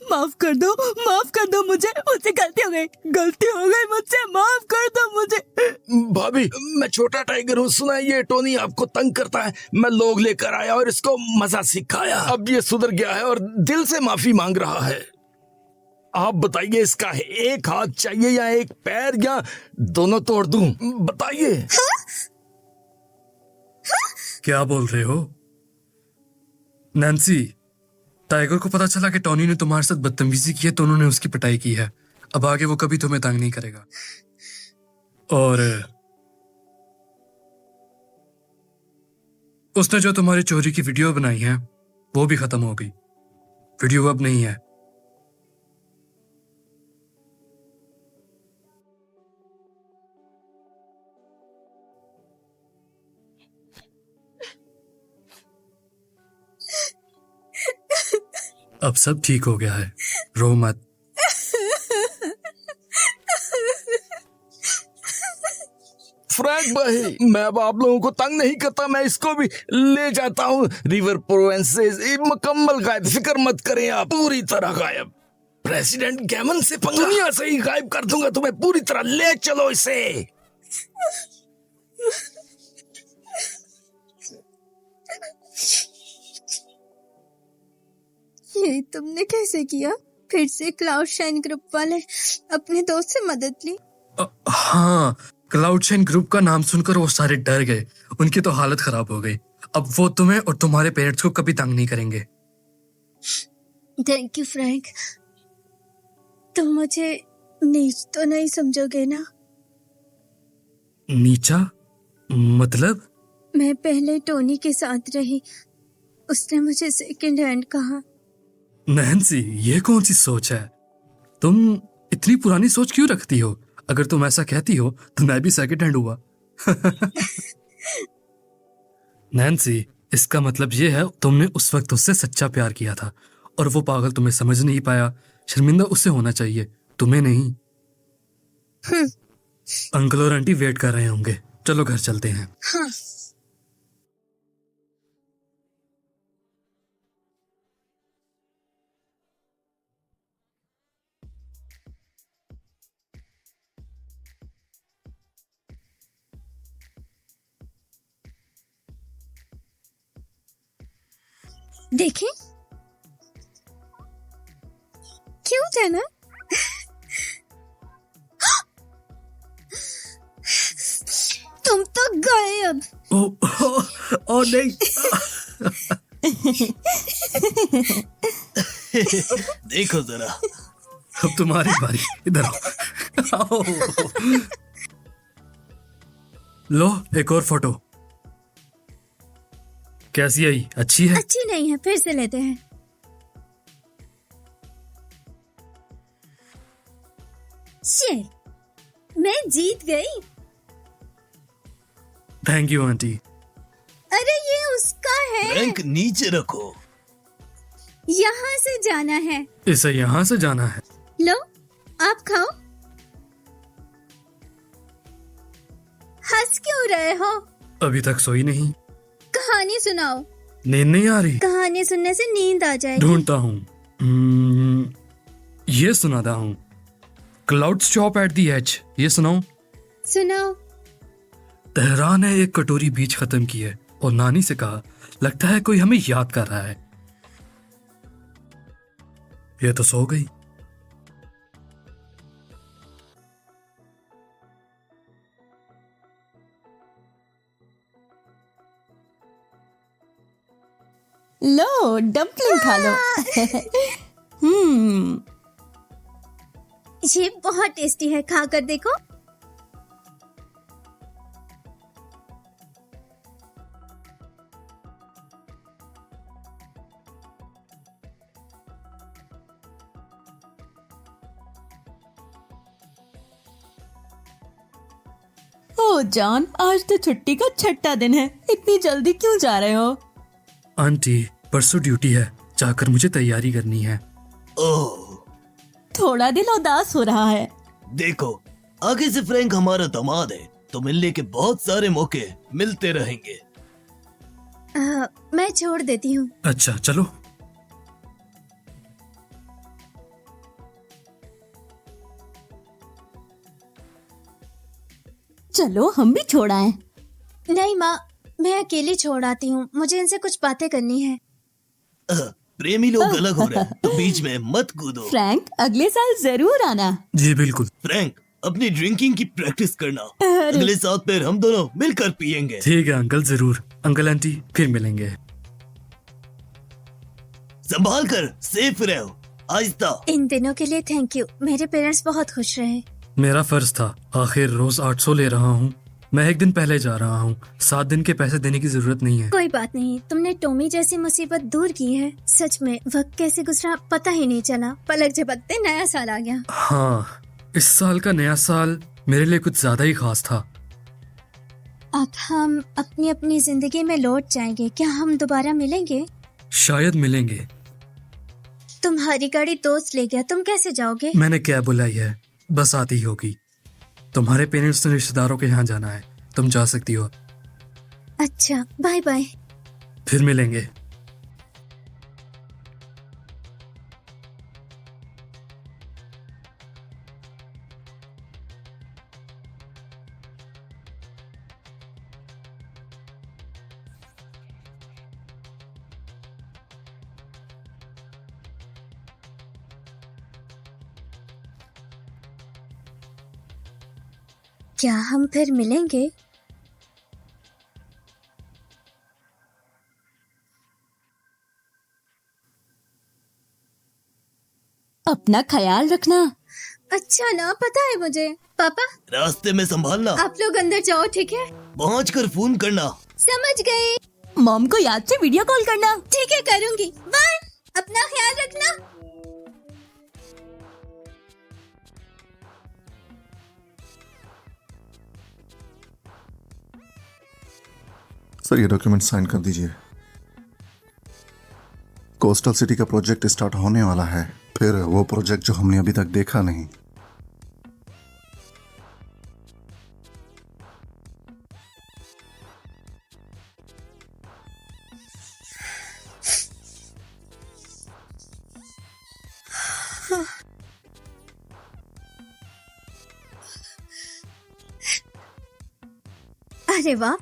माफ कर दो मुझे। मुझसे गलती हो गई मुझसे। माफ कर दो मुझे। भाभी, मैं छोटा टाइगर हूँ। सुना है ये टोनी आपको तंग करता है। मैं लोग लेकर आया और इसको मजा सिखाया। अब ये सुधर गया है और दिल से माफी मांग रहा है। आप बताइए, इसका एक हाथ चाहिए या एक पैर, या दोनों तोड़ दूं? बताइए। क्या बोल रहे हो नैन्सी? टाइगर को पता चला कि टोनी ने तुम्हारे साथ बदतमीजी की है तो उन्होंने उसकी पिटाई की है। अब आगे वो कभी तुम्हें तंग नहीं करेगा। और उसने जो तुम्हारी चोरी की वीडियो बनाई है वो भी खत्म हो गई। वीडियो अब नहीं है। अब सब ठीक हो गया है, रो मत। फ्रैंक भाई, मैं अब आप लोगों को तंग नहीं करता, मैं इसको भी ले जाता हूँ। रिवर प्रोवेंस से मुकम्मल गायब, फिक्र मत करें आप, पूरी तरह गायब। प्रेसिडेंट गैमन से दुनिया से ही गायब कर दूंगा तुम्हें पूरी तरह, ले चलो इसे। ये तुमने कैसे किया? फिर से क्लाउड शाइन ग्रुप वाले अपने दोस्त से मदद ली? हाँ, क्लाउड शाइन ग्रुप का नाम सुनकर वो सारे डर गए, उनकी तो हालत खराब हो गई। अब वो तुम्हें और तुम्हारे पेरेंट्स को कभी तंग नहीं करेंगे। Thank you Frank. तुम मुझे नीच तो नहीं समझोगे ना? नीचा मतलब? मैं पहले टोनी के साथ रही, उसने मुझे सेकंड हैंड कहा। नैन्सी, ये कौन सी सोच है? तुम इतनी पुरानी सोच क्यों रखती हो? अगर तुम ऐसा कहती हो तो मैं भी सेकंड हैंड हुआ। नैन्सी, इसका मतलब ये है तुमने उस वक्त उससे सच्चा प्यार किया था और वो पागल तुम्हें समझ नहीं पाया। शर्मिंदा उससे होना चाहिए, तुम्हें नहीं। अंकल और आंटी वेट कर रहे होंगे, चलो घर चलते हैं। हाँ। देखें, क्यूट है ना? तुम तो गायब। ओ नहीं। देखो जरा, अब तुम्हारी बारी, इधर आओ। लो एक और फोटो। कैसी आई? अच्छी है? अच्छी नहीं है, फिर से लेते हैं। शेर, मैं जीत गई। Thank you aunty. अरे ये उसका है। फ्रैंक नीचे रखो। यहाँ से जाना है। इसे यहाँ से जाना है। लो, आप खाओ। हंस क्यों रहे हो? अभी तक सोई नहीं। कहानी सुनाओ। नींद नहीं आ रही? कहानी सुनने से नींद आ जाएगी। ढूंढता हूँ। ये सुनाता हूँ। Cloud stop at the edge, ये सुनाऊं? सुनाओ। तेहरा ने एक कटोरी बीच खत्म की है और नानी से कहा, लगता है कोई हमें याद कर रहा है। ये तो सो गई। लो डम्पलिंग खा लो। ये बहुत टेस्टी है, खाकर देखो। ओ जॉन, आज तो छुट्टी का छठा दिन है, इतनी जल्दी क्यों जा रहे हो? आंटी, परसों ड्यूटी है, जाकर मुझे तैयारी करनी है। ओह, थोड़ा दिल उदास हो रहा है। देखो, आगे से फ्रैंक हमारा दामाद है, तो मिलने के बहुत सारे मौके मिलते रहेंगे। मैं छोड़ देती हूँ। अच्छा चलो। चलो हम भी छोड़ आए। नहीं माँ, मैं अकेली छोड़ आती हूँ, मुझे इनसे कुछ बातें करनी है। प्रेमी लोग अलग हो रहे हैं, तो बीच में मत कूदो। फ्रैंक, अगले साल जरूर आना। जी बिल्कुल। फ्रैंक, अपनी ड्रिंकिंग की प्रैक्टिस करना, अगले साल फिर हम दोनों मिलकर पियेंगे। ठीक है अंकल, जरूर। अंकल आंटी फिर मिलेंगे। संभाल कर, सेफ रहो, आहिस्ता। इन दिनों के लिए थैंक यू, मेरे पेरेंट्स बहुत खुश रहे। मेरा फर्ज था, आखिर रोज 800 ले रहा हूँ। मैं एक दिन पहले जा रहा हूँ, 7 दिन के पैसे देने की जरूरत नहीं है। कोई बात नहीं, तुमने टॉमी जैसी मुसीबत दूर की है। सच में वक्त कैसे गुजरा पता ही नहीं चला, पलक झपकते नया साल आ गया। हाँ, इस साल का नया साल मेरे लिए कुछ ज्यादा ही खास था। अब हम अपनी अपनी जिंदगी में लौट जाएंगे, क्या हम दोबारा मिलेंगे? शायद मिलेंगे। तुम्हारी गाड़ी दोस्त ले गया, तुम कैसे जाओगे? मैंने कैब बुलाई है, बस आती ही होगी। तुम्हारे पेरेंट्स ने रिश्तेदारों के यहाँ जाना है, तुम जा सकती हो। अच्छा, बाय बाय। फिर मिलेंगे। क्या हम फिर मिलेंगे? अपना ख्याल रखना। अच्छा ना, पता है मुझे। पापा, रास्ते में संभालना। आप लोग अंदर जाओ, ठीक है? पहुँच कर फोन करना। समझ गए। मॉम को याद से वीडियो कॉल करना। ठीक है, करूंगी। बाय। अपना ख्याल रखना। सर, ये डॉक्यूमेंट साइन कर दीजिए। कोस्टल सिटी का प्रोजेक्ट स्टार्ट होने वाला है, फिर वो प्रोजेक्ट जो हमने अभी तक देखा नहीं। अरे वाह,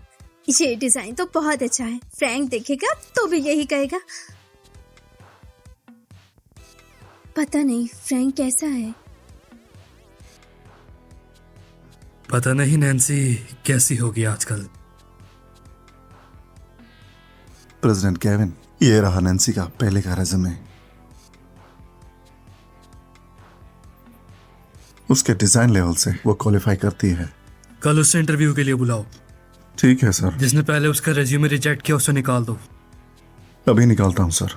ये डिजाइन तो बहुत अच्छा है। फ्रैंक देखेगा तो भी यही कहेगा। पता नहीं फ्रैंक कैसा है। पता नहीं नैन्सी कैसी होगी आजकल। प्रेसिडेंट केविन, ये रहा नैन्सी का पहले का रेज़्यूमे। उसके डिजाइन लेवल से वो क्वालिफाई करती है। कल उसे इंटरव्यू के लिए बुलाओ। ठीक है सर। जिसने पहले उसका रेज्यूमे रिजेक्ट किया उसे निकाल दो। अभी निकालता हूं सर।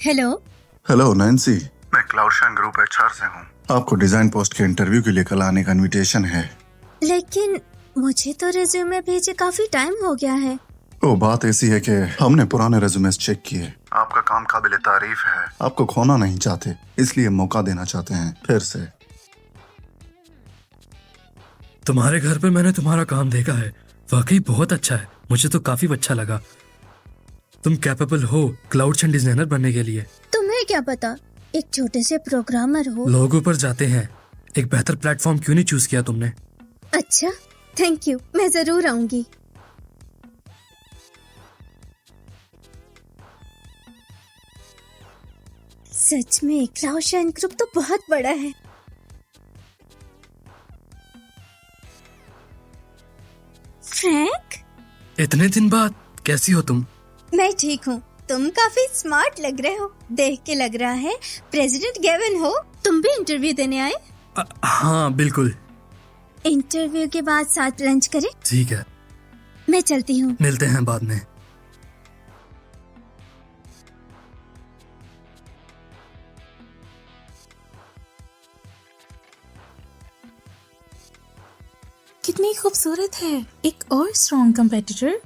हेलो। हेलो नैन्सी, मैं क्लाउडशाइन ग्रुप एचआर से हूँ। आपको डिजाइन पोस्ट के इंटरव्यू के लिए कल आने का इनविटेशन है। लेकिन मुझे तो रेज्यूमे भेजे काफी टाइम हो गया है। वो बात ऐसी है कि हमने पुराने रेज्यूमेस चेक किए। आपका काम काबिल तारीफ है। आपको खोना नहीं चाहते, इसलिए मौका देना चाहते हैं फिर से। तुम्हारे घर पे मैंने तुम्हारा काम देखा है, वाकई बहुत अच्छा है। मुझे तो काफी अच्छा लगा। तुम कैपेबल हो क्लाउडशाइन डिजाइनर बनने के लिए। तुम्हें क्या पता, एक छोटे से प्रोग्रामर हो। लोग ऊपर जाते हैं, एक बेहतर प्लेटफॉर्म क्यों नहीं चूज किया तुमने? अच्छा, थैंक यू, मैं जरूर आऊंगी। सच में क्लाउडशाइन ग्रुप तो बहुत बड़ा है। फ्रैंक, इतने दिन बाद कैसी हो तुम? मैं ठीक हूँ। तुम काफी स्मार्ट लग रहे हो। देख के लग रहा है प्रेसिडेंट गेविन हो। तुम भी इंटरव्यू देने आए? हाँ बिल्कुल। इंटरव्यू के बाद साथ लंच करें? ठीक है, मैं चलती हूँ। मिलते हैं बाद में। कितनी खूबसूरत है, एक और स्ट्रॉन्ग कंपेटिटर।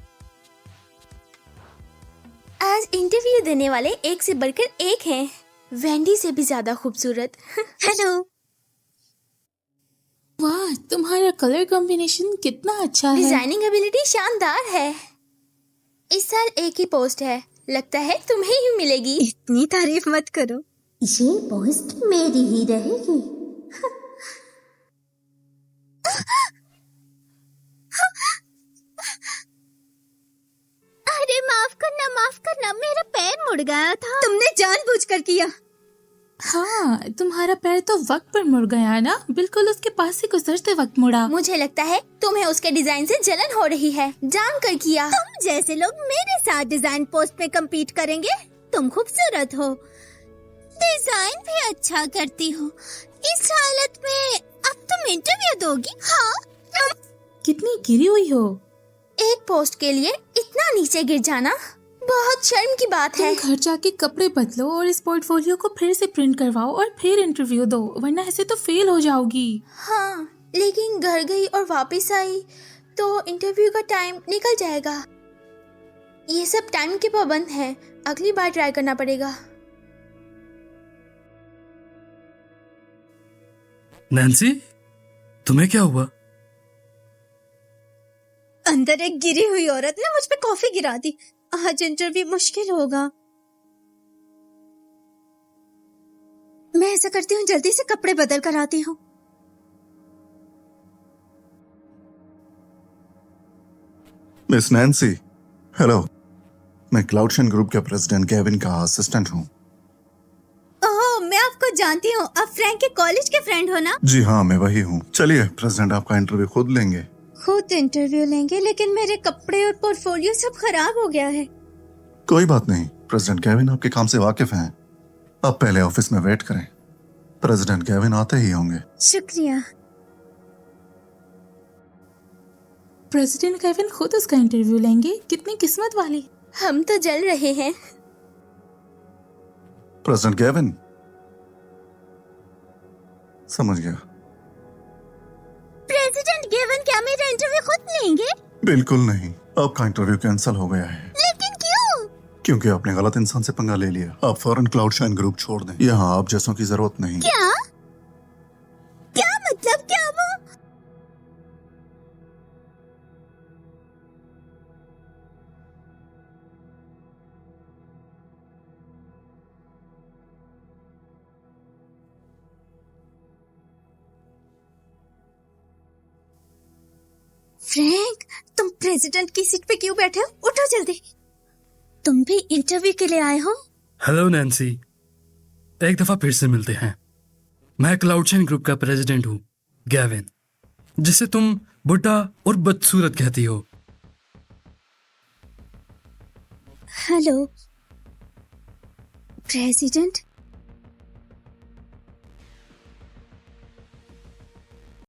आज इंटरव्यू देने वाले एक से बढ़कर एक हैं, वेंडी से भी ज्यादा खूबसूरत। हेलो। वाह, तुम्हारा कलर कॉम्बिनेशन कितना अच्छा है। डिजाइनिंग एबिलिटी शानदार है। इस साल एक ही पोस्ट है, लगता है तुम्हें ही मिलेगी। इतनी तारीफ मत करो। ये पोस्ट मेरी ही रहेगी। अरे माफ करना, मेरा पैर मुड़ गया था। तुमने जानबूझकर किया। हाँ, तुम्हारा पैर तो वक्त पर मुड़ गया ना, बिल्कुल उसके पास से गुजरते वक्त मुड़ा। मुझे लगता है तुम्हें उसके डिजाइन से जलन हो रही है, जानकर किया। तुम जैसे लोग मेरे साथ डिजाइन पोस्ट में compete करेंगे। तुम खूबसूरत हो, डिजाइन भी अच्छा करती हो। इस हालत में अब तुम इंटरव्यू दोगी? हाँ। कितनी गिरी हुई हो। एक पोस्ट के लिए इतना नीचे गिर जाना बहुत शर्म की बात है। तुम घर जाके कपड़े बदलो और इस पोर्टफोलियो को फिर से प्रिंट करवाओ और फिर इंटरव्यू दो, वरना ऐसे तो फेल हो जाओगी। हाँ, लेकिन घर गई और वापस आई तो इंटरव्यू का टाइम निकल जाएगा। ये सब टाइम के पाबंद है, अगली बार ट्राई करना पड़ेगा। नैन्सी, तुम्हें क्या हुआ? अंदर एक गिरी हुई औरत ने मुझ पे कॉफी गिरा दी। आज इंटरव्यू मुश्किल होगा। मैं ऐसा करती हूँ, जल्दी से कपड़े बदल कर आती हूँ। Miss Nancy, hello. मैं क्लाउडशन ग्रुप के प्रेसिडेंट केविन का असिस्टेंट हूँ। ओह, मैं आपको जानती हूँ। आप फ्रैंक के कॉलेज के फ्रेंड हो ना? जी हाँ, मैं वही हूँ। चलिए, प्रेसिडेंट आपका इंटरव्यू खुद लेंगे। खुद इंटरव्यू लेंगे? लेकिन मेरे कपड़े और पोर्टफोलियो सब खराब हो गया है। कोई बात नहीं, प्रेसिडेंट केविन आपके काम से वाकिफ हैं। आप पहले ऑफिस में वेट करें, प्रेसिडेंट केविन आते ही होंगे। शुक्रिया। प्रेसिडेंट केविन खुद उसका इंटरव्यू लेंगे? कितनी किस्मत वाली। हम तो जल रहे हैं। प्रेसिडेंट केविन, समझ गया। प्रेसिडेंट केविन क्या मेरा इंटरव्यू खुद लेंगे? बिल्कुल नहीं, आपका इंटरव्यू कैंसिल हो गया है। लेकिन क्यों? क्योंकि आपने गलत इंसान से पंगा ले लिया। आप फौरन क्लाउडशाइन ग्रुप छोड़ दें। यहाँ आप जैसों की जरूरत नहीं। क्या? क्या मतलब? क्या वो? फ्रैंक, तुम प्रेसिडेंट की सीट पे क्यों बैठे हो? उठो जल्दी। तुम भी इंटरव्यू के लिए आए हो? हेलो नैन्सी, एक दफा फिर से मिलते हैं। मैं क्लाउडशाइन ग्रुप का प्रेसिडेंट हूँ, गेविन, जिसे तुम बुढ़ा और बदसूरत कहती हो। Hello president.